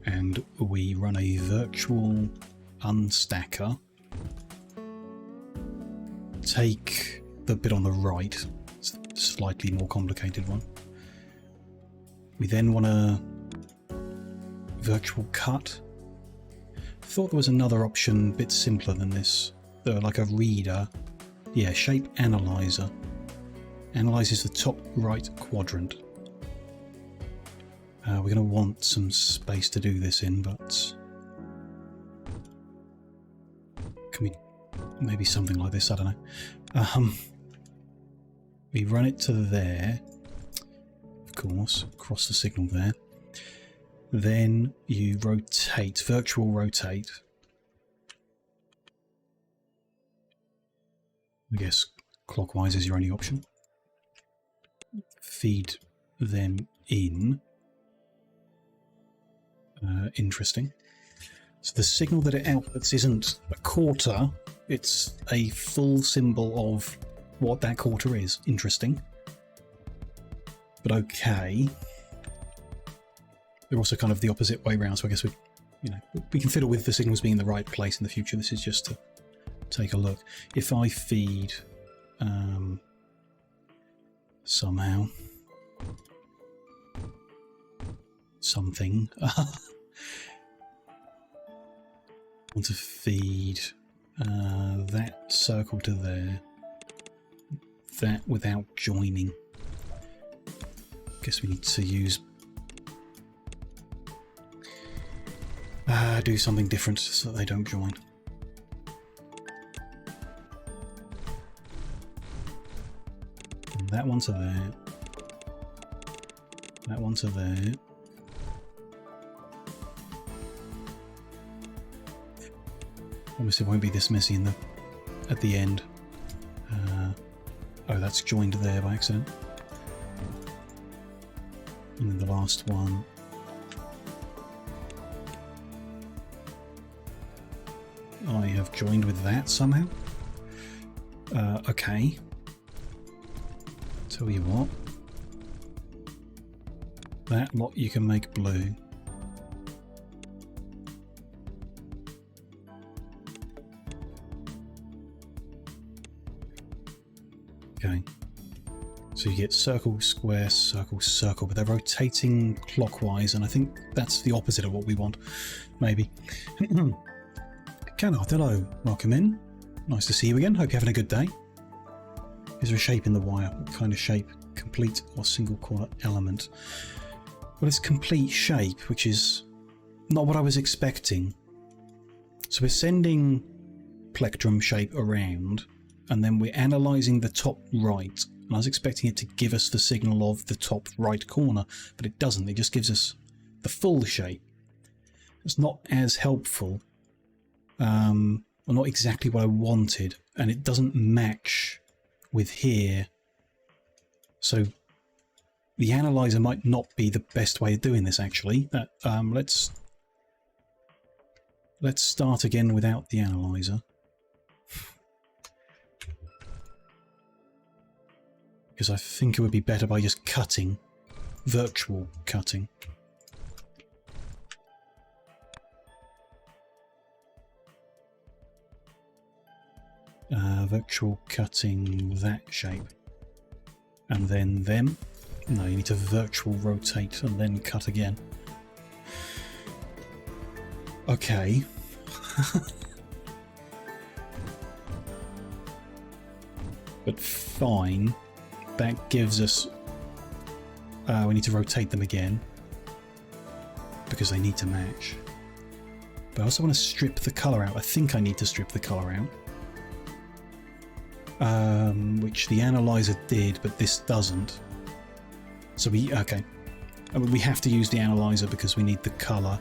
A: and we run a virtual unstacker, take the bit on the right, it's the slightly more complicated one. We then want a virtual cut. Thought there was another option a bit simpler than this, like a reader. Yeah, shape analyzer. Analyzes the top right quadrant. We're going to want some space to do this in, but can we maybe something like this? I don't know. We run it to there, of course, across the signal there. Then you rotate, virtual rotate. I guess clockwise is your only option. Feed them in. Interesting. So the signal that it outputs isn't a quarter, it's a full symbol of what that quarter is. Interesting. But okay. They're also kind of the opposite way around, so I guess we can fiddle with the signals being in the right place in the future. This is just to take a look. If I feed somehow something, want to feed that circle to there, that without joining. Guess we need to use do something different so that they don't join. And that one to there, that one to there. Obviously it won't be this messy at the end. Oh, that's joined there by accident. And then the last one. I have joined with that somehow. Okay. Tell you what. That lot you can make blue. Okay, so you get circle, square, circle, circle, but they're rotating clockwise, and I think that's the opposite of what we want, maybe. Kennard, hello, welcome in. Nice to see you again, hope you're having a good day. Is there a shape in the wire? What kind of shape? Complete or single corner element? Well, it's complete shape, which is not what I was expecting. So we're sending plectrum shape around, and then we're analysing the top right, and I was expecting it to give us the signal of the top right corner, but it doesn't. It just gives us the full shape. It's not as helpful, well, not exactly what I wanted, and it doesn't match with here. So The analyzer might not be the best way of doing this, actually. Let's start again without the analyzer. Because I think it would be better by just cutting. Virtual cutting. Virtual cutting that shape. And then them. No, you need to virtual rotate and then cut again. Okay. But fine. That gives us... we need to rotate them again. Because they need to match. But I also want to strip the colour out. I think I need to strip the colour out. Which the analyzer did, but this doesn't. So okay. I mean, we have to use the analyzer because we need the colour.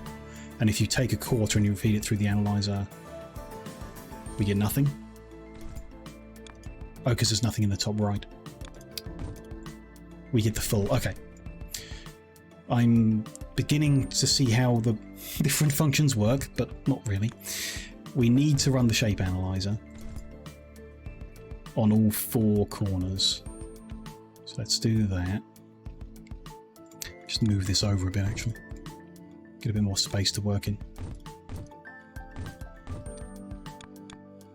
A: And if you take a quarter and you feed it through the analyzer, we get nothing. Oh, because there's nothing in the top right. We get the full. Okay. I'm beginning to see how the different functions work, but not really. We need to run the shape analyzer on all 4 corners. So let's do that. Just move this over a bit, actually. Get a bit more space to work in.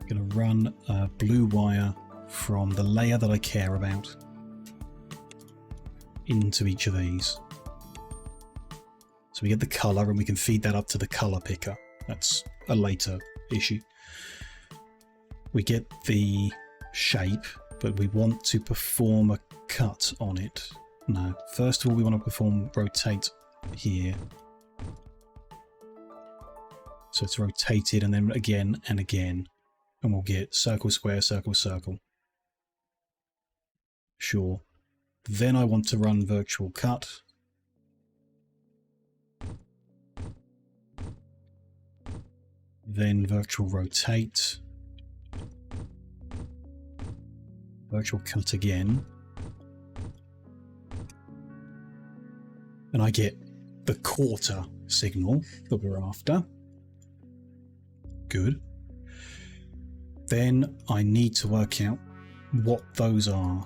A: I'm going to run a blue wire from the layer that I care about into each of these. So we get the colour and we can feed that up to the colour picker. That's a later issue. We get the shape, but we want to perform a cut on it. No, first of all we want to perform rotate here. So it's rotated and then again and again. And we'll get circle, square, circle, circle. Sure. Then I want to run virtual cut. Then virtual rotate. Virtual cut again. And I get the quarter signal that we're after. Good. Then I need to work out what those are.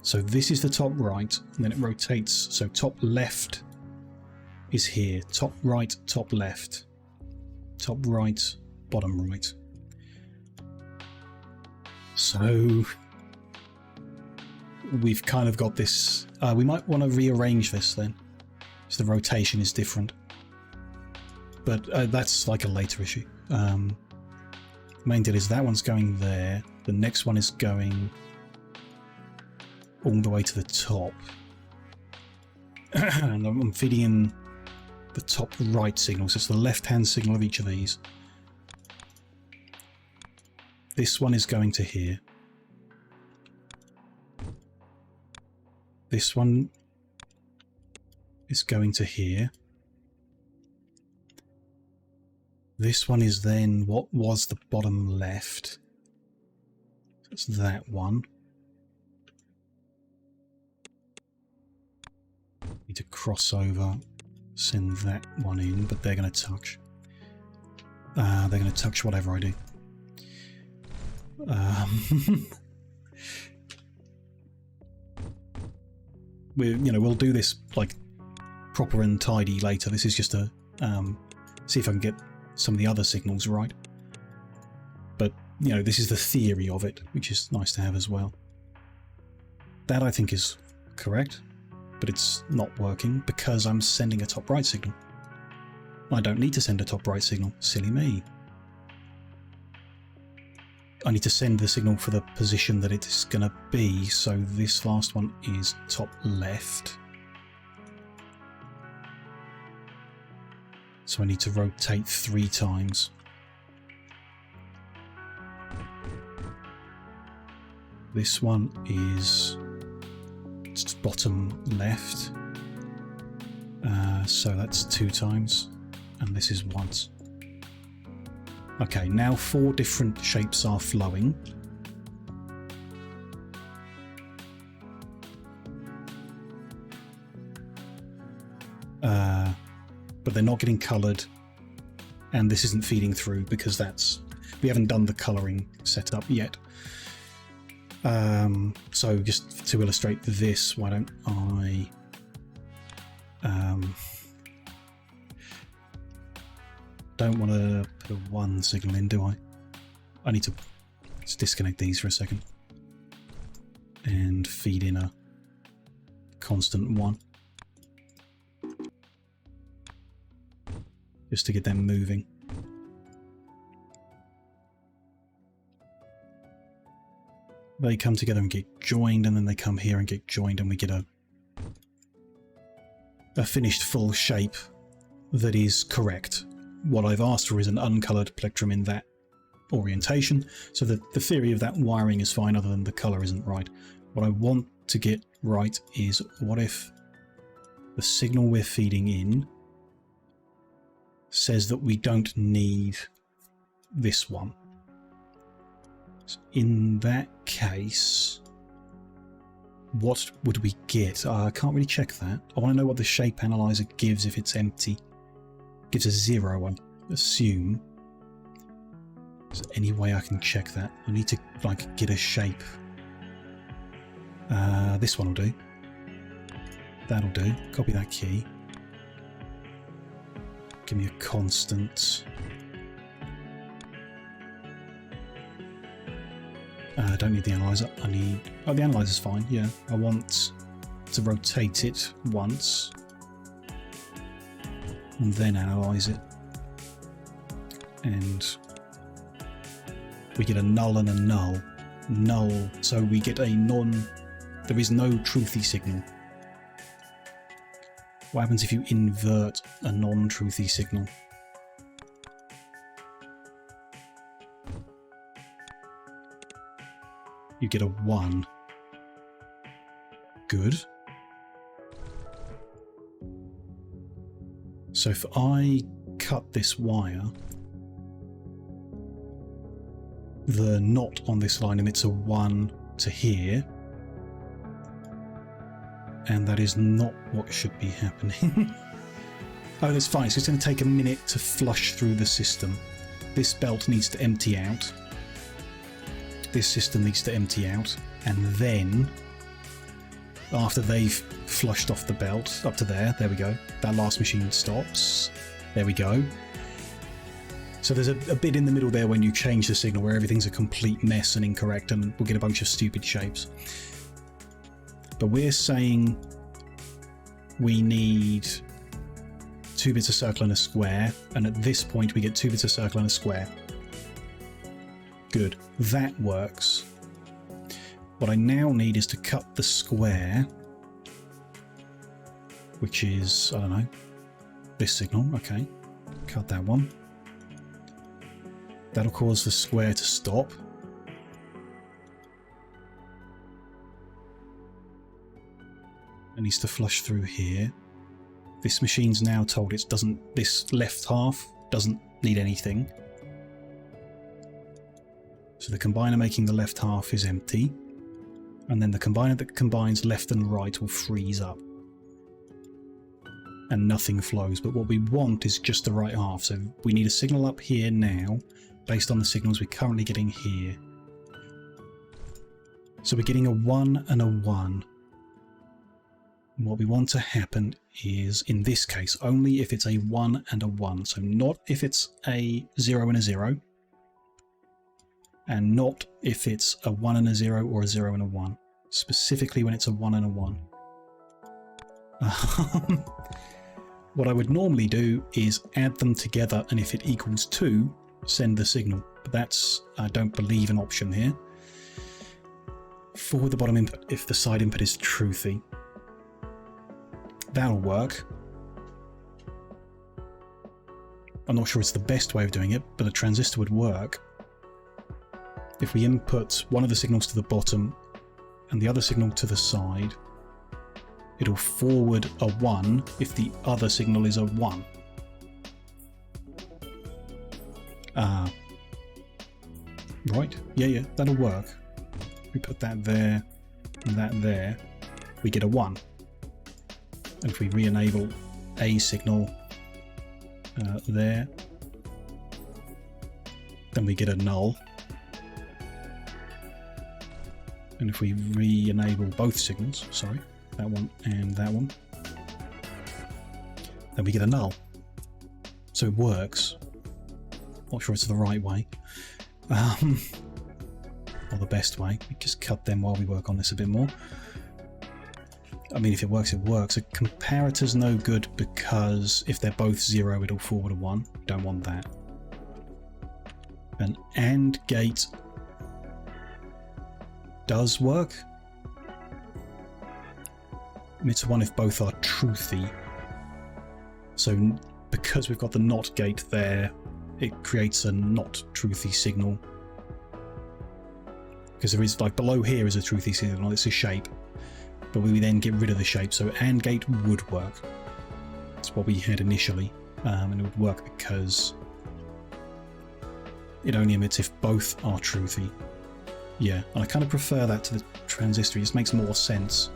A: So this is the top right, and then it rotates. So top left is here. Top right, top left. Top right, bottom right. So we've kind of got this. We might want to rearrange this then. So the rotation is different. But that's like a later issue. The main deal is that one's going there. The next one is going all the way to the top. And I'm feeding in the top right signal. So it's the left-hand signal of each of these. This one is going to here. This one is going to here. This one is then what was the bottom left. So it's that one. Need to cross over, send that one in, but they're going to touch. They're going to touch whatever I do. We'll do this like proper and tidy later. This is just a see if I can get some of the other signals right. But this is the theory of it, which is nice to have as well. That I think is correct, but it's not working because I'm sending a top right signal. I don't need to send a top right signal. Silly me. I need to send the signal for the position that it's going to be, so this last one is top left. So I need to rotate 3 times. This one is bottom left. So that's 2 times. And this is once. Okay, now 4 different shapes are flowing. but they're not getting coloured, and this isn't feeding through because we haven't done the colouring setup yet. So just to illustrate this, why don't I don't want to put a 1 signal in, do I? I need to just disconnect these for a second and feed in a constant 1 just to get them moving. They come together and get joined, and then they come here and get joined, and we get a finished full shape that is correct. What I've asked for is an uncoloured plectrum in that orientation, so that the theory of that wiring is fine other than the colour isn't right. What I want to get right is, what if the signal we're feeding in says that we don't need this one? So in that case, what would we get? I can't really check that. I want to know what the shape analyzer gives if it's empty. It gives a 0, I assume. Is there any way I can check that? I need to get a shape. This one will do. That'll do. Copy that key. Give me a constant. I don't need the analyzer. I need... Oh, the analyzer's fine, yeah. I want to rotate it once and then analyze it. And we get a null and a null. Null, so we get a there is no truthy signal. What happens if you invert a non-truthy signal? You get a 1. Good. So if I cut this wire, the knot on this line emits a 1 to here, and that is not what should be happening. Oh, that's fine. So it's going to take a minute to flush through the system. This belt needs to empty out. This system needs to empty out, and then after they've flushed off the belt up to there we go, that last machine stops. There we go. So there's a bit in the middle there when you change the signal where everything's a complete mess and incorrect, and we'll get a bunch of stupid shapes. But we're saying we need 2 bits a circle and a square, and at this point we get 2 bits a circle and a square. Good, that works. What I now need is to cut the square, which is, I don't know, this signal. Okay, cut that one. That'll cause the square to stop. It needs to flush through here. This machine's now told this left half doesn't need anything. So the combiner making the left half is empty, and then the combiner that combines left and right will freeze up and nothing flows. But what we want is just the right half, so we need a signal up here now based on the signals we're currently getting here. So we're getting a 1 and a 1. And what we want to happen is, in this case, only if it's a 1 and a 1, so not if it's a 0 and a 0, and not if it's a 1 and a 0 or a 0 and a 1. Specifically when it's a 1 and a 1. What I would normally do is add them together, and if it equals 2, send the signal. But that's, I don't believe, an option here. For the bottom input, if the side input is truthy. That'll work. I'm not sure it's the best way of doing it, but a transistor would work. If we input one of the signals to the bottom and the other signal to the side, it'll forward a 1 if the other signal is a 1. Right, yeah, that'll work. We put that there and that there, we get a 1. And if we re-enable a signal there, then we get a null. And if we re-enable both signals, sorry, that one and that one, then we get a null. So it works. Not sure it's the right way. Or the best way. We just cut them while we work on this a bit more. I mean, if it works, it works. A comparator's no good because if they're both 0, it'll forward a 1. Don't want that. An AND gate does work. It's 1 if both are truthy. So because we've got the NOT gate there, it creates a not truthy signal. Because there is, like, below here is a truthy signal, it's a shape. But we then get rid of the shape, so AND gate would work. That's what we had initially. And it would work because it only emits if both are truthy. Yeah, and I kind of prefer that to the transistor. It just makes more sense.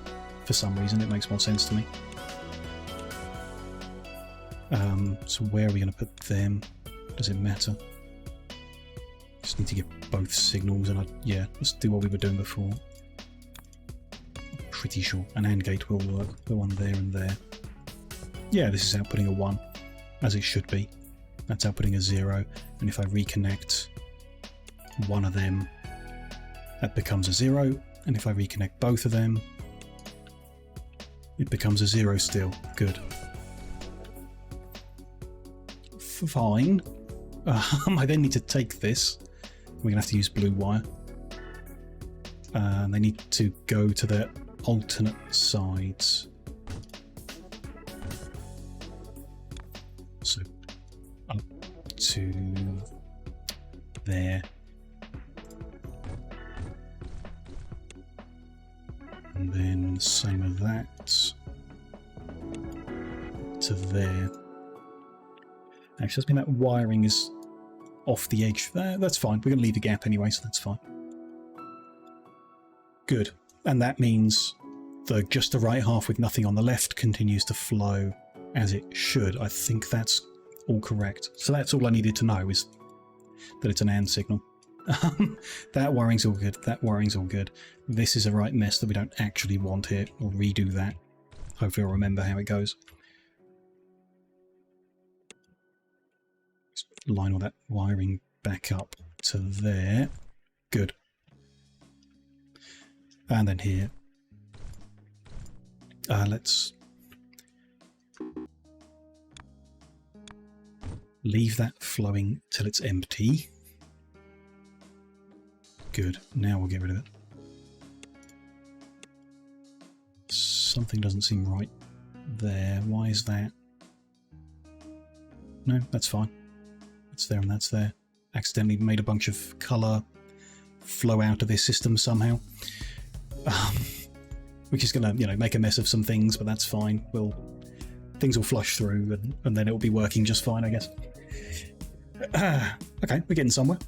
A: For some reason, it makes more sense to me. So where are we going to put them? Does it matter? Just need to get both signals, and yeah, let's do what we were doing before. Pretty sure an AND gate will work. The one there and there. Yeah, this is outputting a 1, as it should be. That's outputting a 0, and if I reconnect one of them, that becomes a 0, and if I reconnect both of them, it becomes a 0 still. Good. Fine. I then need to take this. We're going to have to use blue wire. They need to go to their alternate sides. So up to there. And then same as that to there. Actually, does mean that wiring is off the edge. That's fine. We're going to leave a gap anyway, so that's fine. Good. And that means just the right half with nothing on the left continues to flow as it should. I think that's all correct. So that's all I needed to know, is that it's an AND signal. That wiring's all good. That wiring's all good. This is a right mess that we don't actually want here. We'll redo that. Hopefully I'll remember how it goes. Just line all that wiring back up to there. Good. And then here. Let's leave that flowing till it's empty. Good. Now we'll get rid of it. Something doesn't seem right there. Why is that? No, that's fine. That's there and that's there. Accidentally made a bunch of colour flow out of this system somehow. We're just gonna, make a mess of some things, but that's fine. Things will flush through, and then it'll be working just fine, I guess. Okay, we're getting somewhere.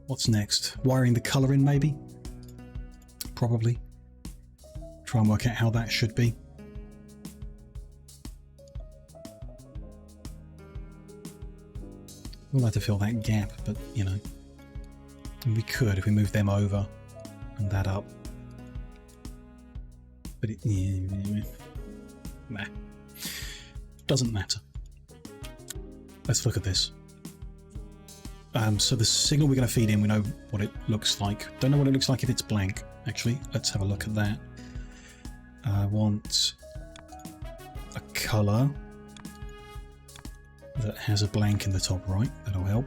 A: What's next? Wiring the colour in, maybe? Probably. Try and work out how that should be. We'll have to fill that gap, but, we could if we move them over and that up. But nah. Doesn't matter. Let's look at this. So the signal we're going to feed in, we know what it looks like. Don't know what it looks like if it's blank, actually. Let's have a look at that. I want a colour that has a blank in the top right. That'll help.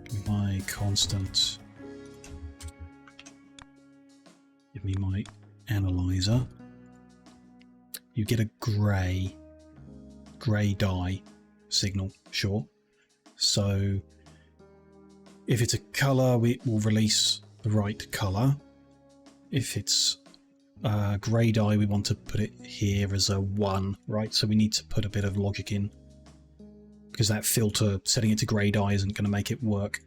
A: Give me my constant. Give me my analyzer. You get a grey dye signal, sure. So if it's a colour, we will release the right colour. If it's grey dye, we want to put it here as a 1, right? So we need to put a bit of logic in, because that filter, setting it to grey dye, isn't going to make it work.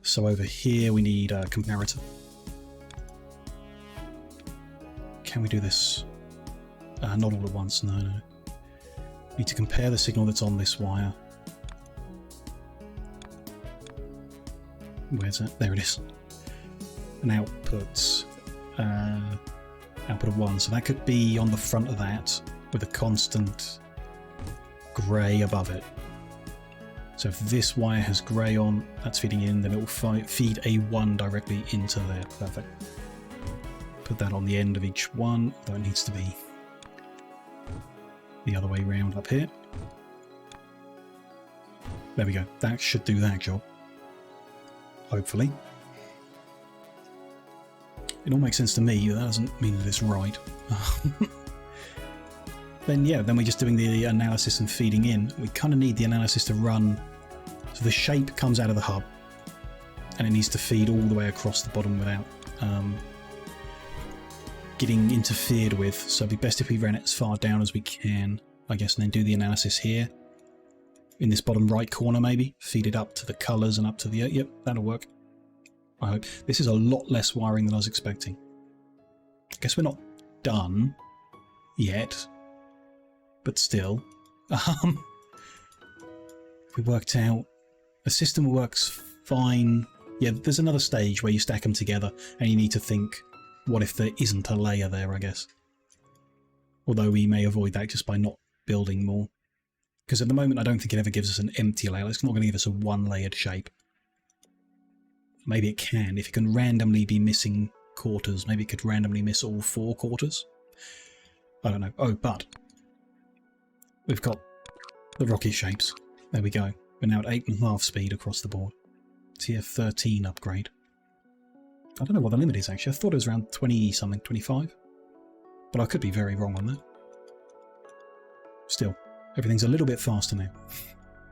A: So over here we need a comparator. Can we do this? Not all at once, no. We need to compare the signal that's on this wire. Where's it? There it is. An output. Output of 1. So that could be on the front of that with a constant grey above it. So if this wire has grey on, that's feeding in, then it will feed a 1 directly into there. Perfect. Put that on the end of each one, though it needs to be the other way round up here. There we go. That should do that job. Hopefully. It all makes sense to me, that doesn't mean that it's right. Then we're just doing the analysis and feeding in. We kind of need the analysis to run, so the shape comes out of the hub, and it needs to feed all the way across the bottom without getting interfered with. So it'd be best if we ran it as far down as we can, I guess, and then do the analysis here. In this bottom right corner maybe, feed it up to the colours and up to the... Yep, that'll work. I hope. This is a lot less wiring than I was expecting. I guess we're not done yet, but still. We worked out a system works fine. Yeah, there's another stage where you stack them together and you need to think, what if there isn't a layer there, I guess. Although we may avoid that just by not building more. Because at the moment I don't think it ever gives us an empty layer. It's not going to give us a one-layered shape. Maybe it can. If it can randomly be missing quarters, maybe it could randomly miss all 4 quarters. I don't know. Oh, but we've got the rocket shapes. There we go. We're now at 8.5 speed across the board. Tier 13 upgrade. I don't know what the limit is actually. I thought it was around 20 something, 25. But I could be very wrong on that. Still, everything's a little bit faster now.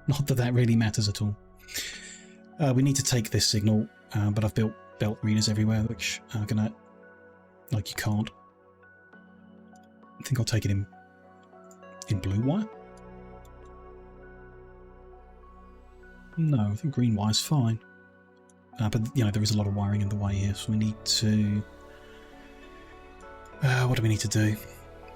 A: Not that that really matters at all. We need to take this signal, but I've built belt readers everywhere, which are gonna... like, you can't. I think I'll take it in blue wire? No, I think green wire's fine. But, you know, there is a lot of wiring in the way here, so we need to... what do we need to do?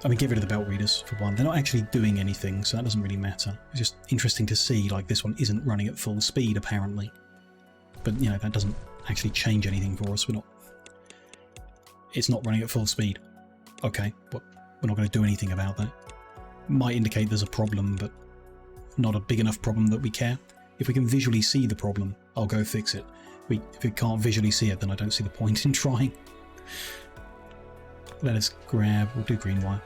A: I mean, get rid of the belt readers, for one. They're not actually doing anything, so that doesn't really matter. It's just interesting to see, like, this one isn't running at full speed, apparently. But, you know, that doesn't actually change anything for us. We're not... It's not running at full speed. Okay, but we're not going to do anything about that. Might indicate there's a problem, but not a big enough problem that we care. If we can visually see the problem, I'll go fix it. If we can't visually see it, then I don't see the point in trying. Let us grab... We'll do green wire.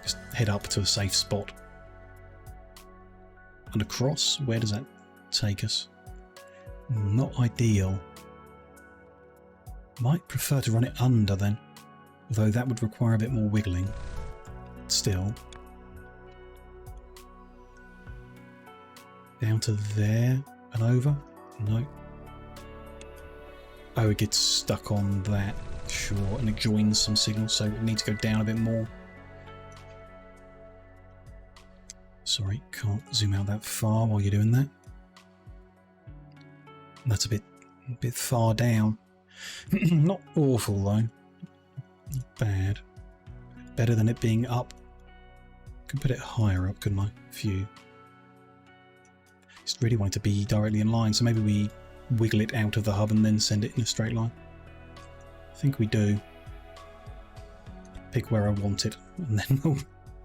A: Just head up to a safe spot. And across? Where does that take us? Not ideal. Might prefer to run it under then. Although that would require a bit more wiggling. Still. Down to there and over? No. Oh, it gets stuck on that. Sure, and it joins some signals, so we need to go down a bit more. Sorry, can't zoom out that far while you're doing that. That's a bit far down. Not awful though. Not bad. Better than it being up. Could put it higher up, couldn't I? Phew. Just really want it to be directly in line, so maybe we wiggle it out of the hub and then send it in a straight line. I think we do. Pick where I want it, and then we'll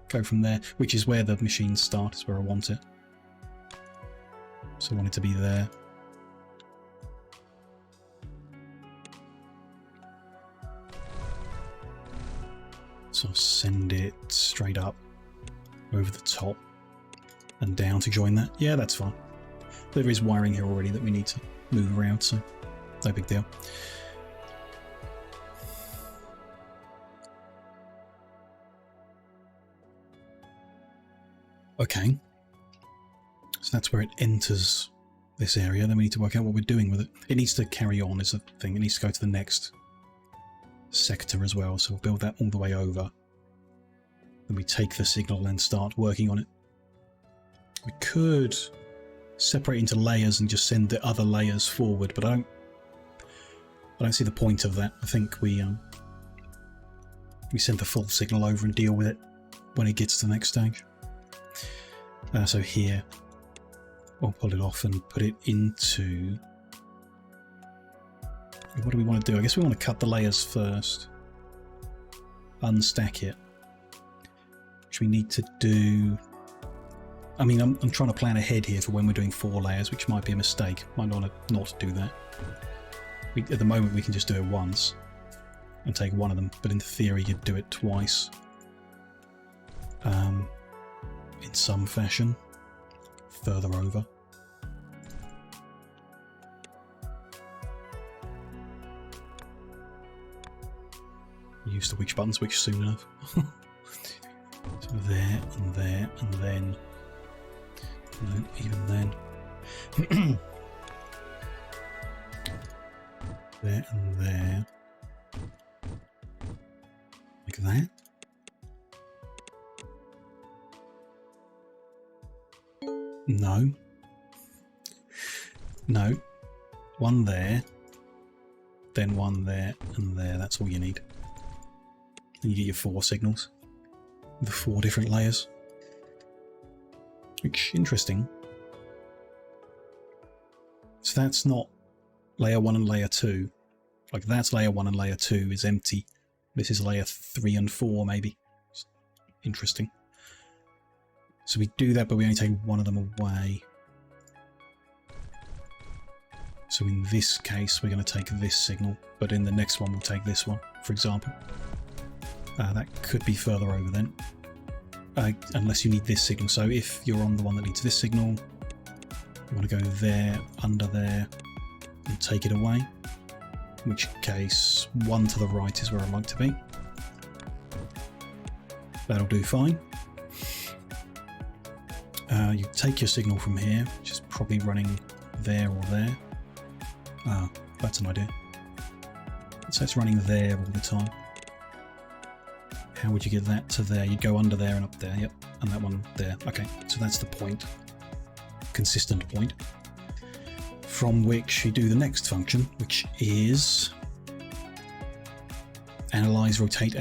A: go from there, which is where the machines start, is where I want it. So I want it to be there. So I'll send it straight up, over the top, and down to join that. Yeah, that's fine. There is wiring here already that we need to move around, so no big deal. Okay, so that's where it enters this area. Then we need to work out what we're doing with it. It needs to carry on is the thing. It needs to go to the next sector as well, so we'll build that all the way over. Then we take the signal and start working on it. We could separate into layers and just send the other layers forward, but I don't I don't see the point of that. I think we send the full signal over and deal with it when it gets to the next stage. So here, we'll pull it off and put it into... What do we want to do? I guess we want to cut the layers first. Unstack it. Which we need to do... I mean, I'm trying to plan ahead here for when we're doing 4 layers, which might be a mistake. Might want to not do that. At the moment, we can just do it once and take one of them, but in theory, you'd do it twice. In some fashion, further over. Use the which button switch soon enough. So there and there and then even then. There and there. Like that. No. No. One there. Then one there and there. That's all you need. And you get your 4 signals. The 4 different layers. Which, interesting. So that's not layer 1 and layer 2. Like that's layer 1 and layer 2 is empty. This is layer 3 and 4 maybe. It's interesting. So we do that, but we only take one of them away. So in this case, we're going to take this signal, but in the next one, we'll take this one, for example. That could be further over then, unless you need this signal. So if you're on the one that needs this signal, you want to go there, under there, and take it away. In which case, one to the right is where I'd like to be. That'll do fine. You take your signal from here, which is probably running there or there. Ah, that's an idea. So it's running there all the time. How would you get that to there? You'd go under there and up there, yep, and that one there. Okay, so that's the point. Consistent point. From which you do the next function, which is analyze, rotate,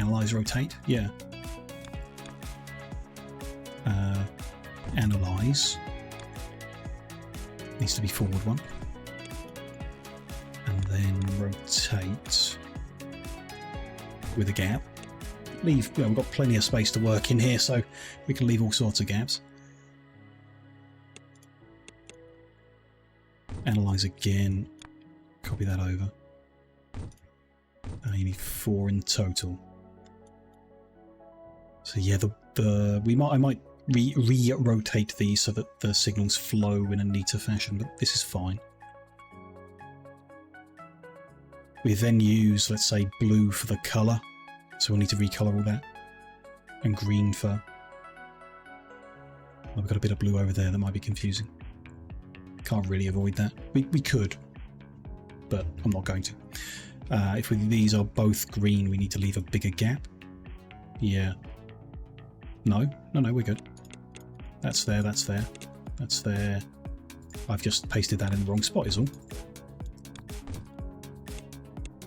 A: yeah. Analyze needs to be forward one, and then rotate with a gap. Leave, well, we've got plenty of space to work in here, so we can leave all sorts of gaps. Analyze again, copy that over. You need 4 in total. So yeah, I might re-rotate these so that the signals flow in a neater fashion, but this is fine. We then use, let's say, blue for the colour, so we'll need to recolor all that, and green for... Well, we've got a bit of blue over there that might be confusing. Can't really avoid that. We could, but I'm not going to. If these are both green, we need to leave a bigger gap. Yeah. No, we're good. That's there, that's there, that's there. I've just pasted that in the wrong spot is all.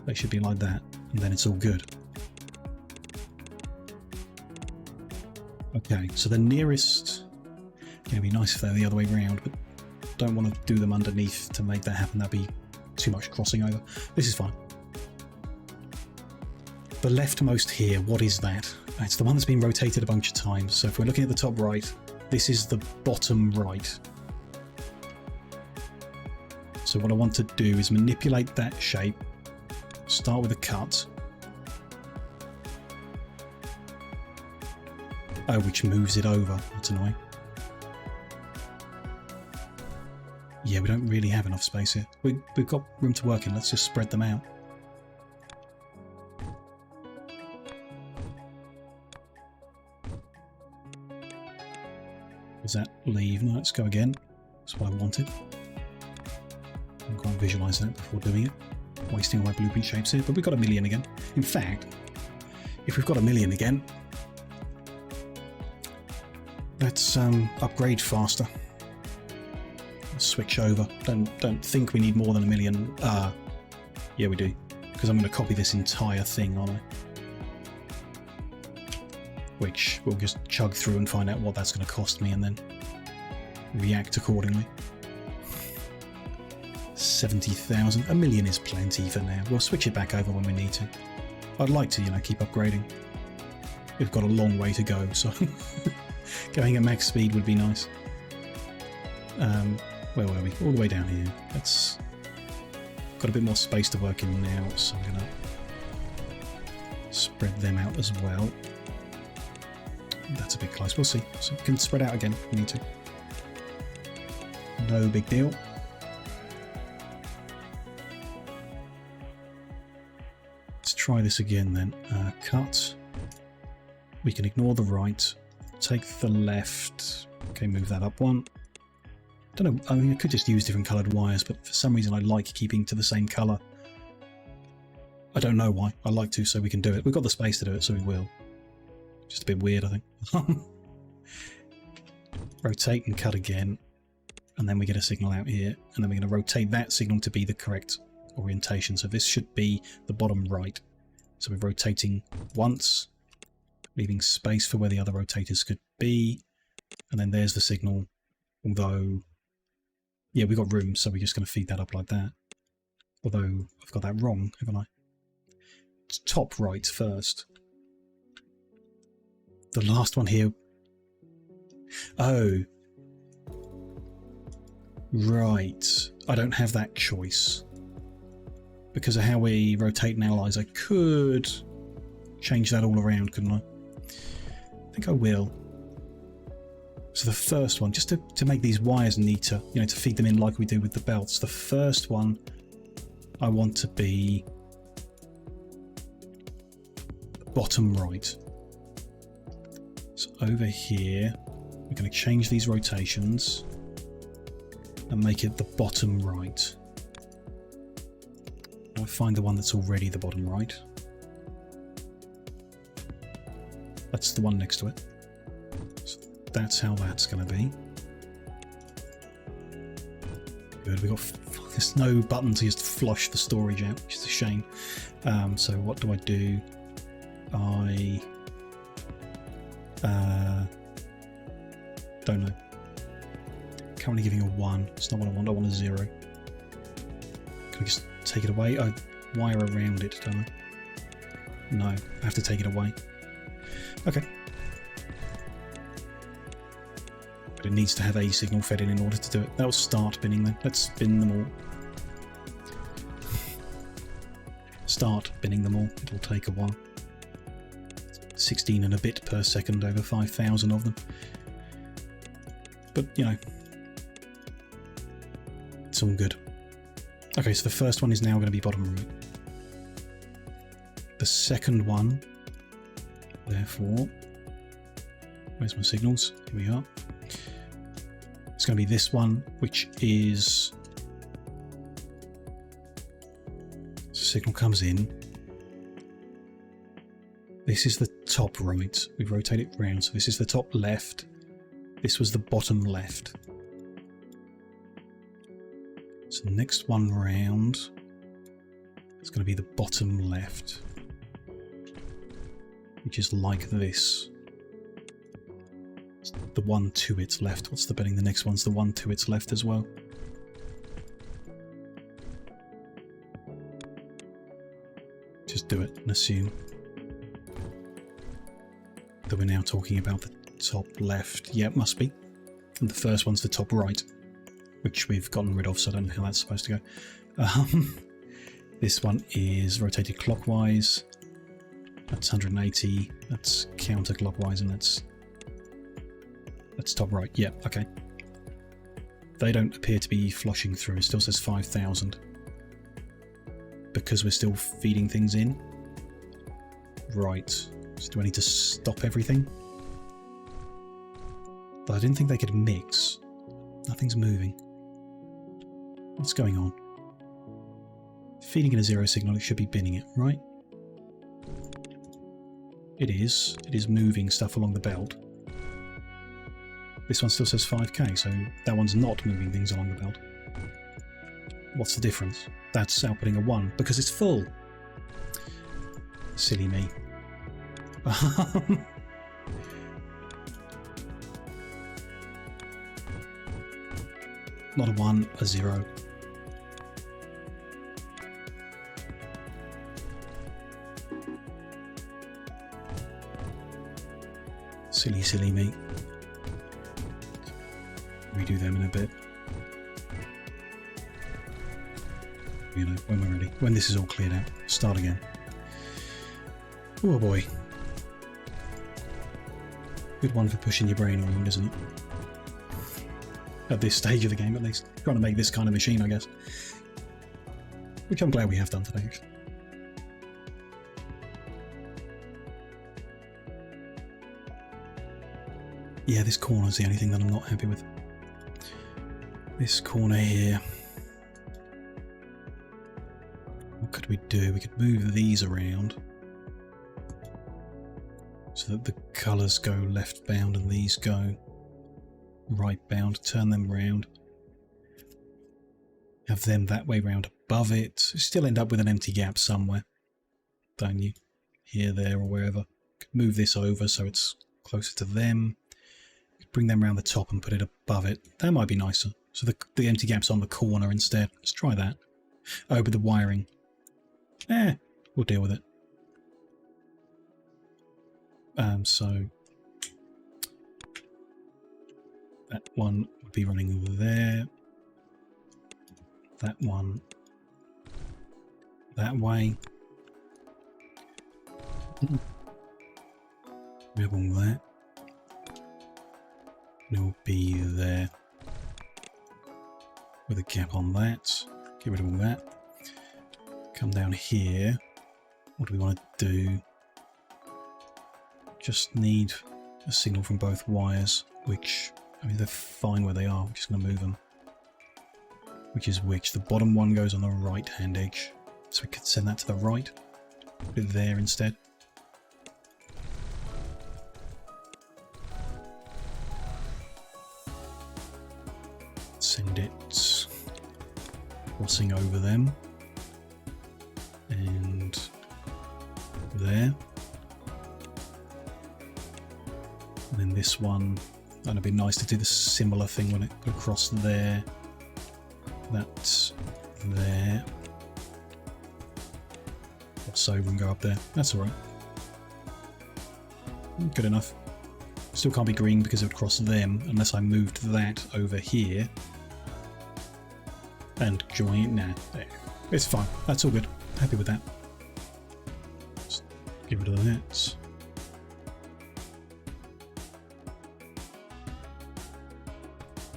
A: They should be like that, and then it's all good. Okay, so the nearest... It'd be nice if they're the other way around, but don't want to do them underneath to make that happen. That'd be too much crossing over. This is fine. The leftmost here, what is that? It's the one that's been rotated a bunch of times. So if we're looking at the top right, this is the bottom right. So what I want to do is manipulate that shape, start with a cut. Oh, which moves it over. That's annoying. Yeah, we don't really have enough space here. We've got room to work in. Let's just spread them out. Does that leave? No, let's go again. That's what I wanted. I can't visualize that before doing it. Wasting all my blueprint shapes here, but we've got a million again. In fact, if we've got a million again, let's upgrade faster. Let's switch over. Don't think we need more than a million. Yeah, we do. because I'm going to copy this entire thing, aren't I? Which we'll just chug through and find out what that's going to cost me and then react accordingly. 70,000. A million is plenty for now. We'll switch it back over when we need to. I'd like to, you know, keep upgrading. We've got a long way to go, so going at max speed would be nice. Where were we? All the way down here. That's got a bit more space to work in now, so I'm going to spread them out as well. That's a bit close. We'll see. So we can spread out again if we need to. No big deal. Let's try this again then. Cut. We can ignore the right. Take the left. Okay, move that up one. Don't know. I mean, I could just use different coloured wires, but for some reason I like keeping to the same colour. I don't know why. I like to, so we can do it. We've got the space to do it, so we will. Just a bit weird, I think. Rotate and cut again. And then we get a signal out here. And then we're going to rotate that signal to be the correct orientation. So this should be the bottom right. So we're rotating once, leaving space for where the other rotators could be. And then there's the signal. Although, yeah, we've got room, so we're just going to feed that up like that. Although, I've got that wrong, haven't I? It's top right first. The last one here. Oh. Right. I don't have that choice. Because of how we rotate and analyze, I could change that all around, couldn't I? I think I will. So the first one, just to make these wires neater, you know, to feed them in like we do with the belts. The first one I want to be bottom right. So over here, we're going to change these rotations and make it the bottom right. I'll find the one that's already the bottom right. That's the one next to it. So that's how that's going to be. Good, we got. There's no button to just flush the storage out, which is a shame. So what do? I don't know. Currently giving a 1. It's not what I want. I want a 0. Can I just take it away? I wire around it, don't I? No, I have to take it away. Okay. But it needs to have a signal fed in order to do it. That'll start binning then. Let's spin them all. Start binning them all. It'll take a while. 16 and a bit per second over 5,000 of them. But, you know, it's all good. Okay, so the first one is now going to be bottom right. The second one, therefore, where's my signals? Here we are. It's going to be this one, which is... Signal comes in. This is the top right. We rotate it round, so this is the top left. This was the bottom left. So the next one round is going to be the bottom left, which is like this. It's the one to its left. What's the betting? The next one's the one to its left as well. Just do it and assume that we're now talking about the top left. Yeah, it must be. And the first one's the top right, which we've gotten rid of, so I don't know how that's supposed to go. This one is rotated clockwise. That's 180. That's counterclockwise, and that's top right. Yeah, okay. They don't appear to be flushing through. It still says 5,000. Because we're still feeding things in. Right. So do I need to stop everything? But I didn't think they could mix. Nothing's moving. What's going on? Feeding in a 0 signal, it should be binning it, right? It is. It is moving stuff along the belt. This one still says 5k, so that one's not moving things along the belt. What's the difference? That's outputting a 1, because it's full. Silly me. Not a 1, a 0. Silly, silly me. Redo them in a bit. You know, when we're ready. When this is all cleared out. Start again. Oh boy. Good one for pushing your brain around, isn't it? At this stage of the game, at least. Trying to make this kind of machine, I guess. Which I'm glad we have done today, actually. Yeah, this corner's the only thing that I'm not happy with. This corner here. What could we do? We could move these around so that the colours go left bound and these go right bound. Turn them round. Have them that way round above it. Still end up with an empty gap somewhere, don't you? Here, there, or wherever. Could move this over so it's closer to them. Bring them around the top and put it above it. That might be nicer. So the empty gap's on the corner instead. Let's try that. Oh, but the wiring. We'll deal with it. So that one would be running there. That one that way. We have all that. It'll be there with a gap on that. Get rid of all that. Come down here. What do we want to do? Just need a signal from both wires, which, I mean, they're fine where they are. We're just going to move them. Which is which? The bottom one goes on the right hand edge. So we could send that to the right. Put it there instead. Send it crossing over them and there, and then this one. That'd be nice to do the similar thing when it across there. That's there. Cross over and go up there. That's all right. Good enough. Still can't be green because it would cross them unless I moved that over here. And join it now. There. It's fine. That's all good. Happy with that. Just get rid of that.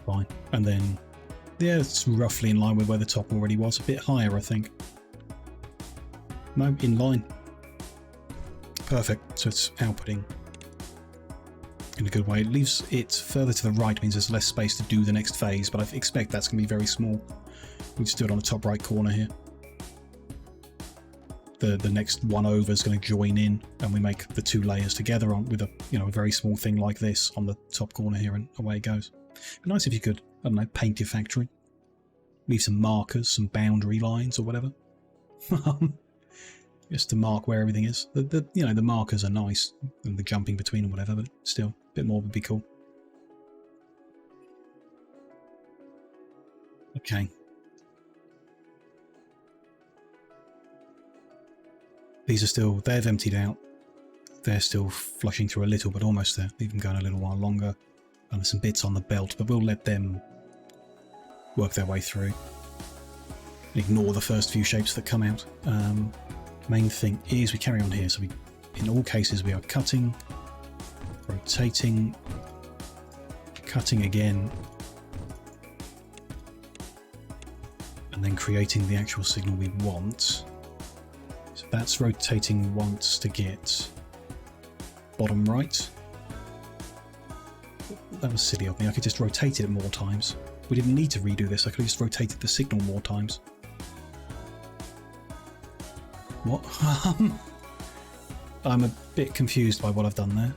A: Fine. And then, yeah, it's roughly in line with where the top already was. A bit higher, I think. No, in line. Perfect. So it's outputting in a good way. It leaves it further to the right, means there's less space to do the next phase, but I expect that's going to be very small. We just do it on the top right corner here. The next one over is going to join in, and we make the two layers together on with a a very small thing like this on the top corner here, and away it goes. It'd be nice if you could, I don't know, paint your factory, leave some markers, some boundary lines or whatever, just to mark where everything is. The markers are nice and the jumping between and whatever, but still a bit more would be cool. Okay. These are still, they've emptied out. They're still flushing through a little, but almost there. Even going a little while longer. And there's some bits on the belt, but we'll let them work their way through. Ignore the first few shapes that come out. Main thing is we carry on here. So we, in all cases, we are cutting, rotating, cutting again, and then creating the actual signal we want. So that's rotating once to get bottom right. That was silly of me. I could just rotate it more times. We didn't need to redo this. I could have just rotated the signal more times. What? I'm a bit confused by what I've done there.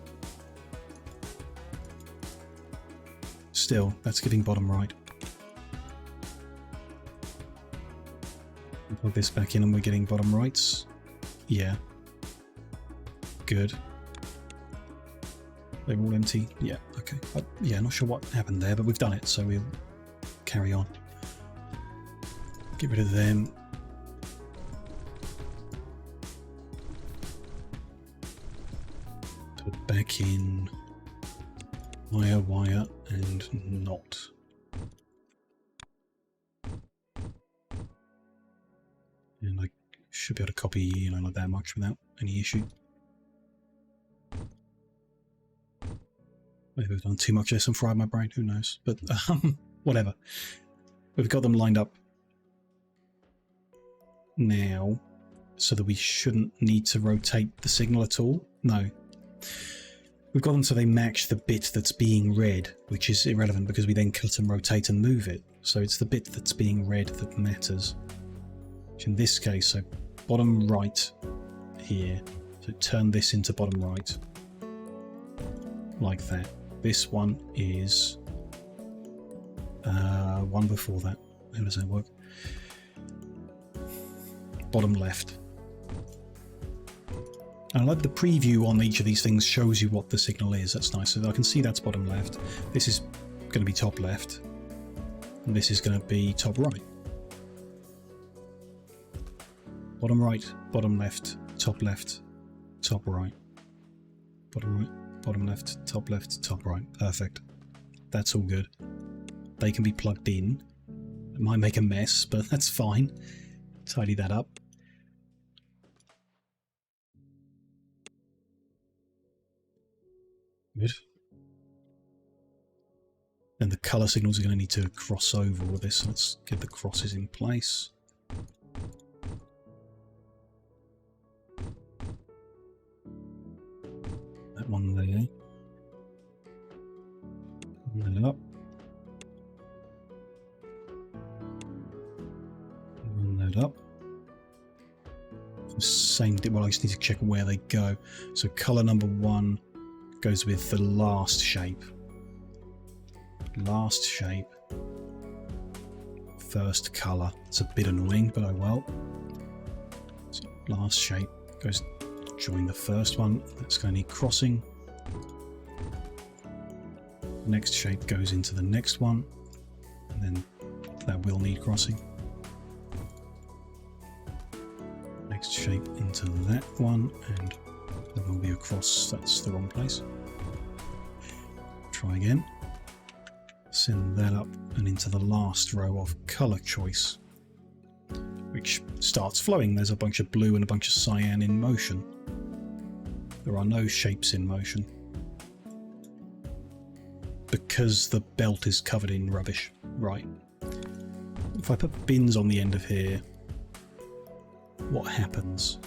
A: Still, that's getting bottom right. Plug this back in and we're getting bottom rights. Yeah. good. They're all empty. Yeah, okay. Yeah, not sure what happened there, but we've done it, so we'll carry on. Get rid of them. Put it back in. Wire, wire, and not. And I should be able to copy, you know, like that much without any issue. Maybe I've done too much of this and fried my brain, who knows. But whatever. We've got them lined up now so that we shouldn't need to rotate the signal at all. No. We've got them so they match the bit that's being read, which is irrelevant because we then cut and rotate and move it. So it's the bit that's being read that matters. Which in this case, so bottom right here. So turn this into bottom right. Like that. This one is one before that. How does that work? Bottom left. And I like the preview on each of these things shows you what the signal is. That's nice. So I can see that's bottom left. This is going to be top left. And this is going to be top right. Bottom right, bottom left, top right. Bottom right, bottom left, top right. Perfect. That's all good. They can be plugged in. It might make a mess, but that's fine. Tidy that up. Good. And the colour signals are going to need to cross over all this. Let's get the crosses in place. That one there. Run that up. Run that up. Same thing. Well, I just need to check where they go. So colour number 1 goes with the last shape. Last shape. First colour. It's a bit annoying, but oh well. So last shape goes join the first one. That's going to need crossing. Next shape goes into the next one, and then that will need crossing. Next shape into that one, and there will be a cross. That's the wrong place. Try again. Send that up and into the last row of colour choice, which starts flowing. There's a bunch of blue and a bunch of cyan in motion. There are no shapes in motion because the belt is covered in rubbish. Right. If I put bins on the end of here, what happens?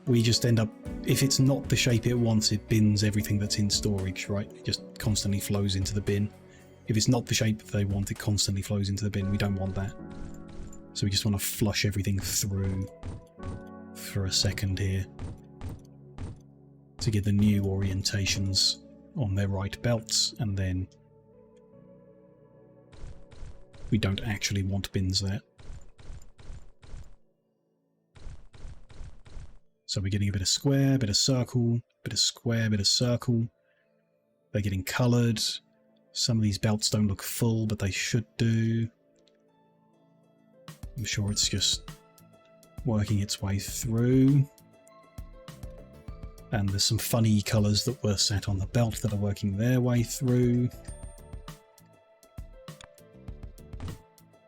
A: We just end up, if it's not the shape it wants, it bins everything that's in storage, right? It just constantly flows into the bin. If it's not the shape they want, it constantly flows into the bin. We don't want that. So we just want to flush everything through for a second here to get the new orientations on their right belts, and then we don't actually want bins there. So we're getting a bit of square, bit of circle, bit of square, bit of circle. They're getting coloured. Some of these belts don't look full, but they should do. I'm sure it's just working its way through. And there's some funny colours that were set on the belt that are working their way through.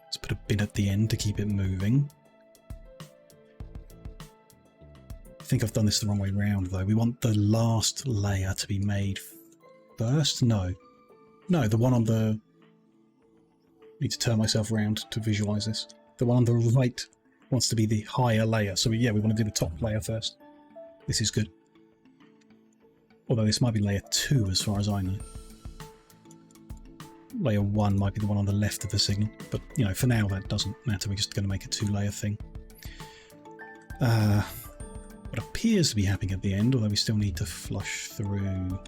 A: Let's put a bin at the end to keep it moving. I think I've done this the wrong way round though. We want the last layer to be made first? No. No, the one on the... I need to turn myself around to visualise this. The one on the right wants to be the higher layer. So yeah, we want to do the top layer first. This is good. Although this might be layer 2 as far as I know. Layer 1 might be the one on the left of the signal. But, you know, for now that doesn't matter. We're just going to make a 2-layer thing. What appears to be happening at the end, although we still need to flush through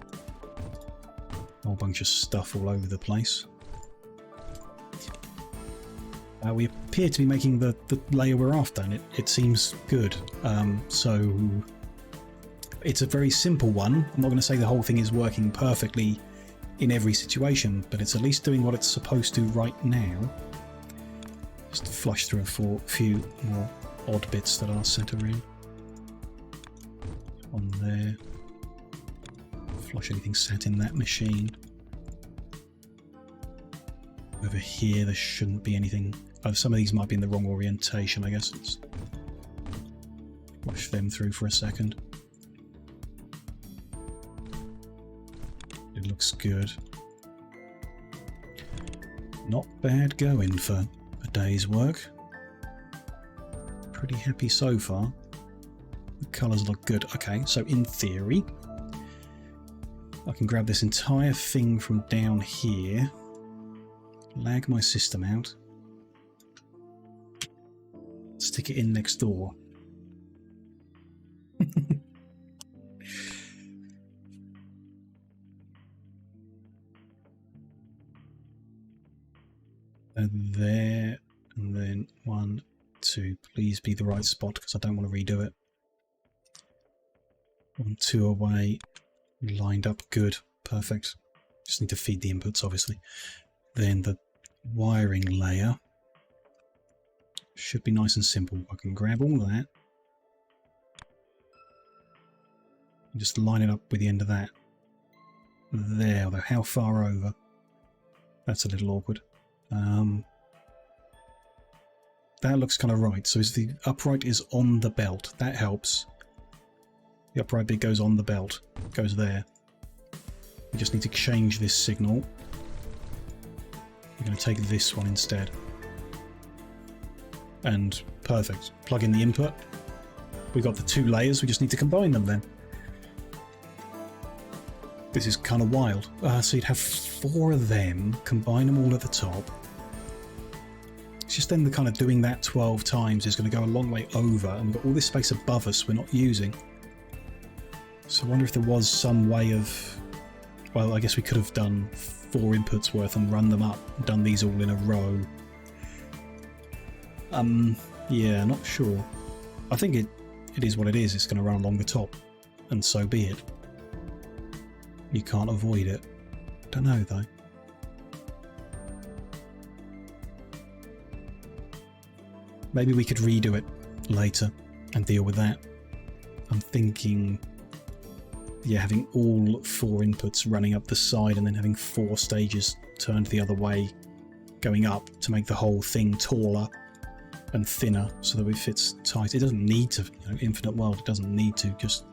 A: a whole bunch of stuff all over the place. We appear to be making the layer we're after, and it seems good. So It's a very simple one. I'm not going to say the whole thing is working perfectly in every situation, but it's at least doing what it's supposed to right now. Just flush through a few more odd bits that are set around. On there. Flush anything sat in that machine. Over here, there shouldn't be anything. Oh, some of these might be in the wrong orientation, I guess. Let's flush them through for a second. It looks good. Not bad going for a day's work. Pretty happy so far. The colours look good. Okay, so in theory, I can grab this entire thing from down here, lag my system out, stick it in next door. And there, and then 1, 2. Please be the right spot because I don't want to redo it. 1, 2 away. Lined up good. Perfect. Just need to feed the inputs, obviously. Then the wiring layer should be nice and simple. I can grab all of that and just line it up with the end of that. There, although how far over? That's a little awkward. That looks kind of right. So is the upright is on the belt. That helps. The upright bit goes on the belt. Goes there. We just need to change this signal. We're going to take this one instead. And perfect. Plug in the input. We've got the 2 layers. We just need to combine them then. This is kind of wild. So you'd have 4 of them. Combine them all at the top. It's just then the kind of doing that 12 times is going to go a long way over, and we've got all this space above us we're not using. So I wonder if there was some way of... Well, I guess we could have done 4 inputs worth and run them up, done these all in a row. Yeah, not sure. I think it is what it is. It's going to run along the top, and so be it. You can't avoid it. Don't know though. Maybe we could redo it later and deal with that. I'm thinking, yeah, having all 4 inputs running up the side and then having 4 stages turned the other way going up to make the whole thing taller and thinner so that it fits tight. It doesn't need to, you know, infinite world, it doesn't need to, just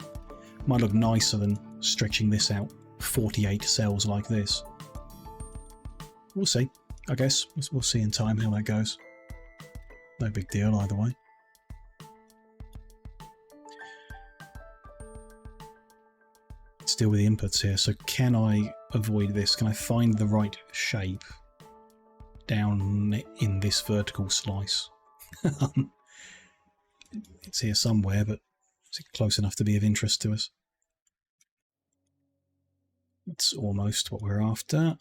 A: might look nicer than stretching this out 48 cells like this. We'll see, I guess. We'll see in time how that goes. No big deal either way. Let's deal with the inputs here. So can I avoid this? Can I find the right shape down in this vertical slice? It's here somewhere, but is it close enough to be of interest to us? That's almost what we're after.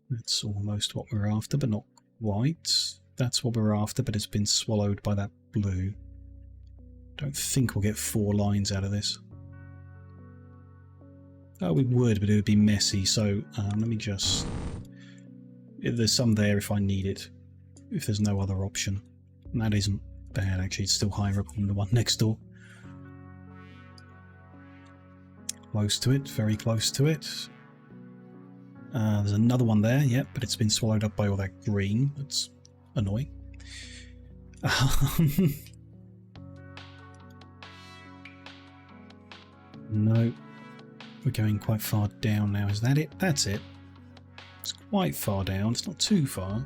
A: That's almost what we're after, but not quite. That's what we're after, but it's been swallowed by that blue. Don't think we'll get 4 lines out of this. Oh, we would, but it would be messy, so let me just... There's some there if I need it, if there's no other option. And that isn't bad, actually. It's still higher up than the one next door. Close to it, very close to it. There's another one there, yep, but it's been swallowed up by all that green. That's annoying. No, we're going quite far down now. Is that it? That's it. It's quite far down. It's not too far.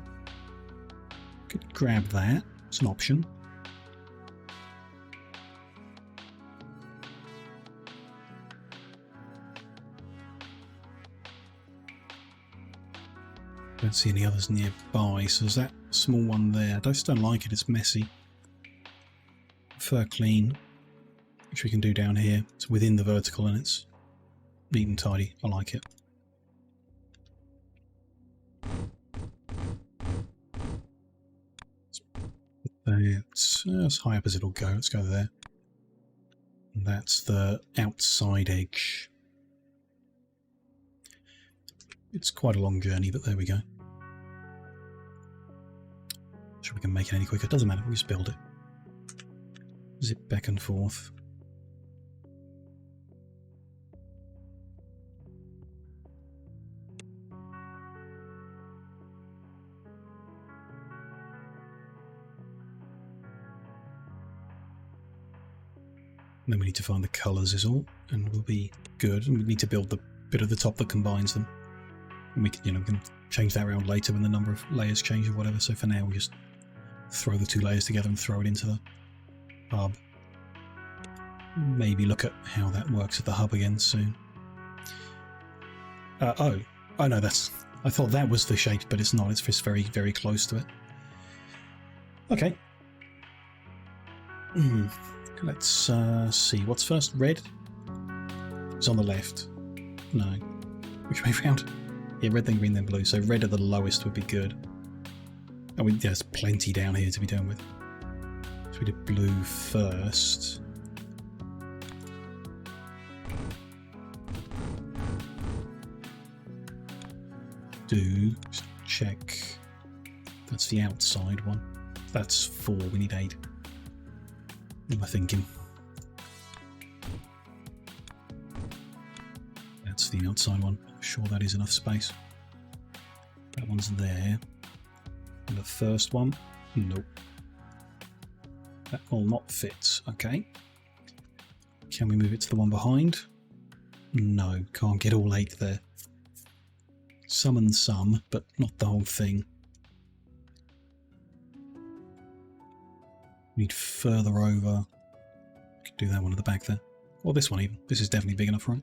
A: Could grab that. It's an option. Don't see any others nearby, so there's that small one there. I just don't like it, it's messy. Prefer clean, which we can do down here. It's within the vertical and it's neat and tidy. I like it. That's as high up as it'll go. Let's go there. And that's the outside edge. It's quite a long journey, but there we go. Sure we can make it any quicker. Doesn't matter, we just build it. Zip back and forth. And then we need to find the colours is all, and we'll be good. And we need to build the bit of the top that combines them. And we can, you know, we can change that around later when the number of layers change or whatever. So for now, we just throw the two layers together and throw it into the hub. Maybe look at how that works at the hub again soon. Oh no, I thought that was the shape, but it's not. It's just very, very close to it. Okay. Let's see. What's first? Red? It's on the left. No. Which way round? Yeah, red then green then blue. So red at the lowest would be good. Oh, there's plenty down here to be done with. So we did blue first. Just check. That's the outside one. That's 4. We need 8. What am I thinking? That's the outside one. I'm sure that is enough space. That one's there. And the first one? Nope. That will not fit. Okay. Can we move it to the one behind? No, can't get all 8 there. Some and some, but not the whole thing. We need further over. Could do that one at the back there. Or this one even. This is definitely big enough, right?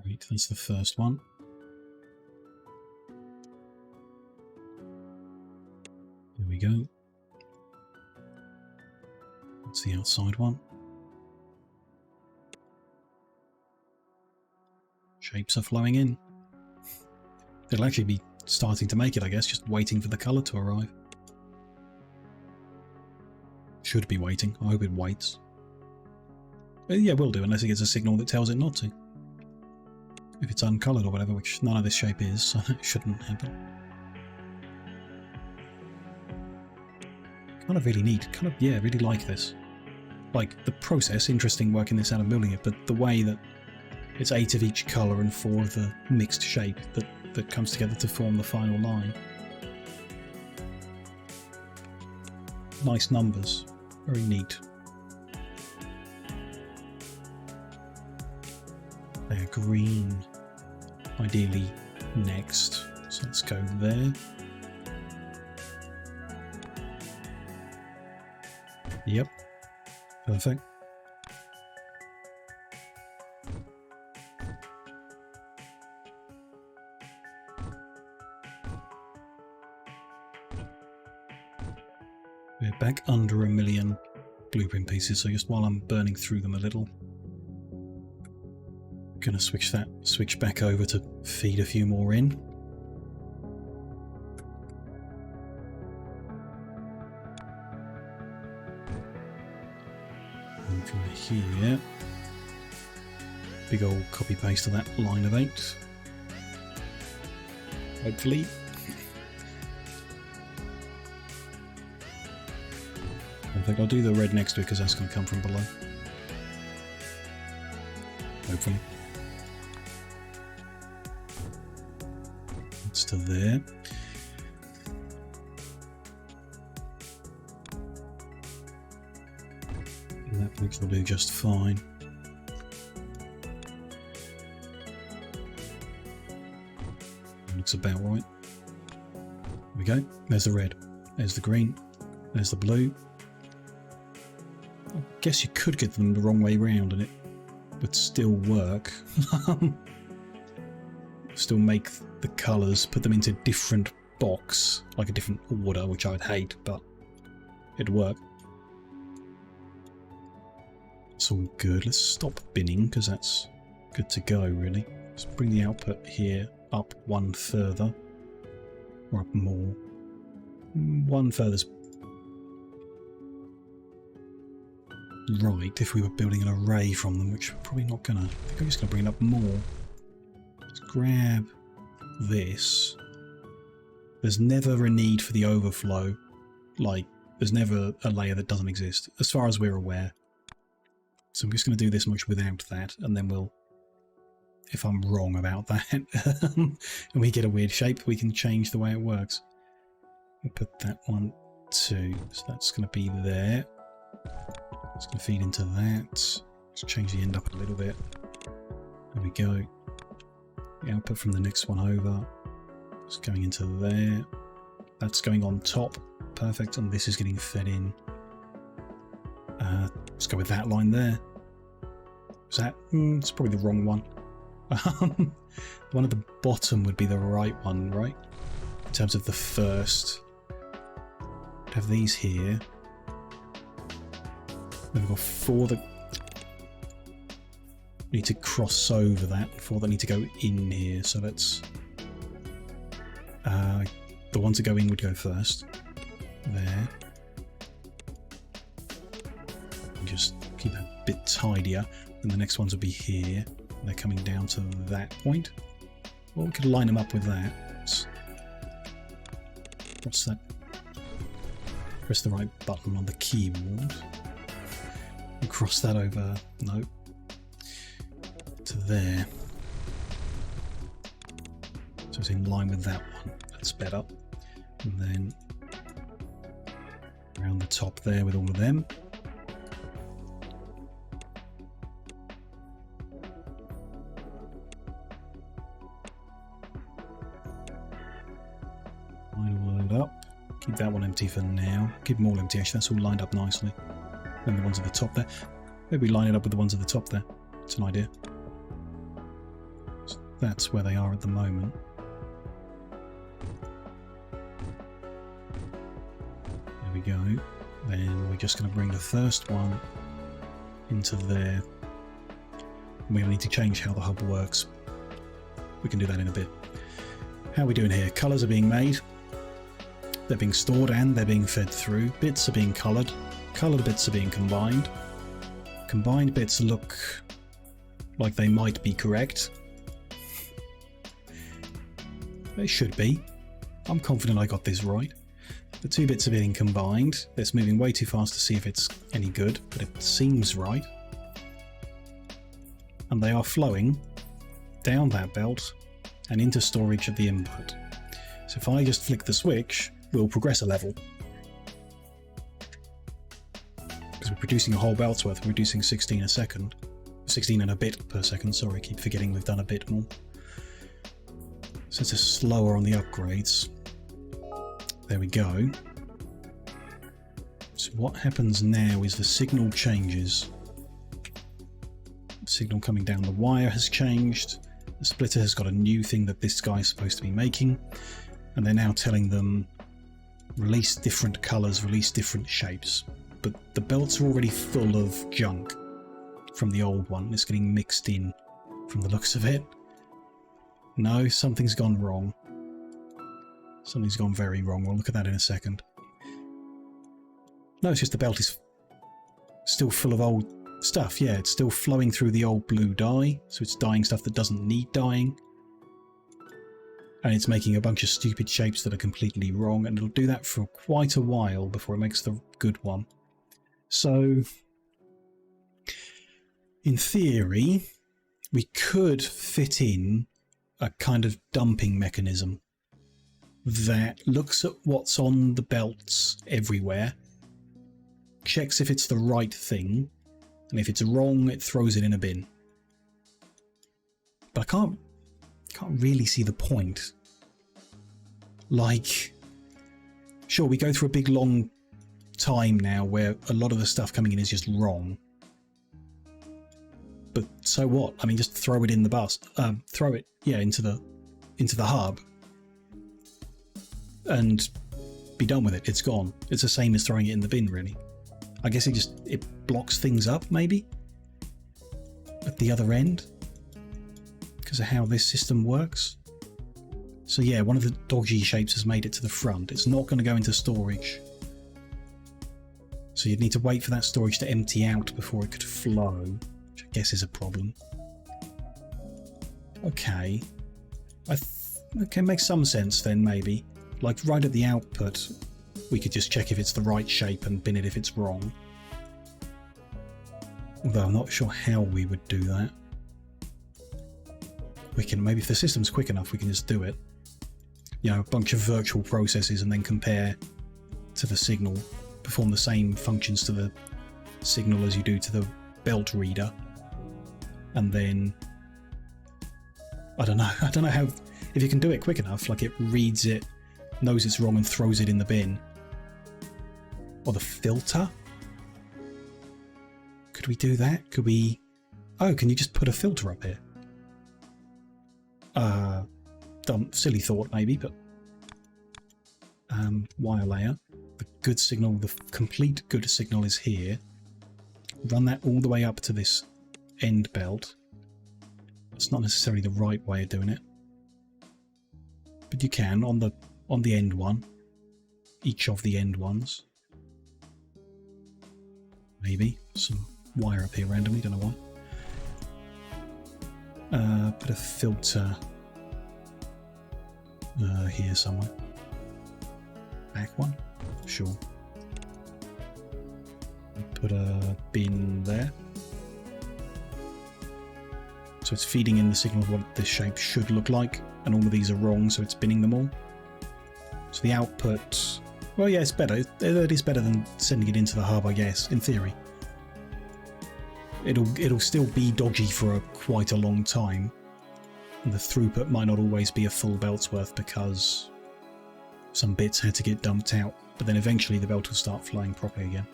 A: Right, that's the first one. There we go. That's the outside one. Shapes are flowing in. They'll actually be starting to make it, I guess, just waiting for the colour to arrive. Should be waiting. I hope it waits. But yeah, will do, unless it gets a signal that tells it not to. If it's uncoloured or whatever, which none of this shape is, so it shouldn't happen. Kind of really neat. Kind of, yeah, really like this. Like, the process, interesting working this out and building it, but the way that it's 8 of each colour and 4 of the mixed shape that comes together to form the final line. Nice numbers. Very neat. They're green. Ideally next. So let's go there. Yep. Perfect. We're back under 1 million blueprint pieces, so just while I'm burning through them a little, I'm gonna switch back over to feed a few more in. And from here, big old copy paste of that line of 8. Hopefully. In fact, I'll do the red next to it because that's going to come from below. Hopefully. It's to there. And that mix will do just fine. Looks about right. There we go. There's the red. There's the green. There's the blue. I guess you could get them the wrong way round and it would still work. Still make the colours, put them into a different box, like a different order, which I'd hate, but it'd work. It's all good. Let's stop binning because that's good to go, really. Let's bring the output here up 1 further. Or up more. One furthest right if we were building an array from them, which we're probably not gonna. I think I'm just gonna bring it up more. Let's grab this. There's never a need for the overflow. Like, there's never a layer that doesn't exist, as far as we're aware. So I'm just going to do this much without that, and then we'll, if I'm wrong about that, and we get a weird shape, we can change the way it works. We'll put that one too, so that's going to be there. It's going to feed into that. Let's change the end up a little bit. There we go. The output from the next one over. It's going into there. That's going on top. Perfect. And this is getting fed in. Let's go with that line there. Is that? It's probably the wrong one. One at the bottom would be the right one, right? In terms of the first. We'd have these here. Then we've got 4 that need to cross over that. 4 that need to go in here. So let's... the ones that go in would go first. There. And just keep that a bit tidier. And the next ones will be here. They're coming down to that point. Well, we could line them up with that. What's that? Press the right button on the keyboard. And cross that over. No. To there. So it's in line with that one. That's better. And then around the top there with all of them. Line all that up. Keep that one empty for now. Keep them all empty actually, that's all lined up nicely. And the ones at the top there. Maybe line it up with the ones at the top there. It's an idea. So that's where they are at the moment. We go. Then we're just going to bring the first one into there. We need to change how the hub works. We can do that in a bit. How are we doing here? Colours are being made. They're being stored and they're being fed through. Bits are being coloured. Coloured bits are being combined. Combined bits look like they might be correct. They should be. I'm confident I got this right. The 2 bits are being combined. It's moving way too fast to see if it's any good, but it seems right. And they are flowing down that belt and into storage at the input. So if I just flick the switch, we'll progress a level. Because we're producing a whole belt's worth, we're producing 16 a second. 16 and a bit per second, sorry, I keep forgetting we've done a bit more. So it's slower on the upgrades. There we go. So what happens now is the signal changes. The signal coming down the wire has changed. The splitter has got a new thing that this guy is supposed to be making. And they're now telling them release different colours, release different shapes. But the belts are already full of junk from the old one. It's getting mixed in from the looks of it. No, something's gone wrong. Something's gone very wrong. We'll look at that in a second. No, it's just the belt is still full of old stuff. Yeah, it's still flowing through the old blue dye. So it's dyeing stuff that doesn't need dyeing. And it's making a bunch of stupid shapes that are completely wrong. And it'll do that for quite a while before it makes the good one. So, in theory, we could fit in a kind of dumping mechanism that looks at what's on the belts everywhere, checks if it's the right thing, and if it's wrong, it throws it in a bin. But I can't really see the point. Like, sure, we go through a big long time now where a lot of the stuff coming in is just wrong. But so what? I mean, just throw it in the bus. Throw it, yeah, into the hub. And be done with it. It's gone. It's the same as throwing it in the bin, really. I guess it blocks things up, maybe? At the other end? Because of how this system works? So yeah, one of the dodgy shapes has made it to the front. It's not going to go into storage. So you'd need to wait for that storage to empty out before it could flow, which I guess is a problem. Okay. Okay, makes some sense then, maybe. Like, right at the output, we could just check if it's the right shape and bin it if it's wrong. Although I'm not sure how we would do that. We can, maybe if the system's quick enough, we can just do it. You know, a bunch of virtual processes and then compare to the signal, perform the same functions to the signal as you do to the belt reader. And then, I don't know how, if you can do it quick enough, like it reads it, knows it's wrong and throws it in the bin. Or the filter? Could we do that? Could we... Oh, can you just put a filter up here? Dumb, silly thought maybe, but... wire layer. The good signal, the complete good signal is here. Run that all the way up to this end belt. It's not necessarily the right way of doing it. But you can on the end one. Each of the end ones. Maybe. Some wire up here randomly, don't know why. Put a filter here somewhere. Back one? Sure. Put a bin there. So it's feeding in the signal of what this shape should look like, and all of these are wrong, so it's binning them all. So the output... Well, yeah, it's better. It is better than sending it into the hub, I guess, in theory. It'll still be dodgy for quite a long time. And the throughput might not always be a full belt's worth because some bits had to get dumped out, but then eventually the belt will start flying properly again.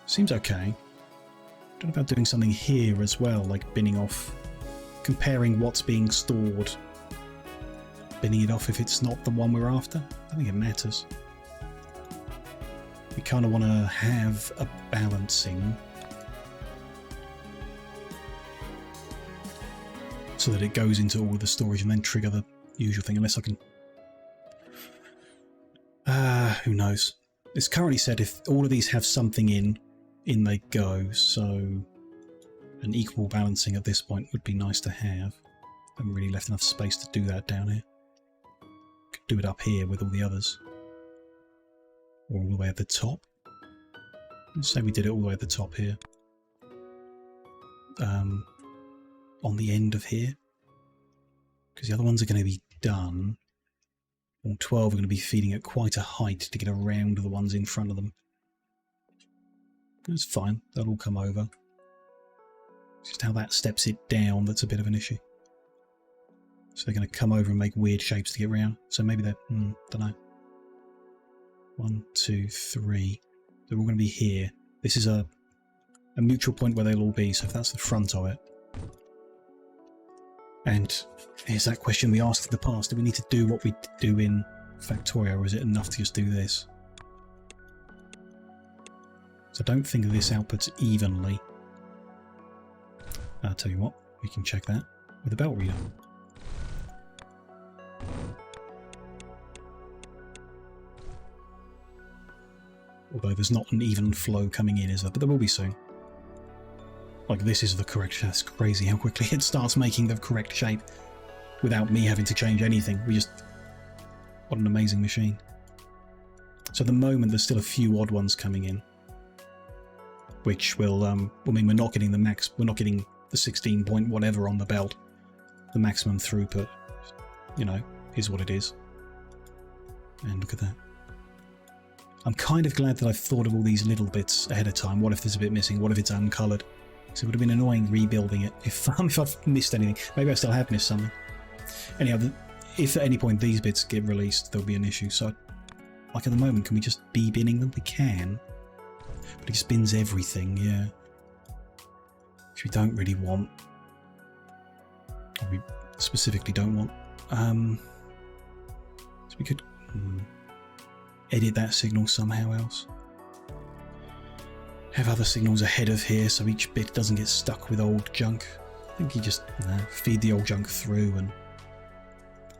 A: Seems okay. Don't know about doing something here as well, like binning off, comparing what's being stored, binning it off if it's not the one we're after. I don't think it matters. We kind of want to have a balancing so that it goes into all of the storage and then trigger the usual thing, unless I can... who knows. It's currently said if all of these have something in they go, so an equal balancing at this point would be nice to have. Haven't really left enough space to do that down here. Could do it up here with all the others. Or all the way at the top. Let's say we did it all the way at the top here. On the end of here. Because the other ones are going to be done. All 12 are going to be feeding at quite a height to get around the ones in front of them. That's fine, that'll all come over. It's just how that steps it down that's a bit of an issue. So they're going to come over and make weird shapes to get around. So maybe they're, don't know. 1, 2, 3. They're all going to be here. This is a mutual point where they'll all be, so if that's the front of it. And here's that question we asked in the past. Do we need to do what we do in Factorio, or is it enough to just do this? So I don't think this outputs evenly. I'll tell you what, we can check that with a belt reader. Although there's not an even flow coming in, is there? But there will be soon. Like, this is the correct... That's crazy how quickly it starts making the correct shape without me having to change anything. We just... What an amazing machine. So at the moment, there's still a few odd ones coming in. Which will, I mean, we're not getting the max... We're not getting the 16 point whatever on the belt. The maximum throughput, you know, is what it is. And look at that. I'm kind of glad that I've thought of all these little bits ahead of time. What if there's a bit missing? What if it's uncoloured? So it would have been annoying rebuilding it if I've missed anything. Maybe I still have missed something. Anyhow, if at any point these bits get released, there'll be an issue. So, like at the moment, can we just be binning them? We can. But it just bins everything, yeah. Which we don't really want. Or we specifically don't want. So we could edit that signal somehow else. Have other signals ahead of here so each bit doesn't get stuck with old junk. I think you just feed the old junk through and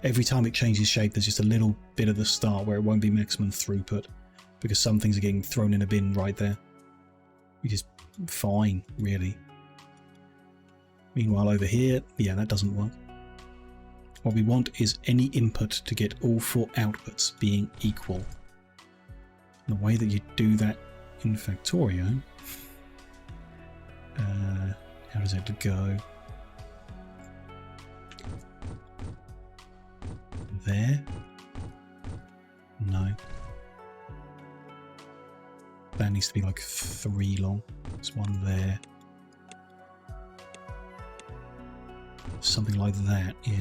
A: Every time it changes shape, there's just a little bit at the start where it won't be maximum throughput because some things are getting thrown in a bin right there, which is fine, really. Meanwhile, over here, yeah, that doesn't work. What we want is any input to get all 4 outputs being equal. And the way that you do that in Factorio, how does it go? There? No. That needs to be like 3 long. There's one there. Something like that, yeah.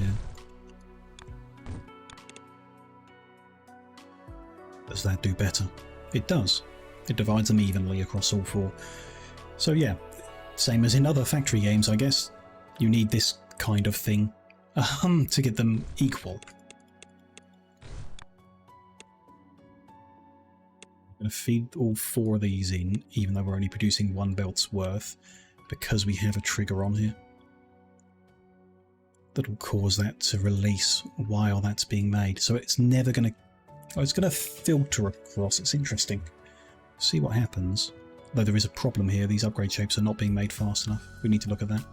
A: Does that do better? It does. It divides them evenly across all 4. So yeah, same as in other factory games, I guess. You need this kind of thing to get them equal. I'm going to feed all 4 of these in, even though we're only producing 1 belt's worth, because we have a trigger on here. That'll cause that to release while that's being made. So it's never going to... Oh, it's going to filter across. It's interesting. See what happens. Though there is a problem here. These upgrade shapes are not being made fast enough. We need to look at that.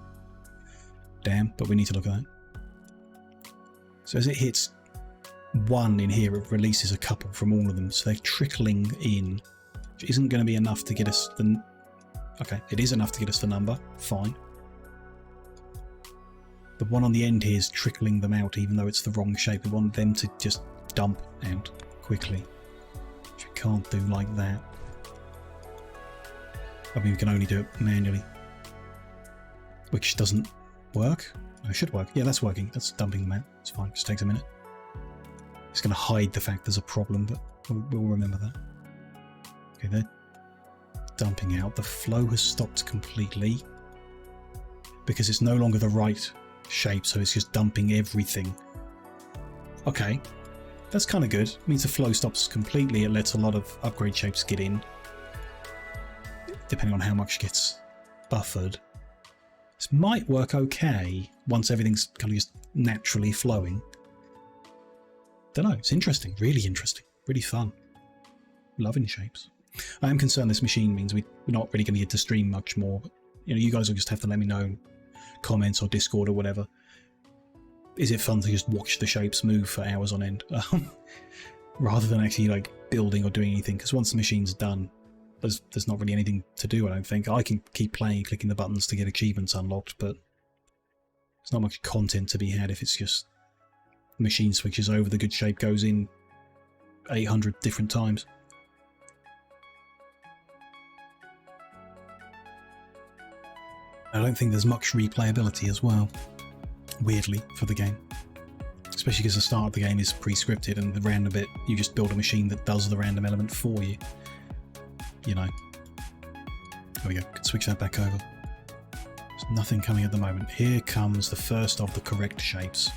A: Damn, but we need to look at that. So as it hits 1 in here, it releases a couple from all of them. So they're trickling in. Which isn't going to be enough to get us the... Okay, it is enough to get us the number. Fine. The one on the end here is trickling them out, even though it's the wrong shape. We want them to just dump out quickly, which we can't do like that. I mean, we can only do it manually, which doesn't work. No, it should work. Yeah, that's working. That's dumping them out. It's fine. It just takes a minute. It's going to hide the fact there's a problem, but we'll remember that. Okay, they're dumping out. The flow has stopped completely because it's no longer the right shape, so it's just dumping everything. Okay, that's kind of good. It means the flow stops completely. It lets a lot of upgrade shapes get in, depending on how much gets buffered. This might work okay once everything's kind of just naturally flowing. Don't know, it's interesting, really fun. Loving shapes. I am concerned this machine means we're not really going to get to stream much more, but you know, you guys will just have to let me know, comments or Discord or whatever. Is it fun to just watch the shapes move for hours on end rather than actually like building or doing anything? Because once the machine's done, there's not really anything to do. I don't think. I can keep playing, clicking the buttons to get achievements unlocked, but there's not much content to be had if it's just machine switches over, the good shape goes in 800 different times. I don't think there's much replayability as well, weirdly, for the game. Especially because the start of the game is pre-scripted and the random bit, you just build a machine that does the random element for you. You know. There we go, can switch that back over. There's nothing coming at the moment. Here comes the first of the correct shapes.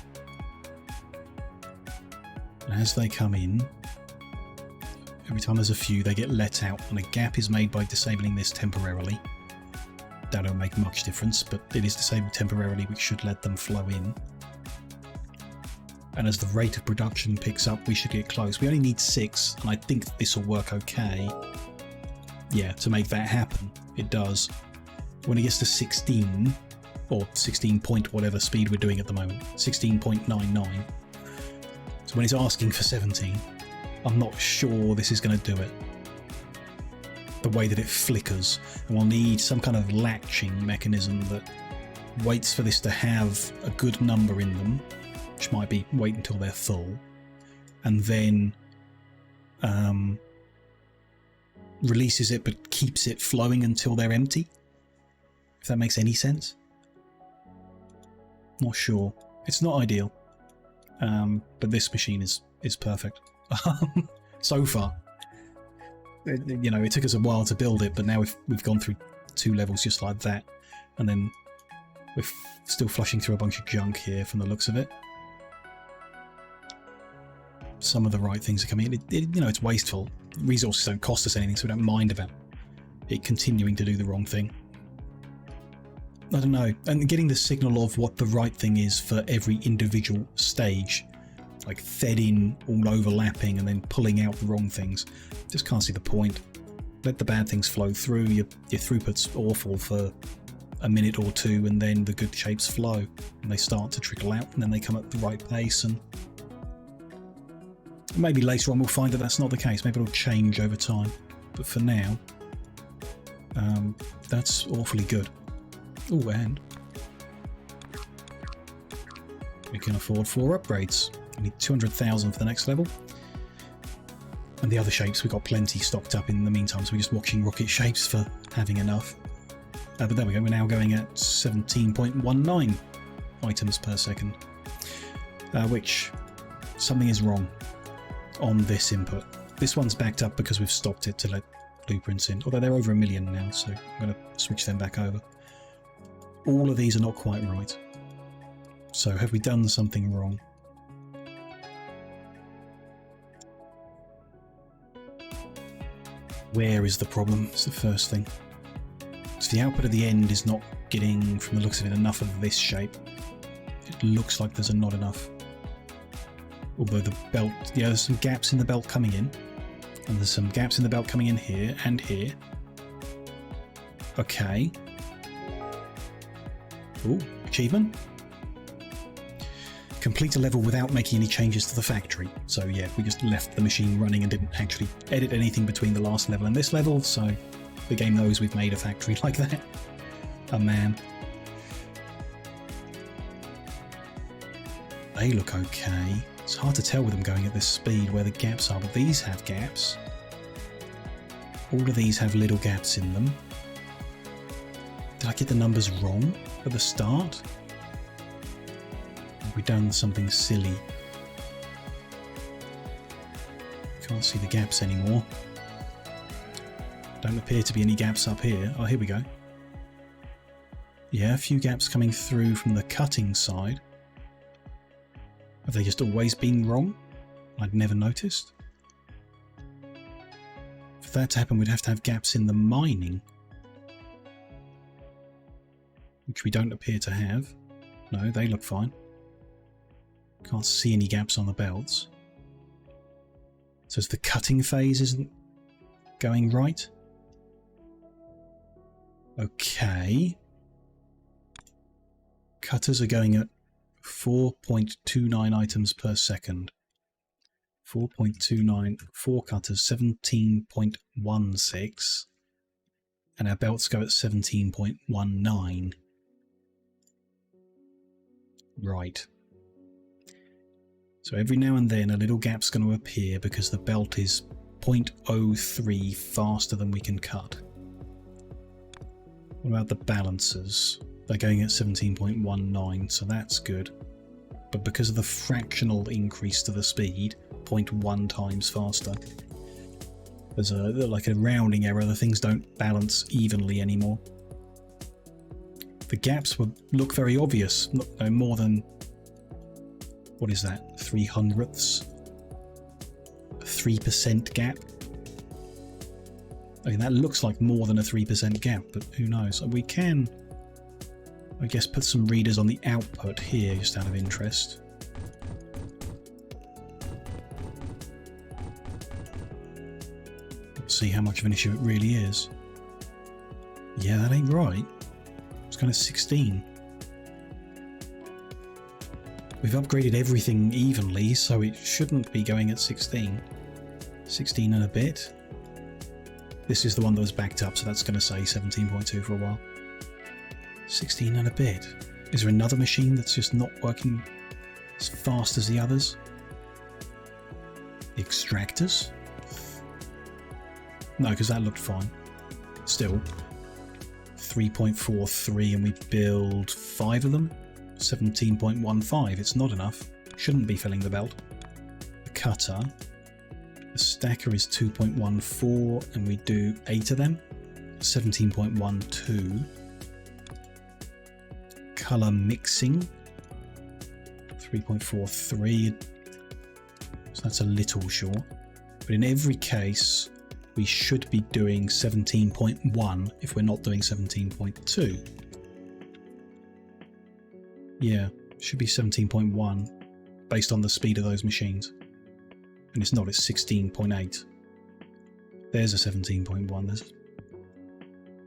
A: And as they come in, every time there's a few, they get let out, and a gap is made by disabling this temporarily. That don't make much difference, but it is disabled temporarily, which should let them flow in. And as the rate of production picks up, we should get close. We only need 6, and I think this will work okay. Yeah, to make that happen, it does. When it gets to 16, or 16 point whatever speed we're doing at the moment, 16.99. So when it's asking for 17, I'm not sure this is going to do it. The way that it flickers, and we'll need some kind of latching mechanism that waits for this to have a good number in them, which might be wait until they're full, and then releases it but keeps it flowing until they're empty. If that makes any sense. Not sure. It's not ideal, but this machine is perfect so far. You know, it took us a while to build it, but now we've gone through 2 levels just like that, and then we're still flushing through a bunch of junk here from the looks of it. Some of the right things are coming in. You know, it's wasteful. Resources don't cost us anything, so we don't mind about it continuing to do the wrong thing. I don't know. And getting the signal of what the right thing is for every individual stage like fed in, all overlapping, and then pulling out the wrong things. Just can't see the point. Let the bad things flow through. Your throughput's awful for a minute or two, and then the good shapes flow, and they start to trickle out, and then they come at the right pace. And maybe later on we'll find that that's not the case. Maybe it'll change over time. But for now, that's awfully good. Oh, and we can afford 4 upgrades. We need 200,000 for the next level. And the other shapes, we've got plenty stocked up in the meantime, so we're just watching rocket shapes for having enough. But there we go, we're now going at 17.19 items per second. Which, something is wrong on this input. This one's backed up because we've stopped it to let blueprints in, although they're over 1 million now, so I'm going to switch them back over. All of these are not quite right. So have we done something wrong? Where is the problem? It's the first thing. So the output at the end is not getting, from the looks of it, enough of this shape. It looks like there's not enough. Although the belt, yeah, there's some gaps in the belt coming in. And there's some gaps in the belt coming in here and here. Okay. Ooh, achievement. Complete a level without making any changes to the factory. So yeah, we just left the machine running and didn't actually edit anything between the last level and this level, so the game knows we've made a factory like that. Oh man. They look okay. It's hard to tell with them going at this speed where the gaps are, but these have gaps. All of these have little gaps in them. Did I get the numbers wrong at the start? Have we done something silly? Can't see the gaps anymore. Don't appear to be any gaps up here. Oh, here we go. Yeah, a few gaps coming through from the cutting side. Have they just always been wrong? I'd never noticed. For that to happen, we'd have to have gaps in the mining, which we don't appear to have. No, they look fine. Can't see any gaps on the belts. So the cutting phase isn't going right. Okay. Cutters are going at 4.29 items per second. 4.29, 4 cutters, 17.16. And our belts go at 17.19. Right. So every now and then a little gap's going to appear because the belt is 0.03 faster than we can cut. What about the balancers? They're going at 17.19, so that's good. But because of the fractional increase to the speed, 0.1 times faster, there's like a rounding error. The things don't balance evenly anymore. The gaps look very obvious. No more than, what is that, 3/100ths? A 3% gap? I mean, that looks like more than a 3% gap, but who knows? We can, I guess, put some readers on the output here, just out of interest. Let's see how much of an issue it really is. Yeah, that ain't right. It's kind of 16. We've upgraded everything evenly, so it shouldn't be going at 16. 16 and a bit. This is the one that was backed up, so that's going to say 17.2 for a while. 16 and a bit. Is there another machine that's just not working as fast as the others? The extractors? No, because that looked fine. Still, 3.43 and we build 5 of them? 17.15. It's not enough. Shouldn't be filling the belt. The cutter. The stacker is 2.14 and we do 8 of them. 17.12. Colour mixing. 3.43. So that's a little short. But in every case, we should be doing 17.1 if we're not doing 17.2. Yeah, should be 17.1. based on the speed of those machines. And it's not, it's 16.8. There's a 17.1.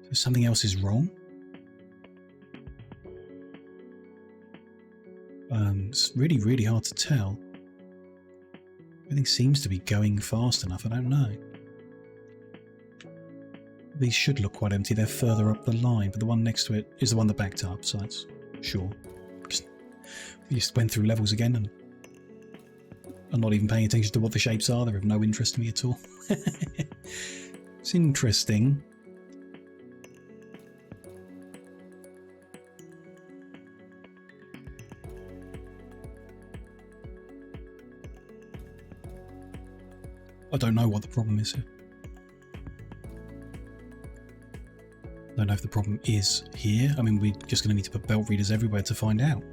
A: There's something else is wrong. It's really, really hard to tell. Everything seems to be going fast enough, I don't know. These should look quite empty, they're further up the line, but the one next to it is the one that backed up, so that's sure. We just went through levels again, and I'm not even paying attention to what the shapes are, they're of no interest to me at all. It's interesting. I don't know what the problem is here. I don't know if the problem is here. I mean, we're just going to need to put belt readers everywhere to find out.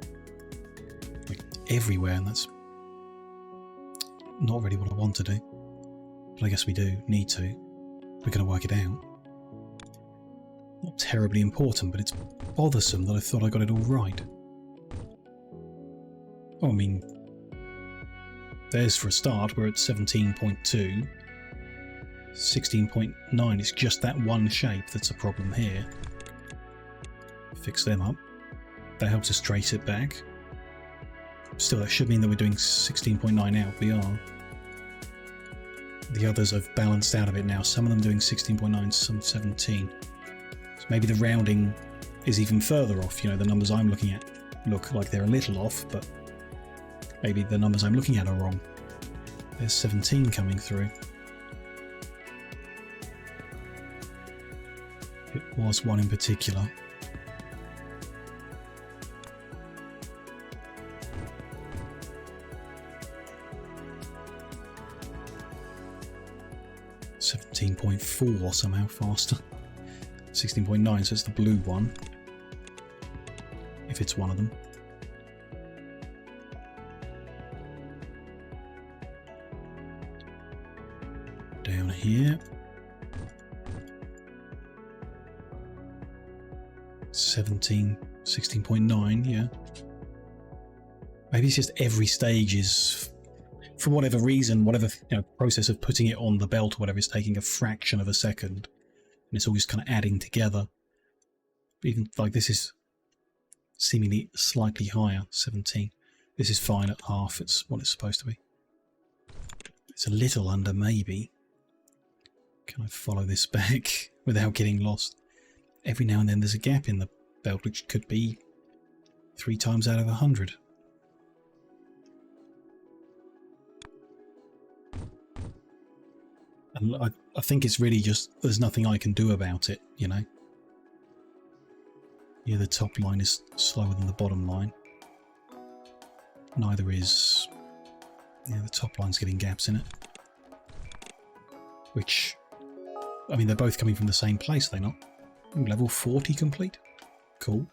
A: Like, everywhere, and that's not really what I want to do. But I guess we do need to. We're going to work it out. Not terribly important, but it's bothersome that I thought I got it all right. Oh, I mean, there's for a start, we're at 17.2. 16.9, it's just that one shape that's a problem here. Fix them up. That helps us trace it back. Still, that should mean that we're doing 16.9 out. We are. The others have balanced out of it now. Some of them doing 16.9, some 17. So maybe the rounding is even further off. You know, the numbers I'm looking at look like they're a little off, but maybe the numbers I'm looking at are wrong. There's 17 coming through. It was one in particular. .4 somehow faster. 16.9, so it's the blue one. If it's one of them. Down here. 16.9, yeah. Maybe it's just every stage is, for whatever reason, whatever process of putting it on the belt or whatever is taking a fraction of a second, and it's all just kind of adding together. Even like this is seemingly slightly higher, 17. This is fine at half. It's what it's supposed to be. It's a little under, maybe. Can I follow this back without getting lost? Every now and then there's a gap in the belt, which could be 3 times out of 100. And I think it's really just, there's nothing I can do about it, you know. Yeah, the top line is slower than the bottom line. Neither is, yeah, the top line's getting gaps in it. Which, I mean, they're both coming from the same place, are they not? Ooh, level 40 complete. Cool.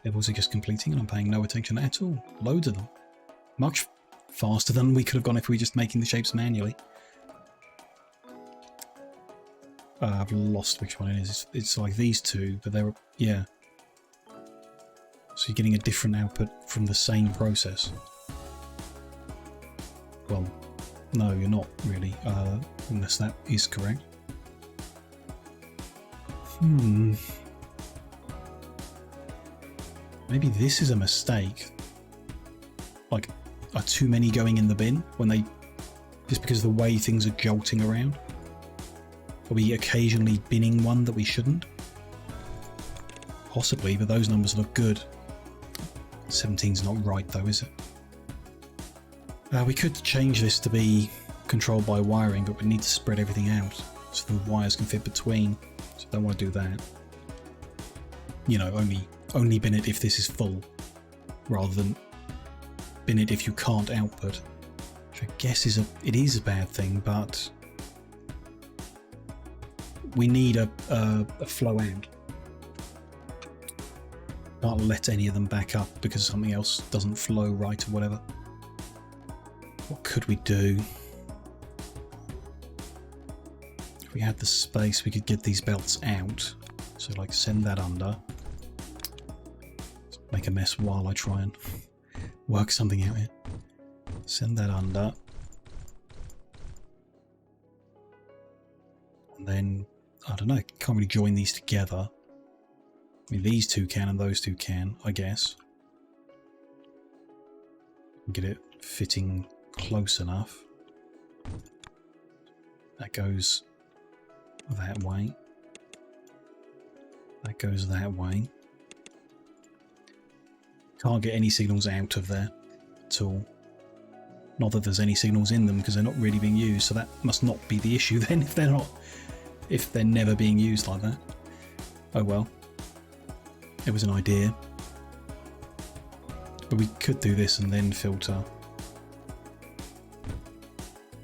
A: Levels are just completing and I'm paying no attention at all. Loads of them. Much faster than we could have gone if we were just making the shapes manually. I've lost which one it is. It's like these two, but they're, yeah. So you're getting a different output from the same process. Well, no, you're not really, unless that is correct. Maybe this is a mistake. Like, are too many going in the bin when they, just because of the way things are jolting around? Are we occasionally binning one that we shouldn't? Possibly, but those numbers look good. 17's not right though, is it? We could change this to be controlled by wiring, but we need to spread everything out so the wires can fit between. So I don't want to do that. You know, only bin it if this is full, rather than bin it if you can't output. Which I guess is it is a bad thing, but we need a flow out. Can't let any of them back up because something else doesn't flow right or whatever. What could we do? If we had the space, we could get these belts out. So like send that under. make a mess while I try and work something out here. Send that under. And then, I don't know, can't really join these together. I mean, these two can and those two can, I guess. Get it fitting close enough. That goes that way. That goes that way. Can't get any signals out of there at all. Not that there's any signals in them because they're not really being used, so that must not be the issue then if they're never being used like that. Oh well. It was an idea. But we could do this and then filter.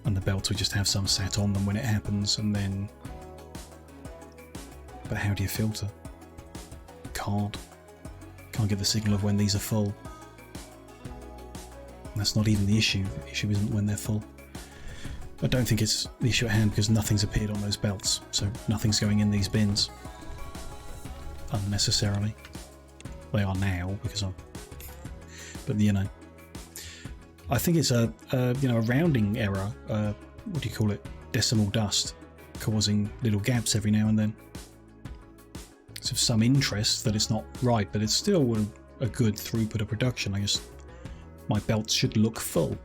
A: And the belts would just have some sat on them when it happens, and then... But how do you filter? Can't get the signal of when these are full. And that's not even the issue. The issue isn't when they're full. I don't think it's the issue at hand because nothing's appeared on those belts, so nothing's going in these bins unnecessarily. They are now because I'm... But you know, I think it's a rounding error. What do you call it? Decimal dust, causing little gaps every now and then. It's of some interest that it's not right, but it's still a good throughput of production. I guess my belts should look full.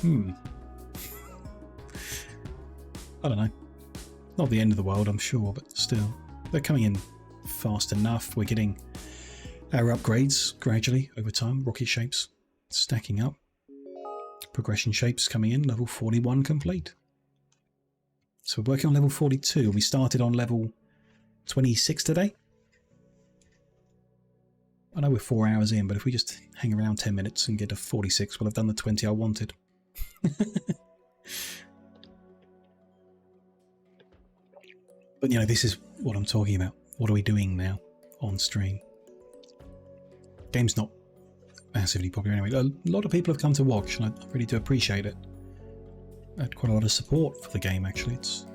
A: I don't know. Not the end of the world, I'm sure, but still. They're coming in fast enough. We're getting our upgrades gradually over time. Rocket shapes stacking up. Progression shapes coming in. Level 41 complete. So we're working on level 42. We started on level 26 today. I know we're 4 hours in, but if we just hang around 10 minutes and get to 46, we'll have done the 20 I wanted. But you know, this is what I'm talking about. What are we doing now on stream? Game's not massively popular anyway. A lot of people have come to watch, and I really do appreciate it. I had quite a lot of support for the game, actually. It's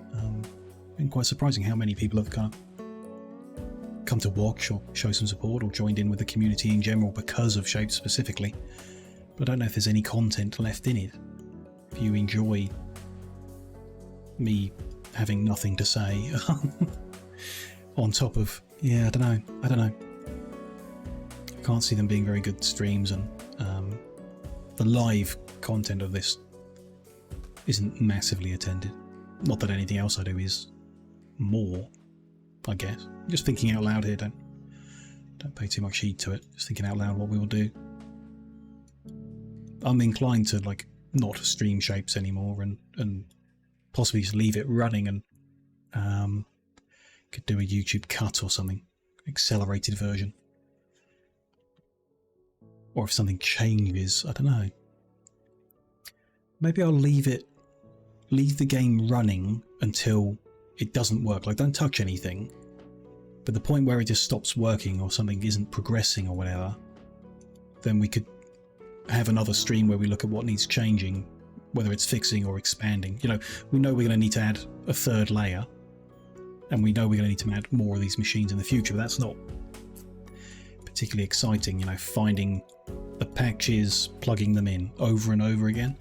A: been quite surprising how many people have kind of come to watch or show some support or joined in with the community in general because of Shapez specifically. But I don't know if there's any content left in it. If you enjoy me having nothing to say on top of, yeah, I don't know. I can't see them being very good streams, and the live content of this isn't massively attended. Not that anything else I do is more, I guess. Just thinking out loud here, don't pay too much heed to it. Just thinking out loud what we will do. I'm inclined to like not stream Shapez anymore and possibly just leave it running and could do a YouTube cut or something, accelerated version. Or if something changes, I don't know. Maybe I'll leave the game running until it doesn't work. Like, don't touch anything. But the point where it just stops working or something isn't progressing or whatever, then we could have another stream where we look at what needs changing, whether it's fixing or expanding. You know, we know we're going to need to add a third layer, and we know we're going to need to add more of these machines in the future, but that's not particularly exciting, you know, finding the patches, plugging them in over and over again.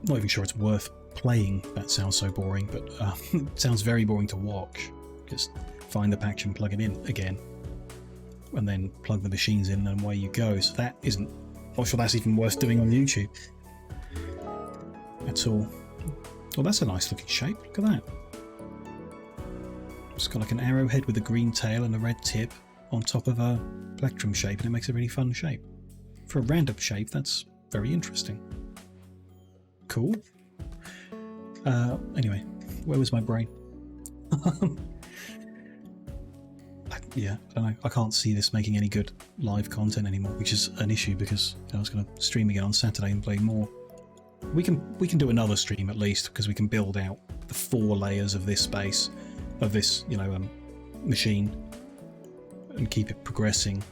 A: Not even sure it's worth playing. That sounds so boring, but it sounds very boring to watch. Just find the patch and plug it in again, and then plug the machines in and away you go. So that isn't, not sure that's even worth doing on YouTube at all. Well, that's a nice looking shape. Look at that. It's got like an arrowhead with a green tail and a red tip on top of a plectrum shape, and it makes a really fun shape. For a random shape, that's very interesting. Cool. Anyway, where was my brain? Yeah, I don't know. I can't see this making any good live content anymore, which is an issue because I was going to stream again on Saturday and play more. We can do another stream at least, because we can build out the 4 layers of this space, of this, you know, machine, and keep it progressing,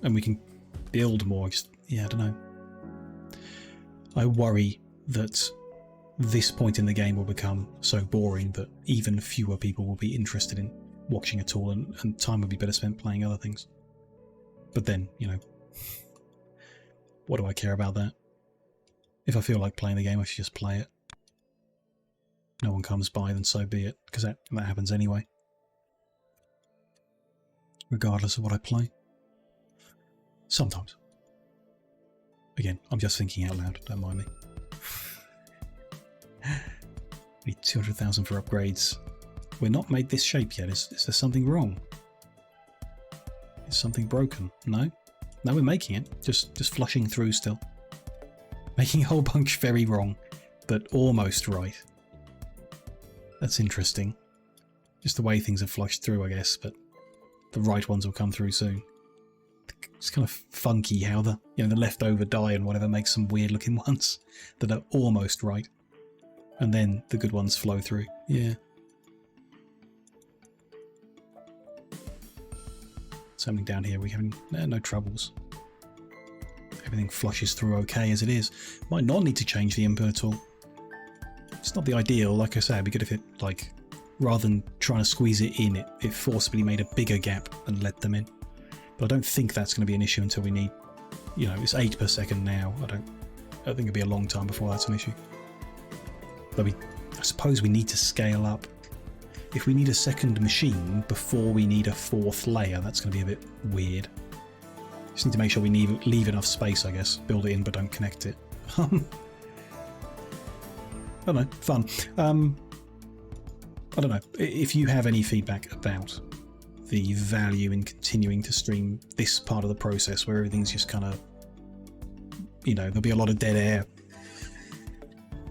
A: and we can build more. Just, yeah, I don't know. I worry that this point in the game will become so boring that even fewer people will be interested in watching at all, and time would be better spent playing other things. But then, you know, what do I care about that? If I feel like playing the game, I should just play it. No one comes by, then so be it, because that happens anyway. Regardless of what I play. Sometimes. Again, I'm just thinking out loud, don't mind me. Need 200,000 for upgrades. We're not made this shape yet. Is there something wrong? Is something broken? No? No, we're making it. Just flushing through still. Making a whole bunch very wrong, but almost right. That's interesting. Just the way things have flushed through, I guess, but the right ones will come through soon. It's kind of funky how the leftover die and whatever makes some weird looking ones that are almost right. And then the good ones flow through. Yeah. Something down here, we having no troubles. Everything flushes through okay as it is. Might not need to change the input at all. It's not the ideal, like I say, it'd be good if it, like, rather than trying to squeeze it in, it forcibly made a bigger gap and let them in. But I don't think that's going to be an issue until we need, you know, it's 8 per second now. I think it'll be a long time before that's an issue. But I suppose we need to scale up. If we need a second machine before we need a fourth layer, that's going to be a bit weird. Just need to make sure we leave enough space, I guess. Build it in, but don't connect it. I don't know. Fun. I don't know. If you have any feedback about the value in continuing to stream this part of the process where everything's just kind of, you know, there'll be a lot of dead air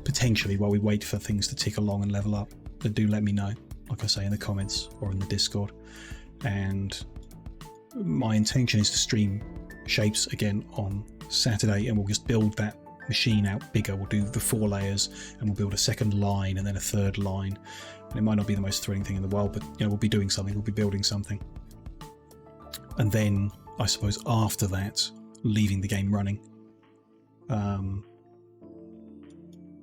A: potentially while we wait for things to tick along and level up, then do let me know, like I say, in the comments or in the Discord. And my intention is to stream Shapes again on Saturday, and we'll just build that machine out bigger. We'll do the 4 layers and we'll build a second line and then a third line. And it might not be the most thrilling thing in the world, but you know, we'll be doing something, we'll be building something. And then I suppose after that, leaving the game running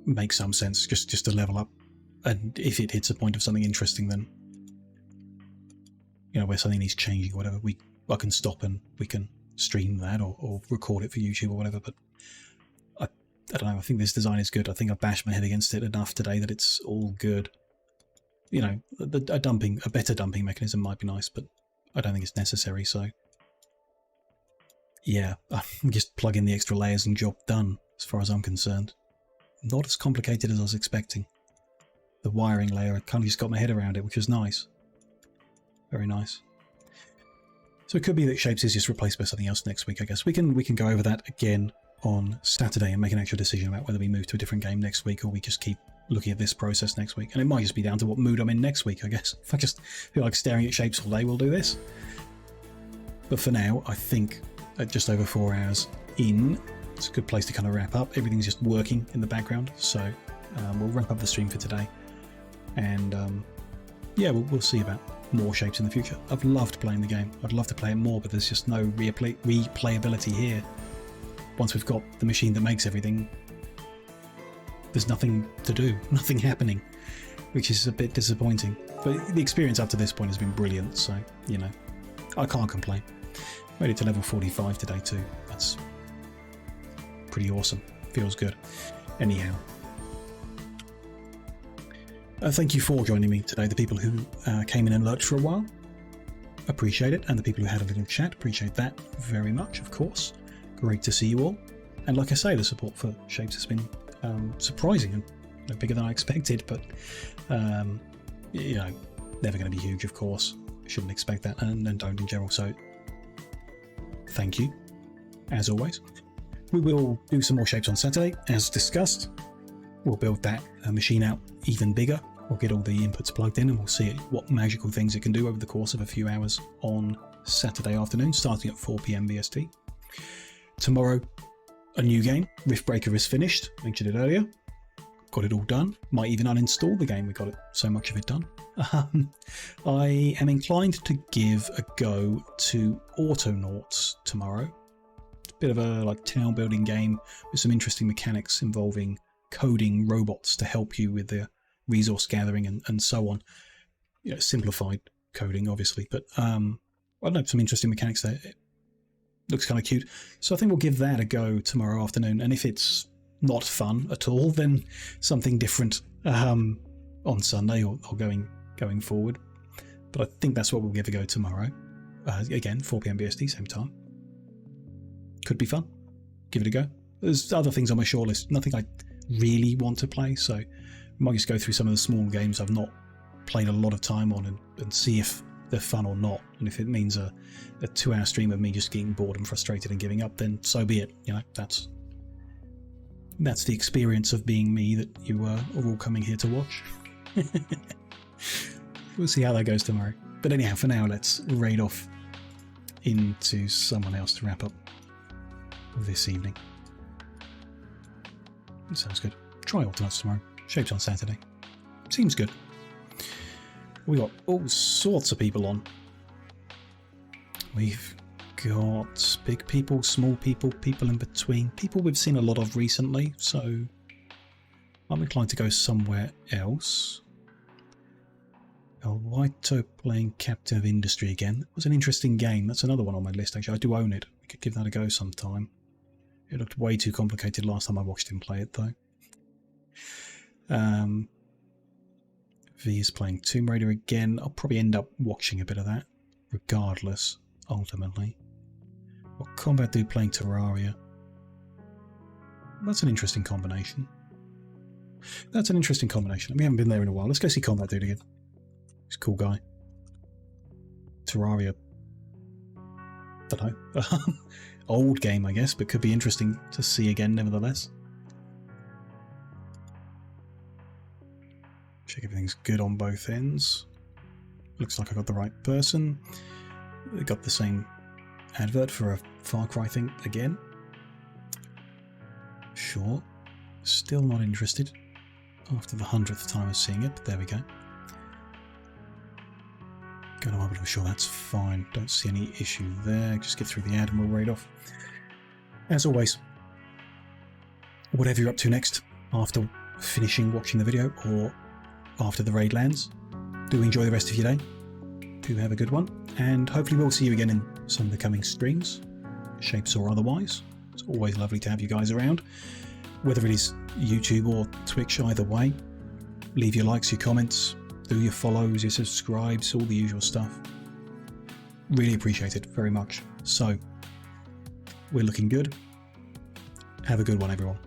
A: makes some sense, just to level up. And if it hits a point of something interesting, then, you know, where something needs changing or whatever, I can stop and we can stream that or record it for YouTube or whatever. But I don't know, I think this design is good. I think I bashed my head against it enough today that it's all good. You know, a better dumping mechanism might be nice, but I don't think it's necessary. So yeah, just plug in the extra layers and job done, as far as I'm concerned. Not as complicated as I was expecting. The wiring layer, I kind of just got my head around it, which was nice. Very nice. So it could be that Shapes is just replaced by something else next week, I guess. We can go over that again on Saturday and make an actual decision about whether we move to a different game next week or we just keep looking at this process next week. And it might just be down to what mood I'm in next week, I guess. If I just feel like staring at Shapes all day, we'll do this. But for now, I think at just over 4 hours in, it's a good place to kind of wrap up. Everything's just working in the background. So we'll wrap up the stream for today. And yeah, we'll see about more Shapes in the future. I've loved playing the game. I'd love to play it more, but there's just no replayability here. Once we've got the machine that makes everything, there's nothing to do, nothing happening, which is a bit disappointing. But the experience up to this point has been brilliant, so, you know, I can't complain. Made it to level 45 today too. That's pretty awesome. Feels good. Anyhow. Thank you for joining me today, the people who came in and lurked for a while. Appreciate it. And the people who had a little chat, appreciate that very much, of course. Great to see you all. And like I say, the support for Shapes has been surprising and bigger than I expected, but you know, never going to be huge, of course. Shouldn't expect that, and don't in general. So thank you, as always. We will do some more Shapes on Saturday, as discussed. We'll build that machine out even bigger. We'll get all the inputs plugged in and we'll see what magical things it can do over the course of a few hours on Saturday afternoon, starting at 4 PM BST. Tomorrow, a new game. Riftbreaker is finished. Mentioned it earlier. Got it all done. Might even uninstall the game. We got it, so much of it done. I am inclined to give a go to Autonauts tomorrow. It's a bit of a like town building game with some interesting mechanics involving coding robots to help you with the resource gathering and so on. Simplified coding, obviously, but I don't know, some interesting mechanics there. It looks kind of cute. So I think we'll give that a go tomorrow afternoon. And if it's not fun at all, then something different on Sunday or going forward. But I think that's what we'll give a go tomorrow. Again, 4 p.m. BST, same time. Could be fun. Give it a go. There's other things on my shortlist. Nothing I really want to play, so I might just go through some of the small games I've not played a lot of time on and see if they're fun or not. And if it means a 2-hour stream of me just getting bored and frustrated and giving up, then so be it. That's the experience of being me that you are all coming here to watch. We'll see how that goes tomorrow. But anyhow, for now, let's raid off into someone else to wrap up this evening. That sounds good. Try alternates tomorrow. Shapes on Saturday. Seems good. We got all sorts of people on. We've got big people, small people, people in between, people we've seen a lot of recently, so I'm inclined to go somewhere else. Whito playing Captain of Industry again. That was an interesting game. That's another one on my list, actually. I do own it. We could give that a go sometime. It looked way too complicated last time I watched him play it, though. V is playing Tomb Raider again. I'll probably end up watching a bit of that, regardless, ultimately. What Combat Dude playing Terraria? That's an interesting combination. We haven't been there in a while. Let's go see Combat Dude again. He's a cool guy. Terraria. Don't know. Old game, I guess, but could be interesting to see again, nevertheless. Check everything's good on both ends. Looks like I got the right person. We got the same advert for a Far Cry thing again. Sure. Still not interested after the 100th time of seeing it, but there we go. Go to Mobile, I'm sure that's fine. Don't see any issue there. Just get through the ad and we'll raid off. As always, whatever you're up to next, after finishing watching the video or after the raid lands, do enjoy the rest of your day. Do have a good one, and hopefully we'll see you again in some of the coming streams, Shapes or otherwise. It's always lovely to have you guys around, whether it is YouTube or Twitch, either way. Leave your likes, your comments, do your follows, your subscribes, all the usual stuff. Really appreciate it very much. So, we're looking good. Have a good one, everyone.